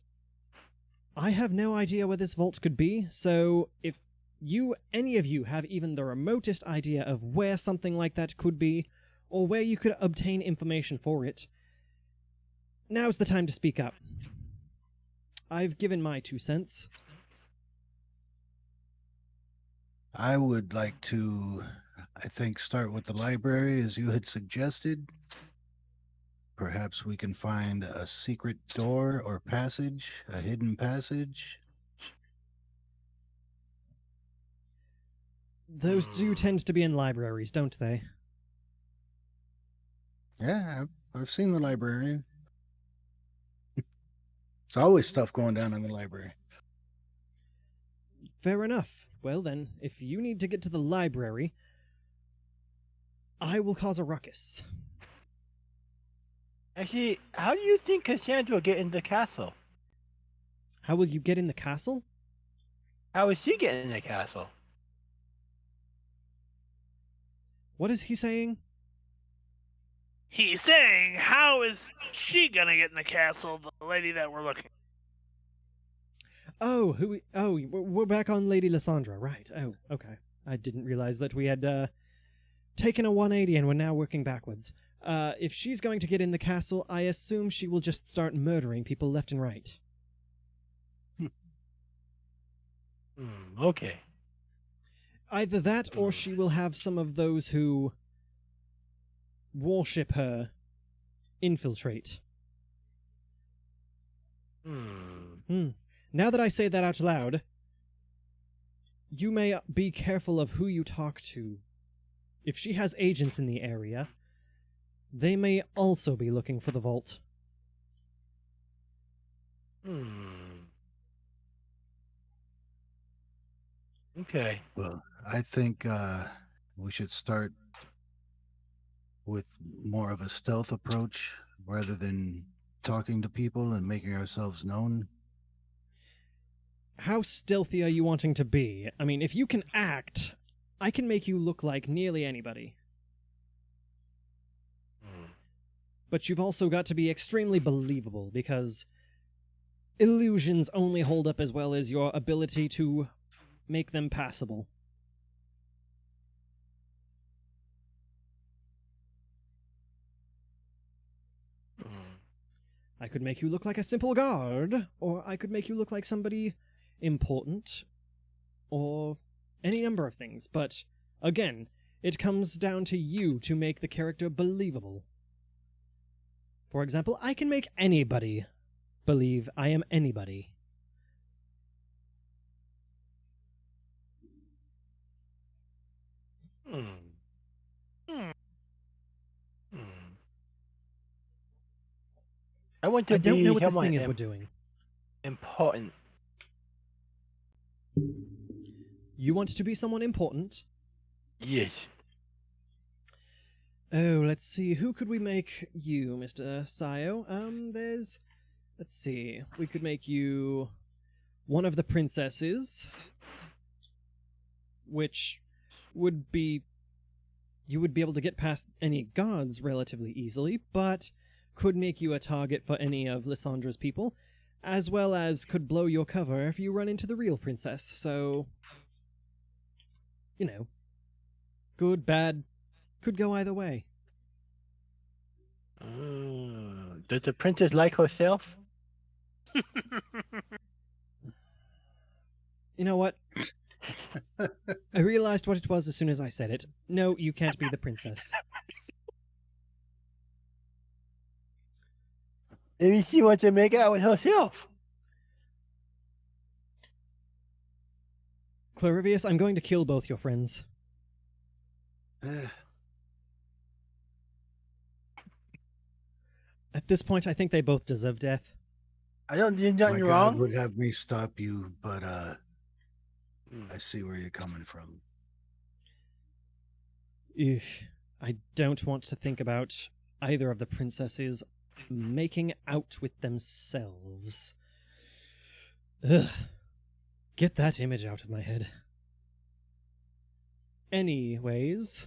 I have no idea where this vault could be, so if any of you have even the remotest idea of where something like that could be, or where you could obtain information for it, now's the time to speak up. I've given my 2 cents. I would like to, I think, start with the library as you had suggested. Perhaps we can find a secret door or passage, a hidden passage. Those do tend to be in libraries, don't they? Yeah, I've seen the librarian. It's always stuff going down in the library. Fair enough. Well then, if you need to get to the library, I will cause a ruckus. Actually, how do you think Cassandra will get in the castle? How will you get in the castle? How is she getting in the castle? What is he saying? He's saying, how is she gonna get in the castle, the lady that we're looking? Oh, we're back on Lady Lysandra, right. Oh, okay. I didn't realize that we had taken a 180 and we're now working backwards. If she's going to get in the castle, I assume she will just start murdering people left and right. Okay. Either that, or she will have some of those who worship her infiltrate. Now that I say that out loud, you may be careful of who you talk to. If she has agents in the area, they may also be looking for the vault. Okay. Well, I think we should start with more of a stealth approach rather than talking to people and making ourselves known. How stealthy are you wanting to be? I mean, if you can act, I can make you look like nearly anybody. But you've also got to be extremely believable, because illusions only hold up as well as your ability to make them passable. I could make you look like a simple guard, or I could make you look like somebody important, or any number of things, but again, it comes down to you to make the character believable. For example, I can make anybody believe I am anybody. I want to I don't be know what this someone thing is we're doing. important. You want to be someone important? Yes. Oh, let's see. Who could we make you, Mr. Siyo? Let's see. We could make you one of the princesses, which would be... You would be able to get past any guards relatively easily, but could make you a target for any of Lysandra's people, as well as could blow your cover if you run into the real princess, so... You know. Good, bad, could go either way. Does the princess like herself? You know what? I realized what it was as soon as I said it. No, you can't be the princess. Maybe she wants to make out with herself. Clorivious, I'm going to kill both your friends. At this point, I think they both deserve death. I don't do My nothing God wrong. would have me stop you, but I see where you're coming from. Eugh, I don't want to think about either of the princesses making out with themselves. Ugh. Get that image out of my head. Anyways.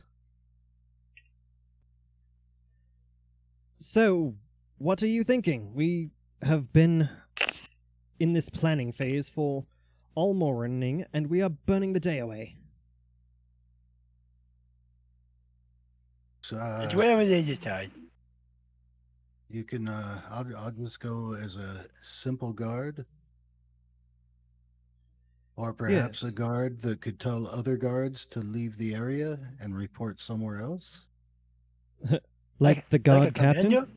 So, what are you thinking? We have been in this planning phase for all morning, and we are burning the day away. So, It's whatever they decide. you can, I'll just go as a simple guard. Or perhaps Yes. a guard that could tell other guards to leave the area and report somewhere else. Like the guard a captain? commander?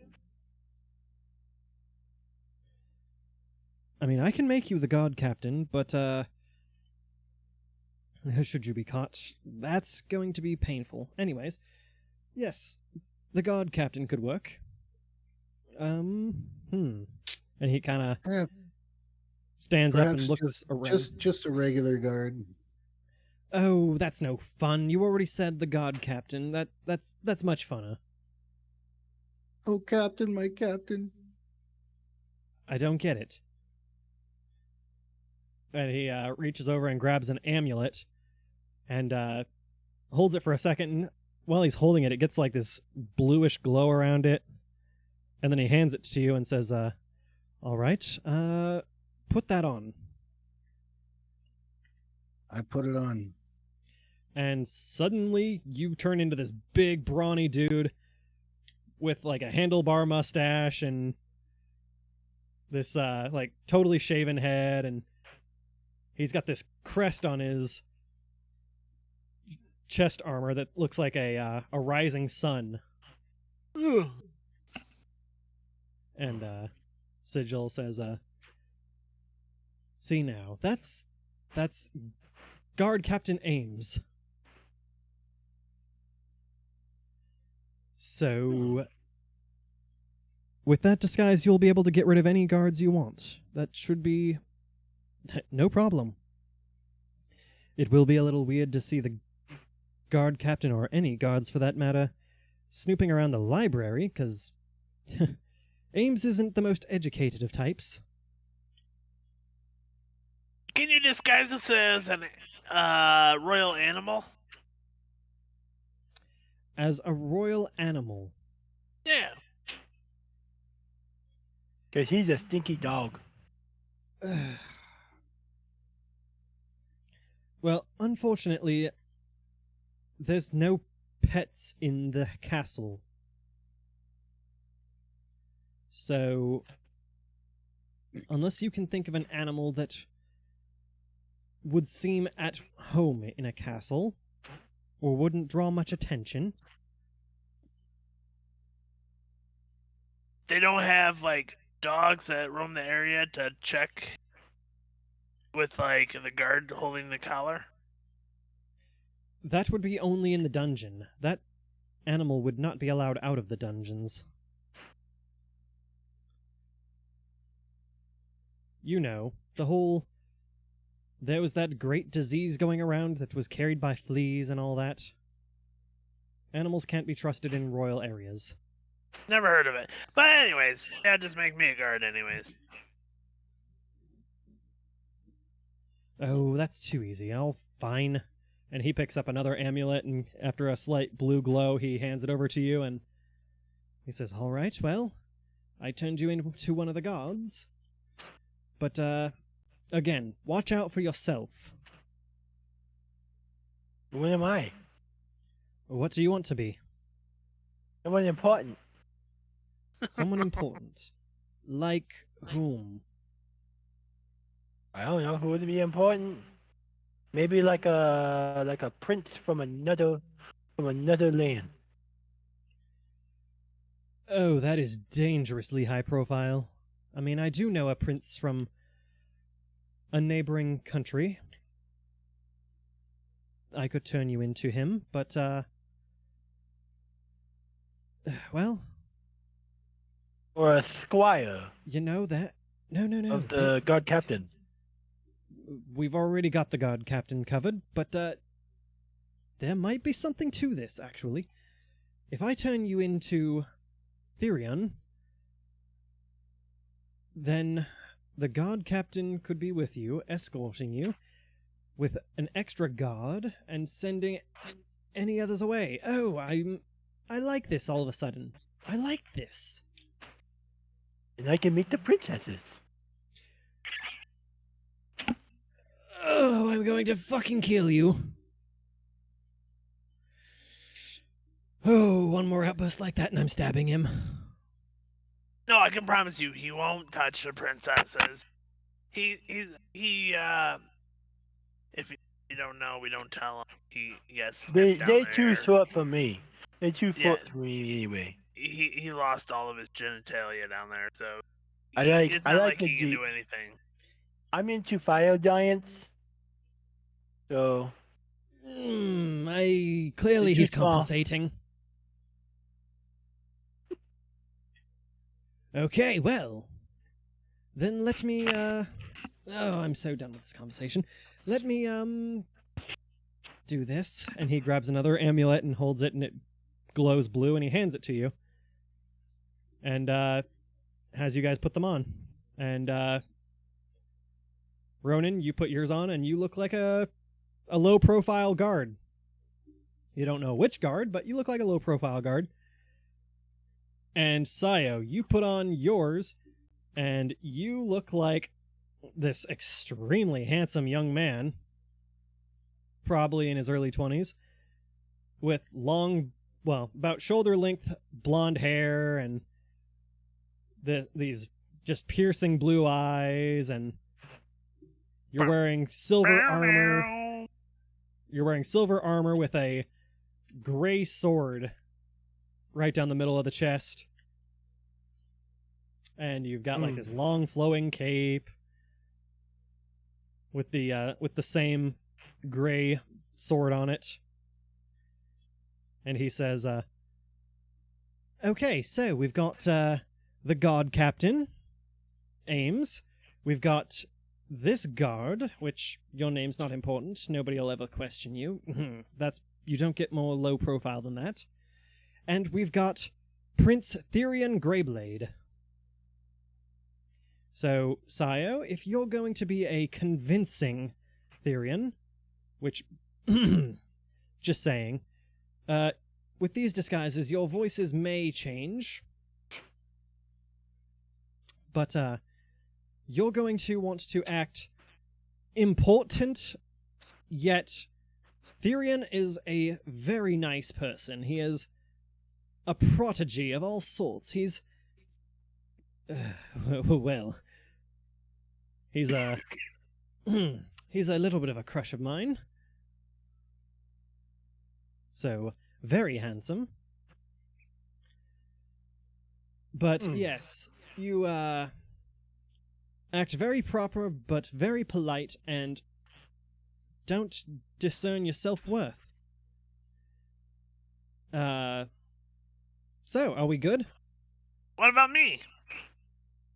I mean, I can make you the guard captain, but, should you be caught, that's going to be painful. Anyways, yes, the guard captain could work. And he kind of Eh, stands up perhaps and looks around. just a regular guard. Oh, that's no fun. You already said the guard captain. That's much funner. Oh, Captain, my Captain. I don't get it. And he reaches over and grabs an amulet and holds it for a second. And while he's holding it, it gets like this bluish glow around it. And then he hands it to you and says, all right, put that on. I put it on. And suddenly you turn into this big, brawny dude with like a handlebar mustache and this like totally shaven head, and he's got this crest on his chest armor that looks like a rising sun. And Sigil says, see now, that's Guard Captain Ames. So, with that disguise, you'll be able to get rid of any guards you want. That should be no problem. It will be a little weird to see the guard captain, or any guards for that matter, snooping around the library, because Ames isn't the most educated of types. Can you disguise us as an royal animal? As a royal animal. Yeah. Because he's a stinky dog. Well, unfortunately, there's no pets in the castle. So, unless you can think of an animal that would seem at home in a castle, or wouldn't draw much attention. They don't have, like, dogs that roam the area to check with, like, the guard holding the collar? That would be only in the dungeon. That animal would not be allowed out of the dungeons. You know, the whole... There was that great disease going around that was carried by fleas and all that. Animals can't be trusted in royal areas. Never heard of it. But anyways, yeah, just make me a guard anyways. Oh, that's too easy. Oh, fine. And he picks up another amulet, and after a slight blue glow, he hands it over to you, and he says, all right, well, I turned you into one of the guards. But, again, watch out for yourself. What am I? What do you want to be? Someone important. Someone important. Like whom? I don't know who would be important. Maybe like a prince from another land. Oh, that is dangerously high profile. I mean, I do know a prince from a neighboring country. I could turn you into him, but, well... Or a squire You know that... No. of the guard captain. We've already got the guard captain covered, but, there might be something to this, actually. If I turn you into Therion, then the guard captain could be with you, escorting you, with an extra guard, and sending any others away. Oh, I like this all of a sudden. I like this. And I can meet the princesses. Oh, I'm going to fucking kill you. Oh, one more outburst like that and I'm stabbing him. No, I can promise you, he won't touch the princesses. If you don't know, we don't tell him. They down too there. short for me. They too Yeah. short for me anyway. He lost all of his genitalia down there, so I like it's I not like like the he can G. do anything. I'm into fire giants. So Clearly Did you he's saw- compensating. Okay, well. Then let me, Oh, I'm so done with this conversation. Let me, do this. And he grabs another amulet and holds it, and it glows blue, and he hands it to you. And, has you guys put them on. And, Ronan, you put yours on, and you look like a low-profile guard. You don't know which guard, but you look like a low-profile guard. And Siyo, you put on yours, and you look like this extremely handsome young man, probably in his early 20s, with long, well, about shoulder-length blonde hair and these just piercing blue eyes, and you're wearing silver armor. You're wearing silver armor with a gray sword right down the middle of the chest. And you've got like this long flowing cape with the same gray sword on it. And he says, okay, so we've got the guard captain, Ames. We've got this guard, which your name's not important. Nobody will ever question you. You don't get more low profile than that. And we've got Prince Therion Greyblade. So, Siyo, if you're going to be a convincing Therion, which, just saying, with these disguises, your voices may change, but, you're going to want to act important, yet Therion is a very nice person. He is a prodigy of all sorts. He's... well... He's a... he's a little bit of a crush of mine. So, very handsome. But, yes, you, act very proper, but very polite, and don't discern your self-worth. So, are we good? What about me?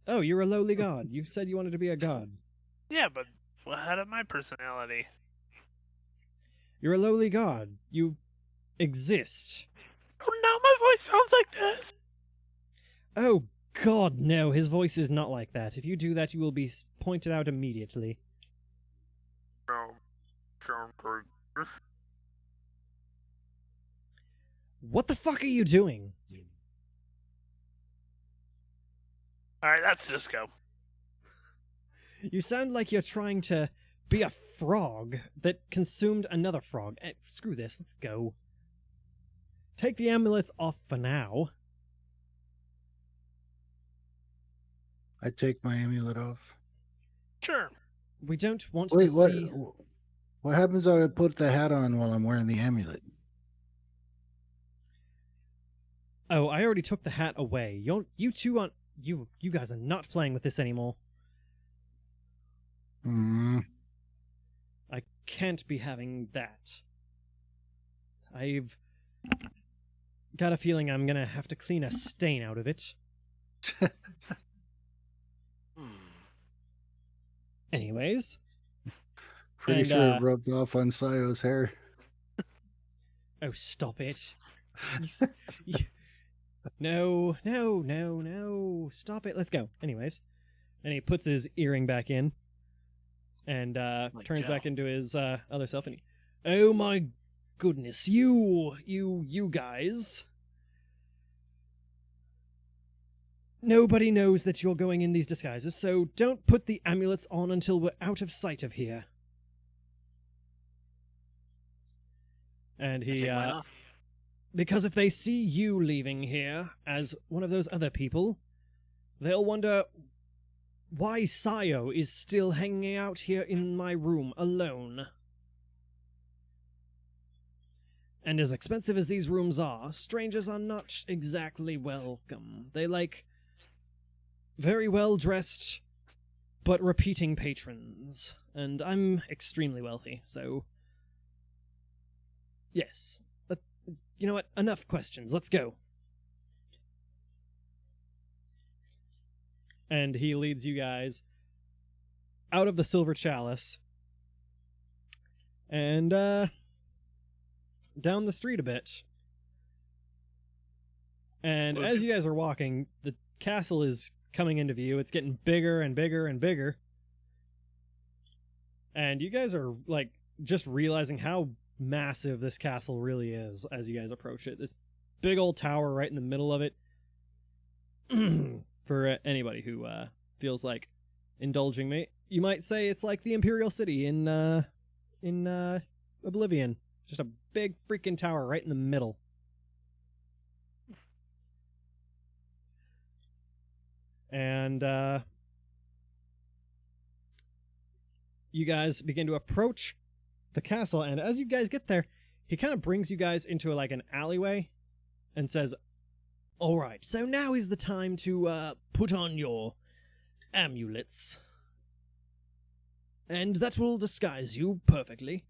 Oh, you're a lowly god. You said you wanted to be a god. Yeah, but what had of my personality? You're a lowly god. You exist. Oh, now my voice sounds like this. Oh, God, no. His voice is not like that. If you do that, you will be pointed out immediately. What the fuck are you doing? All right, let's just go. You sound like you're trying to be a frog that consumed another frog. Screw this, let's go. Take the amulets off for now. I take my amulet off. Sure. We don't want Wait, to what? see... What happens if I put the hat on while I'm wearing the amulet? Oh, I already took the hat away. You two aren't... You guys are not playing with this anymore. I can't be having that. I've got a feeling I'm gonna have to clean a stain out of it. Anyways. Pretty And, sure it rubbed off on Siyo's hair. Oh, stop it. No. Stop it. Let's go. Anyways. And he puts his earring back in. And turns Joe. back into his other self. And oh my goodness. You guys. Nobody knows that you're going in these disguises, so don't put the amulets on until we're out of sight of here. And he, Take mine off. because if they see you leaving here as one of those other people, they'll wonder why Siyo is still hanging out here in my room alone. And as expensive as these rooms are, strangers are not exactly welcome. They like very well-dressed but repeating patrons, and I'm extremely wealthy, so... Yes. You know what? Enough questions. Let's go. And he leads you guys out of the Silver Chalice and down the street a bit. And as you guys are walking, the castle is coming into view. It's getting bigger and bigger and bigger. And you guys are, like, just realizing how massive this castle really is as you guys approach it. This big old tower right in the middle of it. For anybody who feels like indulging me, you might say it's like the Imperial City in Oblivion. Just a big freaking tower right in the middle. And you guys begin to approach the castle, and as you guys get there, he kind of brings you guys into like an alleyway and says, all right, so now is the time to put on your amulets. And that will disguise you perfectly.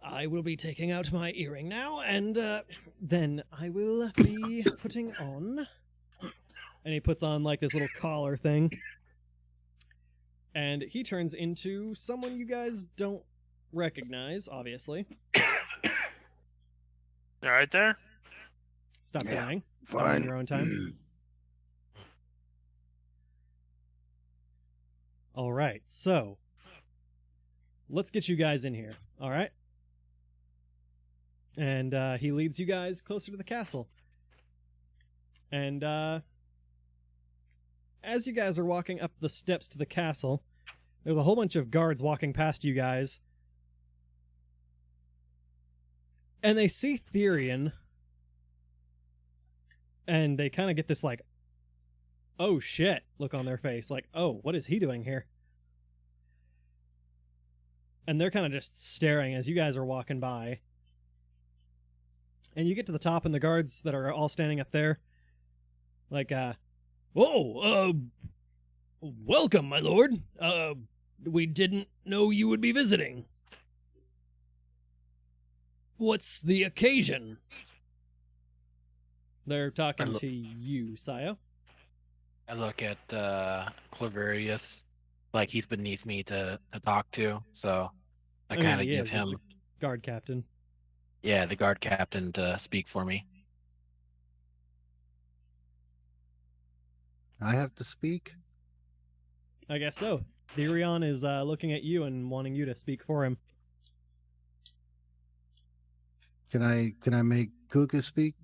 I will be taking out my earring now, and then I will be putting on... And he puts on like this little collar thing. And he turns into someone you guys don't recognize, obviously. You all right there? Stop Yeah, dying. Fine. On your own time. All right, so let's get you guys in here. All right. And he leads you guys closer to the castle. And as you guys are walking up the steps to the castle, there's a whole bunch of guards walking past you guys. And they see Therian. And they kind of get this like, oh shit, look on their face. Like, oh, what is he doing here? And they're kind of just staring as you guys are walking by. And you get to the top, and the guards that are all standing up there, like, welcome, my lord. We didn't know you would be visiting. What's the occasion? They're talking to you, Siyo. I look at Clorivious like he's beneath me to talk to, so I mean, kind of he give is. He's him, the guard captain. yeah, the guard captain to speak for me. I have to speak. I guess so. Therion is looking at you and wanting you to speak for him. Can I make Kuka speak?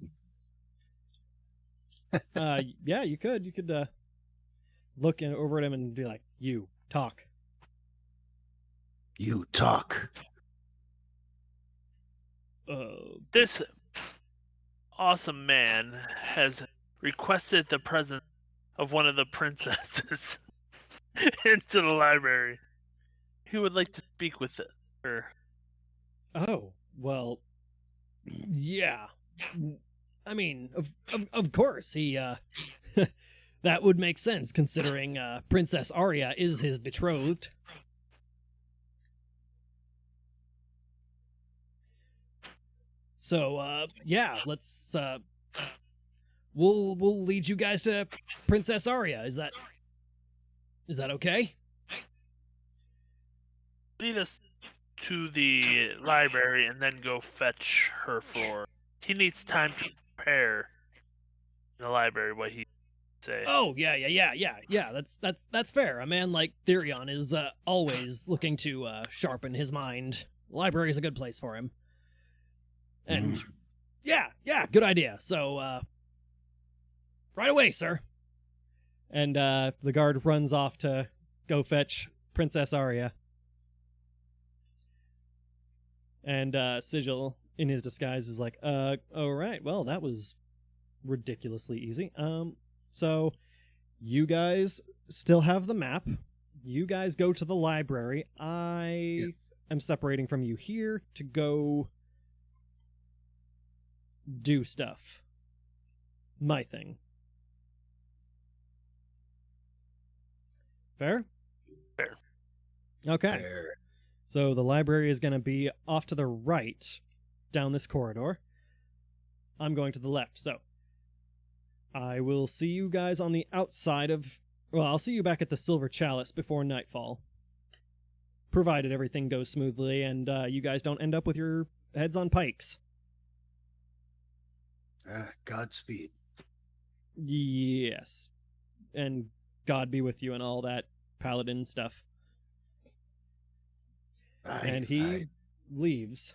Yeah, you could. You could look over at him and be like, "You talk." You talk. This awesome man has requested the presence of one of the princesses into the library. He would like to speak with her. Oh, well, yeah. I mean, of course, he, that would make sense, considering, Princess Arya is his betrothed. So, yeah, let's, we'll lead you guys to Princess Arya. Is that okay? Lead us to the library and then go fetch her for. He needs time to prepare in the library what he say. Oh, yeah. That's fair. A man like Therion is always looking to sharpen his mind. The library is a good place for him. And yeah, good idea. So right away, sir. And the guard runs off to go fetch Princess Arya. And Sigil, in his disguise, is like, all right, well, that was ridiculously easy. So you guys still have the map. You guys go to the library. I am separating from you here to go do stuff. My thing. Fair? Fair. Okay. Fair. So the library is going to be off to the right, down this corridor. I'm going to the left, so I will see you guys on the outside of... Well, I'll see you back at the Silver Chalice before nightfall. Provided everything goes smoothly and you guys don't end up with your heads on pikes. Godspeed. Yes. And God be with you and all that paladin stuff. And he leaves.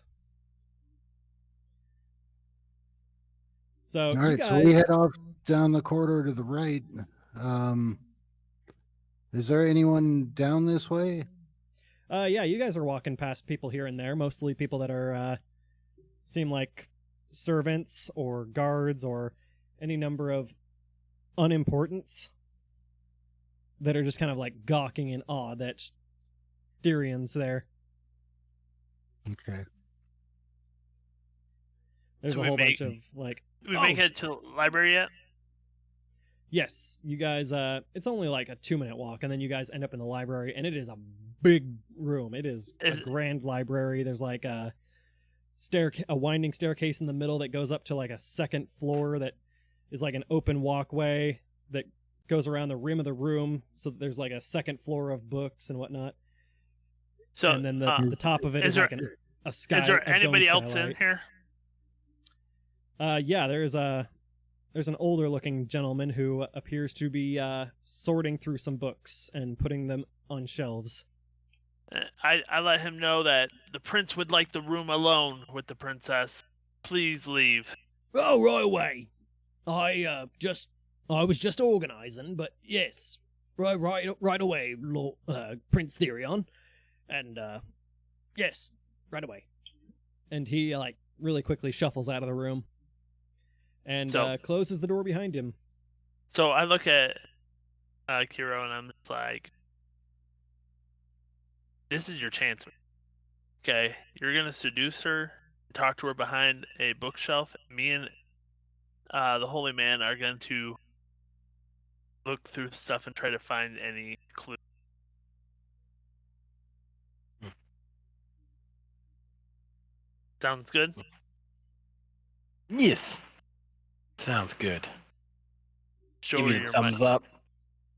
So, all right, guys... so we head off down the corridor to the right. Is there anyone down this way? Yeah, you guys are walking past people here and there, mostly people that are, seem like servants or guards or any number of unimportants that are just kind of like gawking in awe that Therion's there. Okay. There's Do a we whole make- bunch of like... Did we make it to the library yet? Yes, you guys, it's only like a 2-minute walk, and then you guys end up in the library, and it is a big room. It is a grand library. There's like a winding staircase in the middle that goes up to like a second floor that is like an open walkway that goes around the rim of the room, so that there's like a second floor of books and whatnot. So, And then the top of it is like a sky. is there a dome anybody else in skylight. here? Yeah, there's an older looking gentleman who appears to be sorting through some books and putting them on shelves. I let him know that the prince would like the room alone with the princess. Please leave. Oh, right away. I was just organising, but yes, right away, Lord, Prince Therion, and yes, right away. And he like really quickly shuffles out of the room and So- closes the door behind him. So I look at Kiro and I'm just like, this is your chance. Okay, you're gonna seduce her, talk to her behind a bookshelf. Me and the holy man are going to look through stuff and try to find any clue. Sounds good? Yes. Sounds good. Show Give her you the your thumbs up.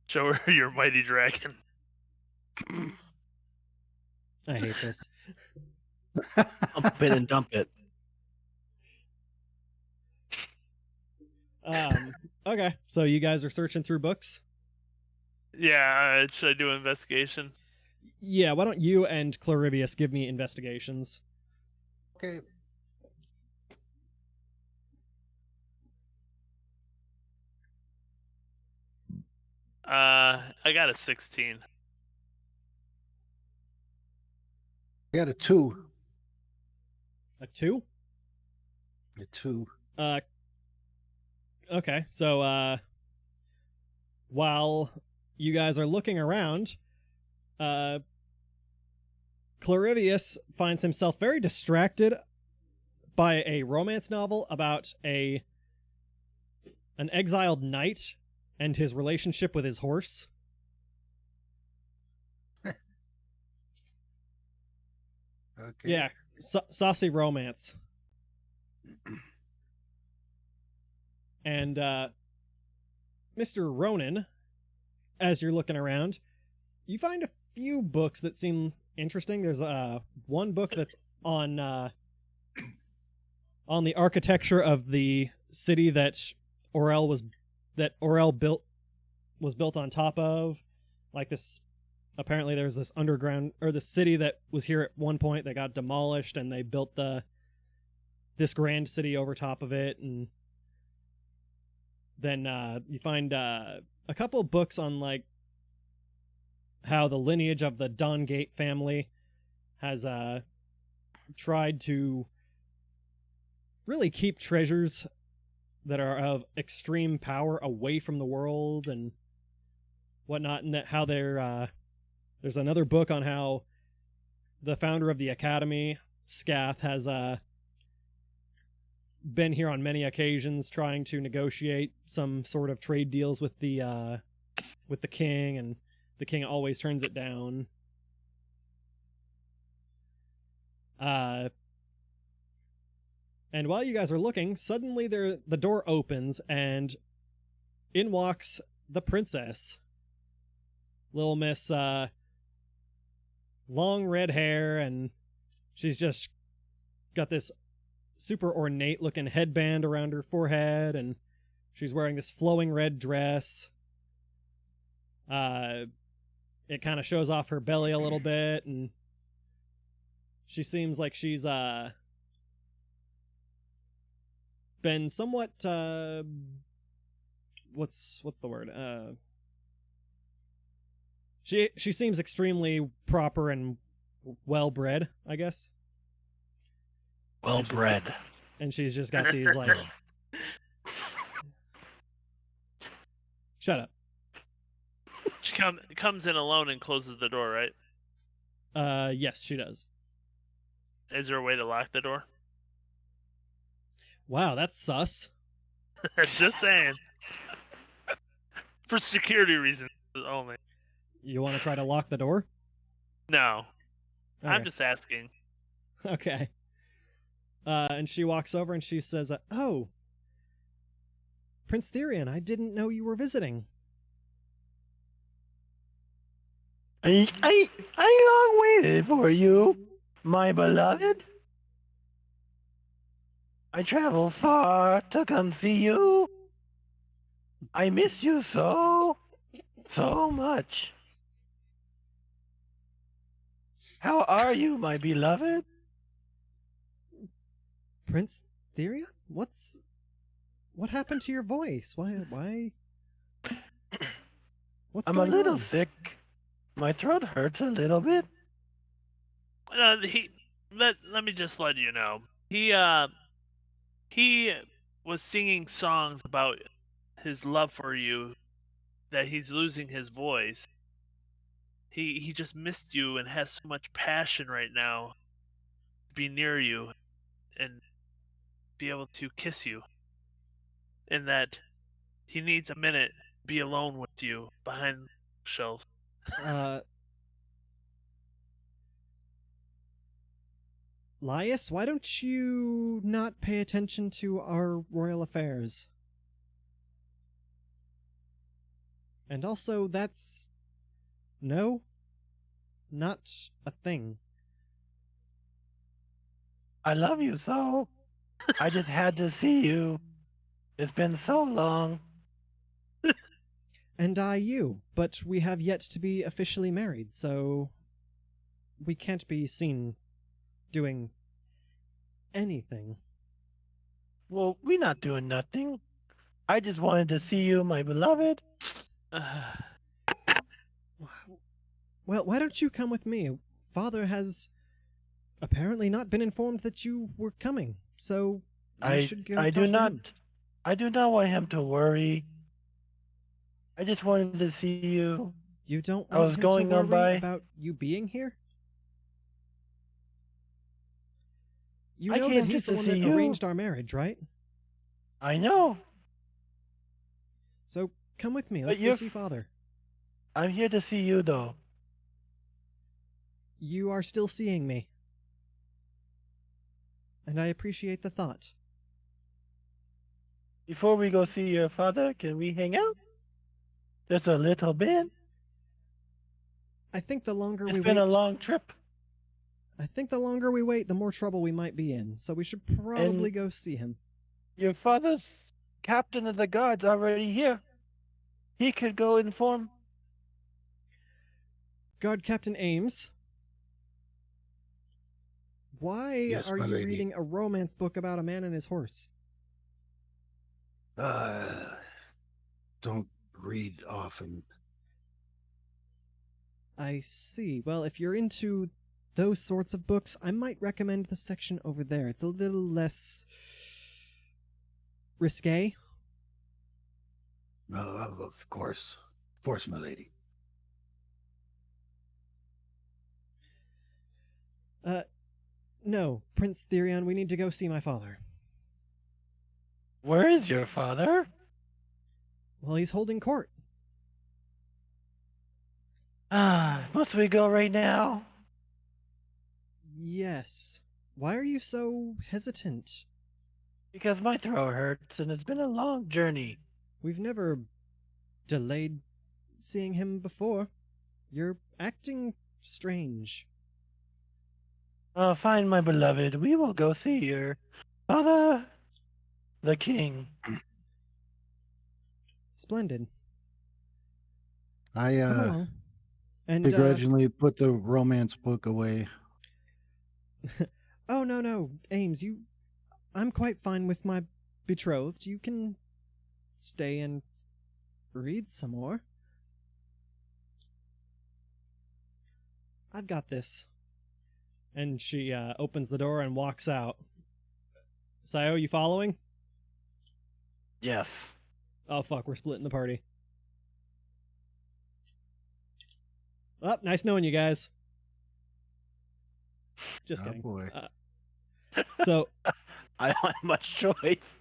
Show her your mighty dragon. I hate this. Dump it and dump it. Okay, so you guys are searching through books? Yeah, should I do an investigation? Yeah, why don't you and Clorivious give me investigations? Okay. I got a 16. I got a 2. A 2? A 2. Okay, so while you guys are looking around, Clorivious finds himself very distracted by a romance novel about an exiled knight and his relationship with his horse. Okay. Yeah, saucy romance. And Mr. Ronan, as you're looking around, you find a few books that seem interesting. There's one book that's on the architecture of the city that Orel was built on top of. Like this, apparently there's this underground, or the city that was here at one point that got demolished, and they built this grand city over top of it. And then you find a couple of books on like how the lineage of the Dongate family has tried to really keep treasures that are of extreme power away from the world and whatnot, and that how there's another book on how the founder of the Academy, Scath, has been here on many occasions trying to negotiate some sort of trade deals with the king, and the king always turns it down. And while you guys are looking, suddenly the door opens, and in walks the princess. Little Miss, long red hair, and she's just got this super ornate looking headband around her forehead, and she's wearing this flowing red dress. It kind of shows off her belly a little bit, and she seems like she's been somewhat what's the word? She seems extremely proper and well bred, I guess. Well bred. And she's just got these like Shut up. She comes in alone and closes the door, right? Yes, she does. Is there a way to lock the door? Wow, that's sus. Just saying. For security reasons only. You want to try to lock the door? No. I'm Okay. just asking. Okay. And she walks over and she says, "Oh, Prince Therion, I didn't know you were visiting." I long waited for you, my beloved. I travel far to come see you. I miss you so much. How are you, my beloved? Prince Therion? What happened to your voice? Why? What's I'm a going little on? sick. My throat hurts a little bit. Let me just let you know. He was singing songs about his love for you, that he's losing his voice. He just missed you and has so much passion right now to be near you and be able to kiss you. And that he needs a minute to be alone with you behind the shelves. Lias, why don't you not pay attention to our royal affairs? And also, that's... No? Not a thing. I love you so. I just had to see you. It's been so long. And I you, but we have yet to be officially married, so... we can't be seen doing anything. Well, we're not doing nothing. I just wanted to see you, my beloved. Well, why don't you come with me? Father has apparently not been informed that you were coming, so you should go I talk do to not. him. I do not want him to worry. I just wanted to see you. You don't I want was him going to on worry by. about you being here? You I know that came he's just the to one see that you. arranged our marriage, right? I know. So come with me. But Let's go you're see Father. I'm here to see you, though. You are still seeing me. And I appreciate the thought. Before we go see your father, can we hang out? Just a little bit. I think the longer It's we been wait, a long trip. I think the longer we wait, the more trouble we might be in. So we should probably go see him. Your father's captain of the guards already here. He could go inform. Guard Captain Ames, why Yes, are my you lady. reading a romance book about a man and his horse? Don't read often. I see. Well, if you're into those sorts of books, I might recommend the section over there. It's a little less risque. Of course. Of course, my lady. No, Prince Therion, we need to go see my father. Where is your father? Well, he's holding court. Must we go right now? Yes. Why are you so hesitant? Because my throat hurts and it's been a long journey. We've never delayed seeing him before. You're acting strange. Fine, my beloved. We will go see your father, the king. Splendid. I Come along. And begrudgingly put the romance book away. oh no, Ames, I'm quite fine with my betrothed. You can stay and read some more. I've got this. And she opens the door and walks out. Siyo, you following? Yes. Oh fuck, we're splitting the party. Oh, nice knowing you guys. Just Oh, kidding. boy. So I don't have much choice.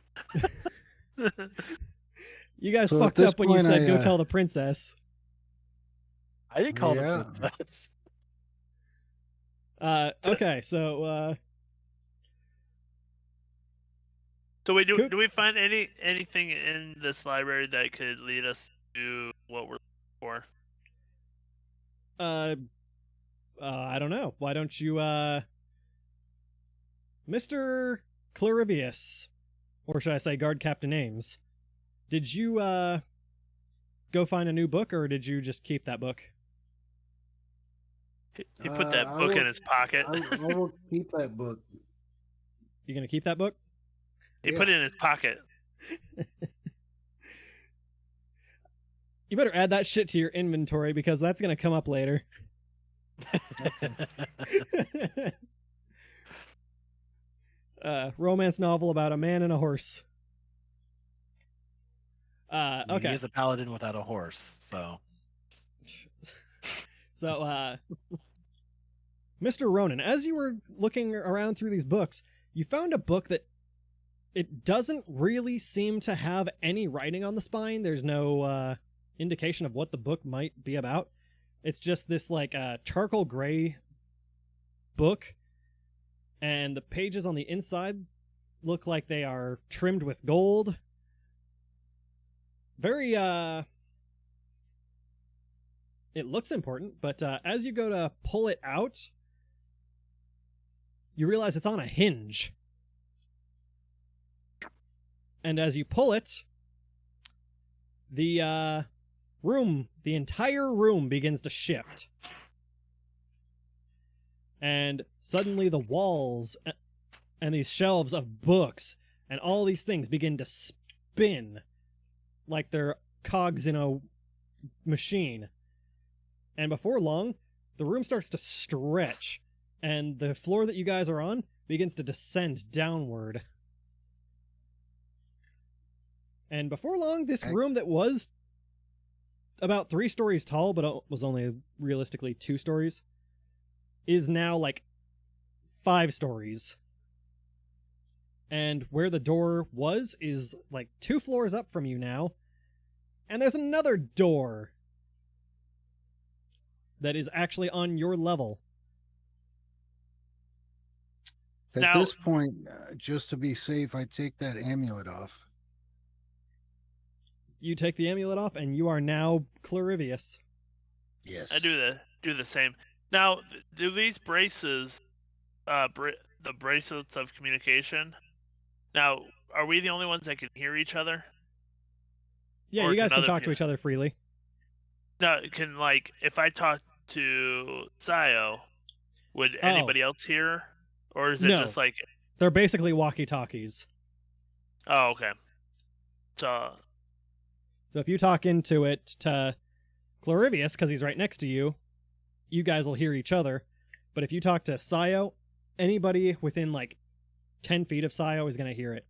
you guys So at fucked this up when you point, said I, go tell the princess. I didn't call Yeah. the princess. Okay, so So we do. Cool. Do we find anything in this library that could lead us to what we're looking for? I don't know. Why don't you, Mr. Clorivious, or should I say Guard Captain Ames, did you, go find a new book, or did you just keep that book? He put that I book in will- his pocket. I will keep that book. You gonna keep that book? He Yeah. put it in his pocket. You better add that shit to your inventory, because that's gonna come up later. Romance novel about a man and a horse. He Okay. is a paladin without a horse, so So, Mr. Ronan, as you were looking around through these books, you found a book that it doesn't really seem to have any writing on the spine. There's no indication of what the book might be about. It's just this like charcoal gray book, and the pages on the inside look like they are trimmed with gold. Very it looks important, but as you go to pull it out, you realize it's on a hinge. And as you pull it, the entire room begins to shift. And suddenly the walls and these shelves of books and all these things begin to spin like they're cogs in a machine. And before long, the room starts to stretch, and the floor that you guys are on begins to descend downward. And before long, this room that was about 3 stories tall, but was only realistically 2 stories, is now like 5 stories. And where the door was is like 2 floors up from you now. And there's another door that is actually on your level. At Now- this point, just to be safe, I take that amulet off. You take the amulet off, and you are now Clorivious. Yes. I do the same. Now, do these braces, the bracelets of communication? Now, are we the only ones that can hear each other? Yeah, Or you guys can can other talk to people- each other freely. No, can like if I talk to Siyo, would anybody else hear, or is it No. just like? They're basically walkie-talkies. Oh, okay. So So if you talk into it to Clorivious, because he's right next to you, you guys will hear each other. But if you talk to Siyo, anybody within like 10 feet of Siyo is going to hear it.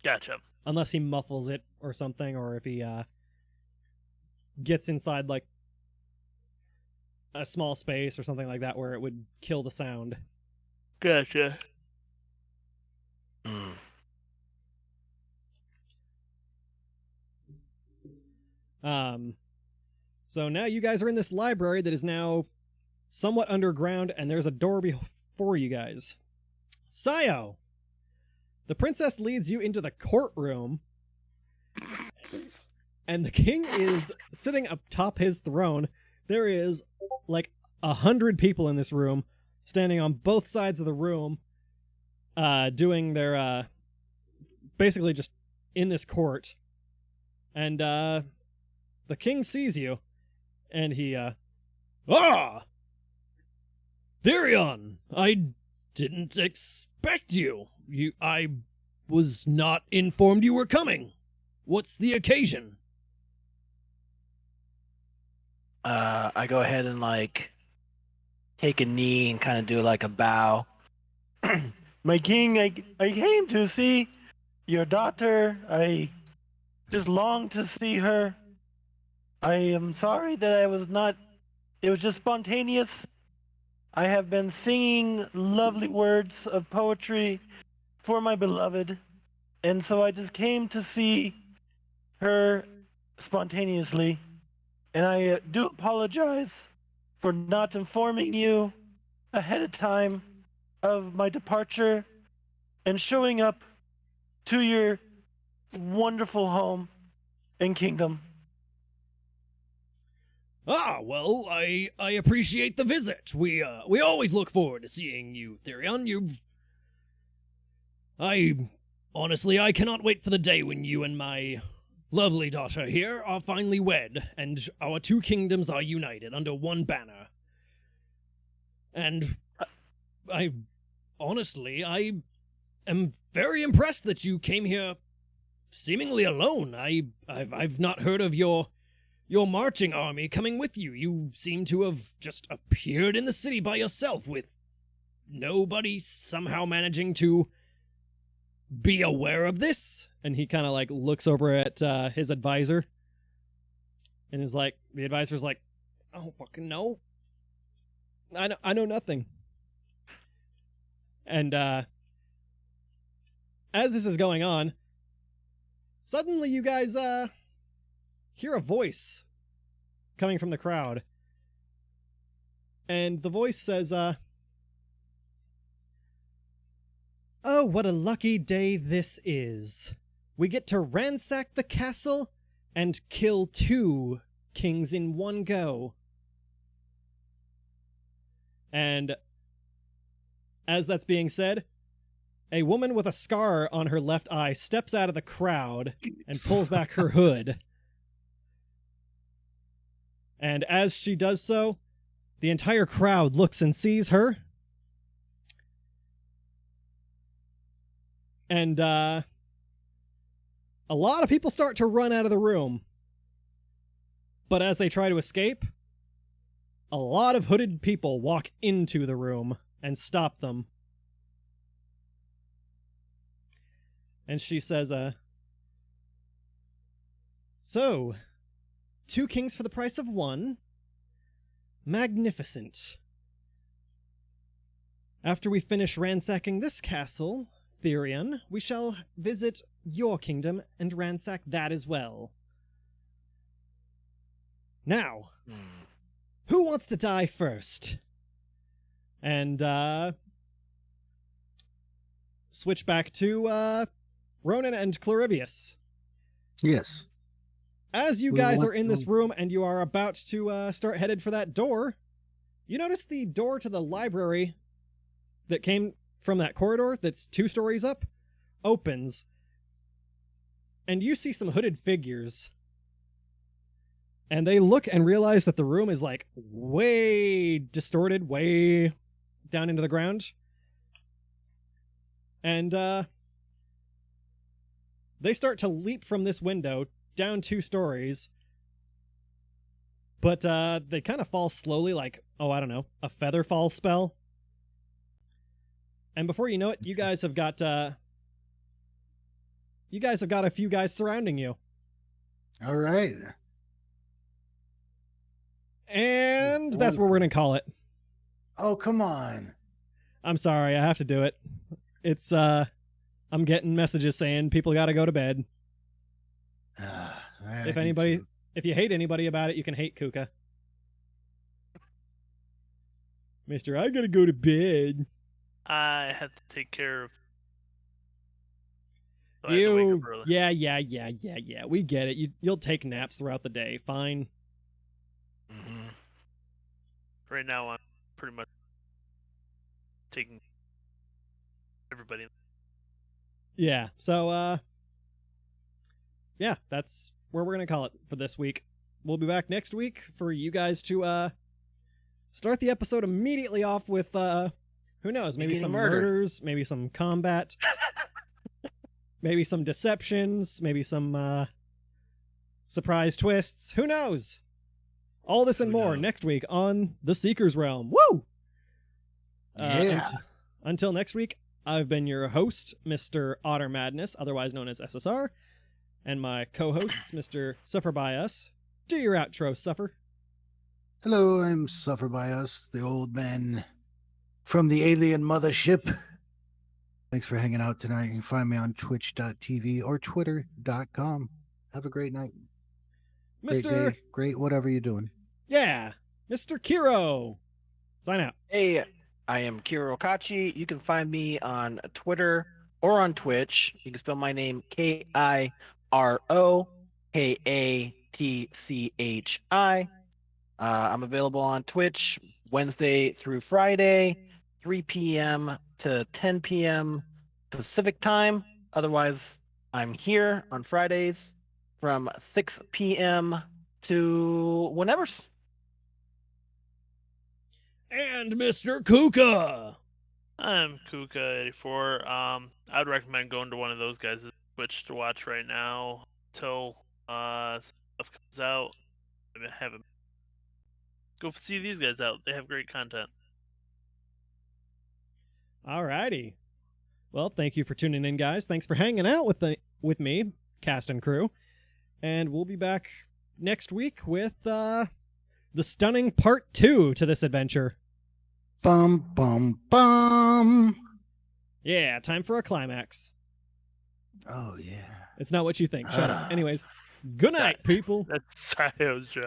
gotcha. Unless he muffles it or something, or if he gets inside like a small space or something like that where it would kill the sound. Gotcha. Mm. So now you guys are in this library that is now somewhat underground, and there's a door before you guys. Siyo! The princess leads you into the courtroom, and the king is sitting atop his throne. There is like 100 people in this room, standing on both sides of the room, doing their, basically just in this court. And, the king sees you, and he, Ah! Therion! I didn't expect you. I was not informed you were coming. What's the occasion? I go ahead and like take a knee and kind of do like a bow. My king, I came to see your daughter. I just long to see her. I am sorry that I was not. It was just spontaneous. I have been singing lovely words of poetry for my beloved, and so I just came to see her spontaneously. And I do apologize for not informing you ahead of time of my departure and showing up to your wonderful home and kingdom. Ah, well, I appreciate the visit. We always look forward to seeing you, Therion. Honestly, I cannot wait for the day when you and my lovely daughter here are finally wed, and our 2 kingdoms are united under one banner. And I am very impressed that you came here seemingly alone. I've not heard of your marching army coming with you. You seem to have just appeared in the city by yourself, with nobody somehow managing to be aware of this. And he kind of like looks over at his advisor, and is like, the advisor's like, "Oh fucking no, I know nothing." And as this is going on, suddenly you guys hear a voice coming from the crowd. And the voice says, "Oh, what a lucky day this is. We get to ransack the castle and kill 2 kings in one go." And as that's being said, a woman with a scar on her left eye steps out of the crowd and pulls back her hood. And as she does so, the entire crowd looks and sees her. And a lot of people start to run out of the room. But as they try to escape, a lot of hooded people walk into the room and stop them. And she says, so, 2 kings for the price of 1. Magnificent. After we finish ransacking this castle, Therion, we shall visit your kingdom and ransack that as well. Now, who wants to die first? And, switch back to, Ronan and Clorivious. Yes. As you We guys want are in this to- room and you are about to start headed for that door, you notice the door to the library that came from that corridor that's 2 stories up opens, and you see some hooded figures. And they look and realize that the room is like way distorted, way down into the ground. And they start to leap from this window down 2 stories. But they kind of fall slowly, like, oh, I don't know, a feather fall spell. And before you know it, you guys have got a few guys surrounding you. All right. And that's where we're going to call it. Oh, come on. I'm sorry, I have to do it. It's, I'm getting messages saying people got to go to bed. If you hate anybody about it, you can hate Kuka. Mister, I got to go to bed. I have to take care of. So I had to wake You, up early. yeah. We get it. You'll take naps throughout the day. Fine. Right now, I'm pretty much taking everybody. Yeah. So, yeah, that's where we're gonna call it for this week. We'll be back next week for you guys to start the episode immediately off with who knows, maybe some murders, maybe some combat, maybe some deceptions, maybe some surprise twists. Who knows? All this and more next week on The Seeker's Realm. Woo! Yeah. Until next week, I've been your host, Mr. OtterMadness, otherwise known as SSR, and my co-hosts, Mr. Supherbyus. Do your outro, Suffer. Hello, I'm Supherbyus, the old man from the alien mothership. Thanks for hanging out tonight. You can find me on twitch.tv or twitter.com. Have a great night. Great Mr. day. Great whatever you're doing. Yeah, Mr. Kiro. Sign out. Hey, I am KiroKatchi. You can find me on Twitter or on Twitch. You can spell my name KiroKatchi. I'm available on Twitch Wednesday through Friday, 3 p.m. to 10 p.m. Pacific time. Otherwise, I'm here on Fridays from 6 p.m. to whenever's. And Mr. Kuka. I'm Kuka84. I'd recommend going to one of those guys' Twitch to watch right now until stuff comes out. Go see these guys out. They have great content. Alrighty. Well, thank you for tuning in, guys. Thanks for hanging out with me, cast and crew. And we'll be back next week with the stunning part 2 to this adventure. Bum, bum, bum. Yeah, time for a climax. Oh, yeah. It's not what you think. Shut up. Anyways, good night, people. That's Siyo's job.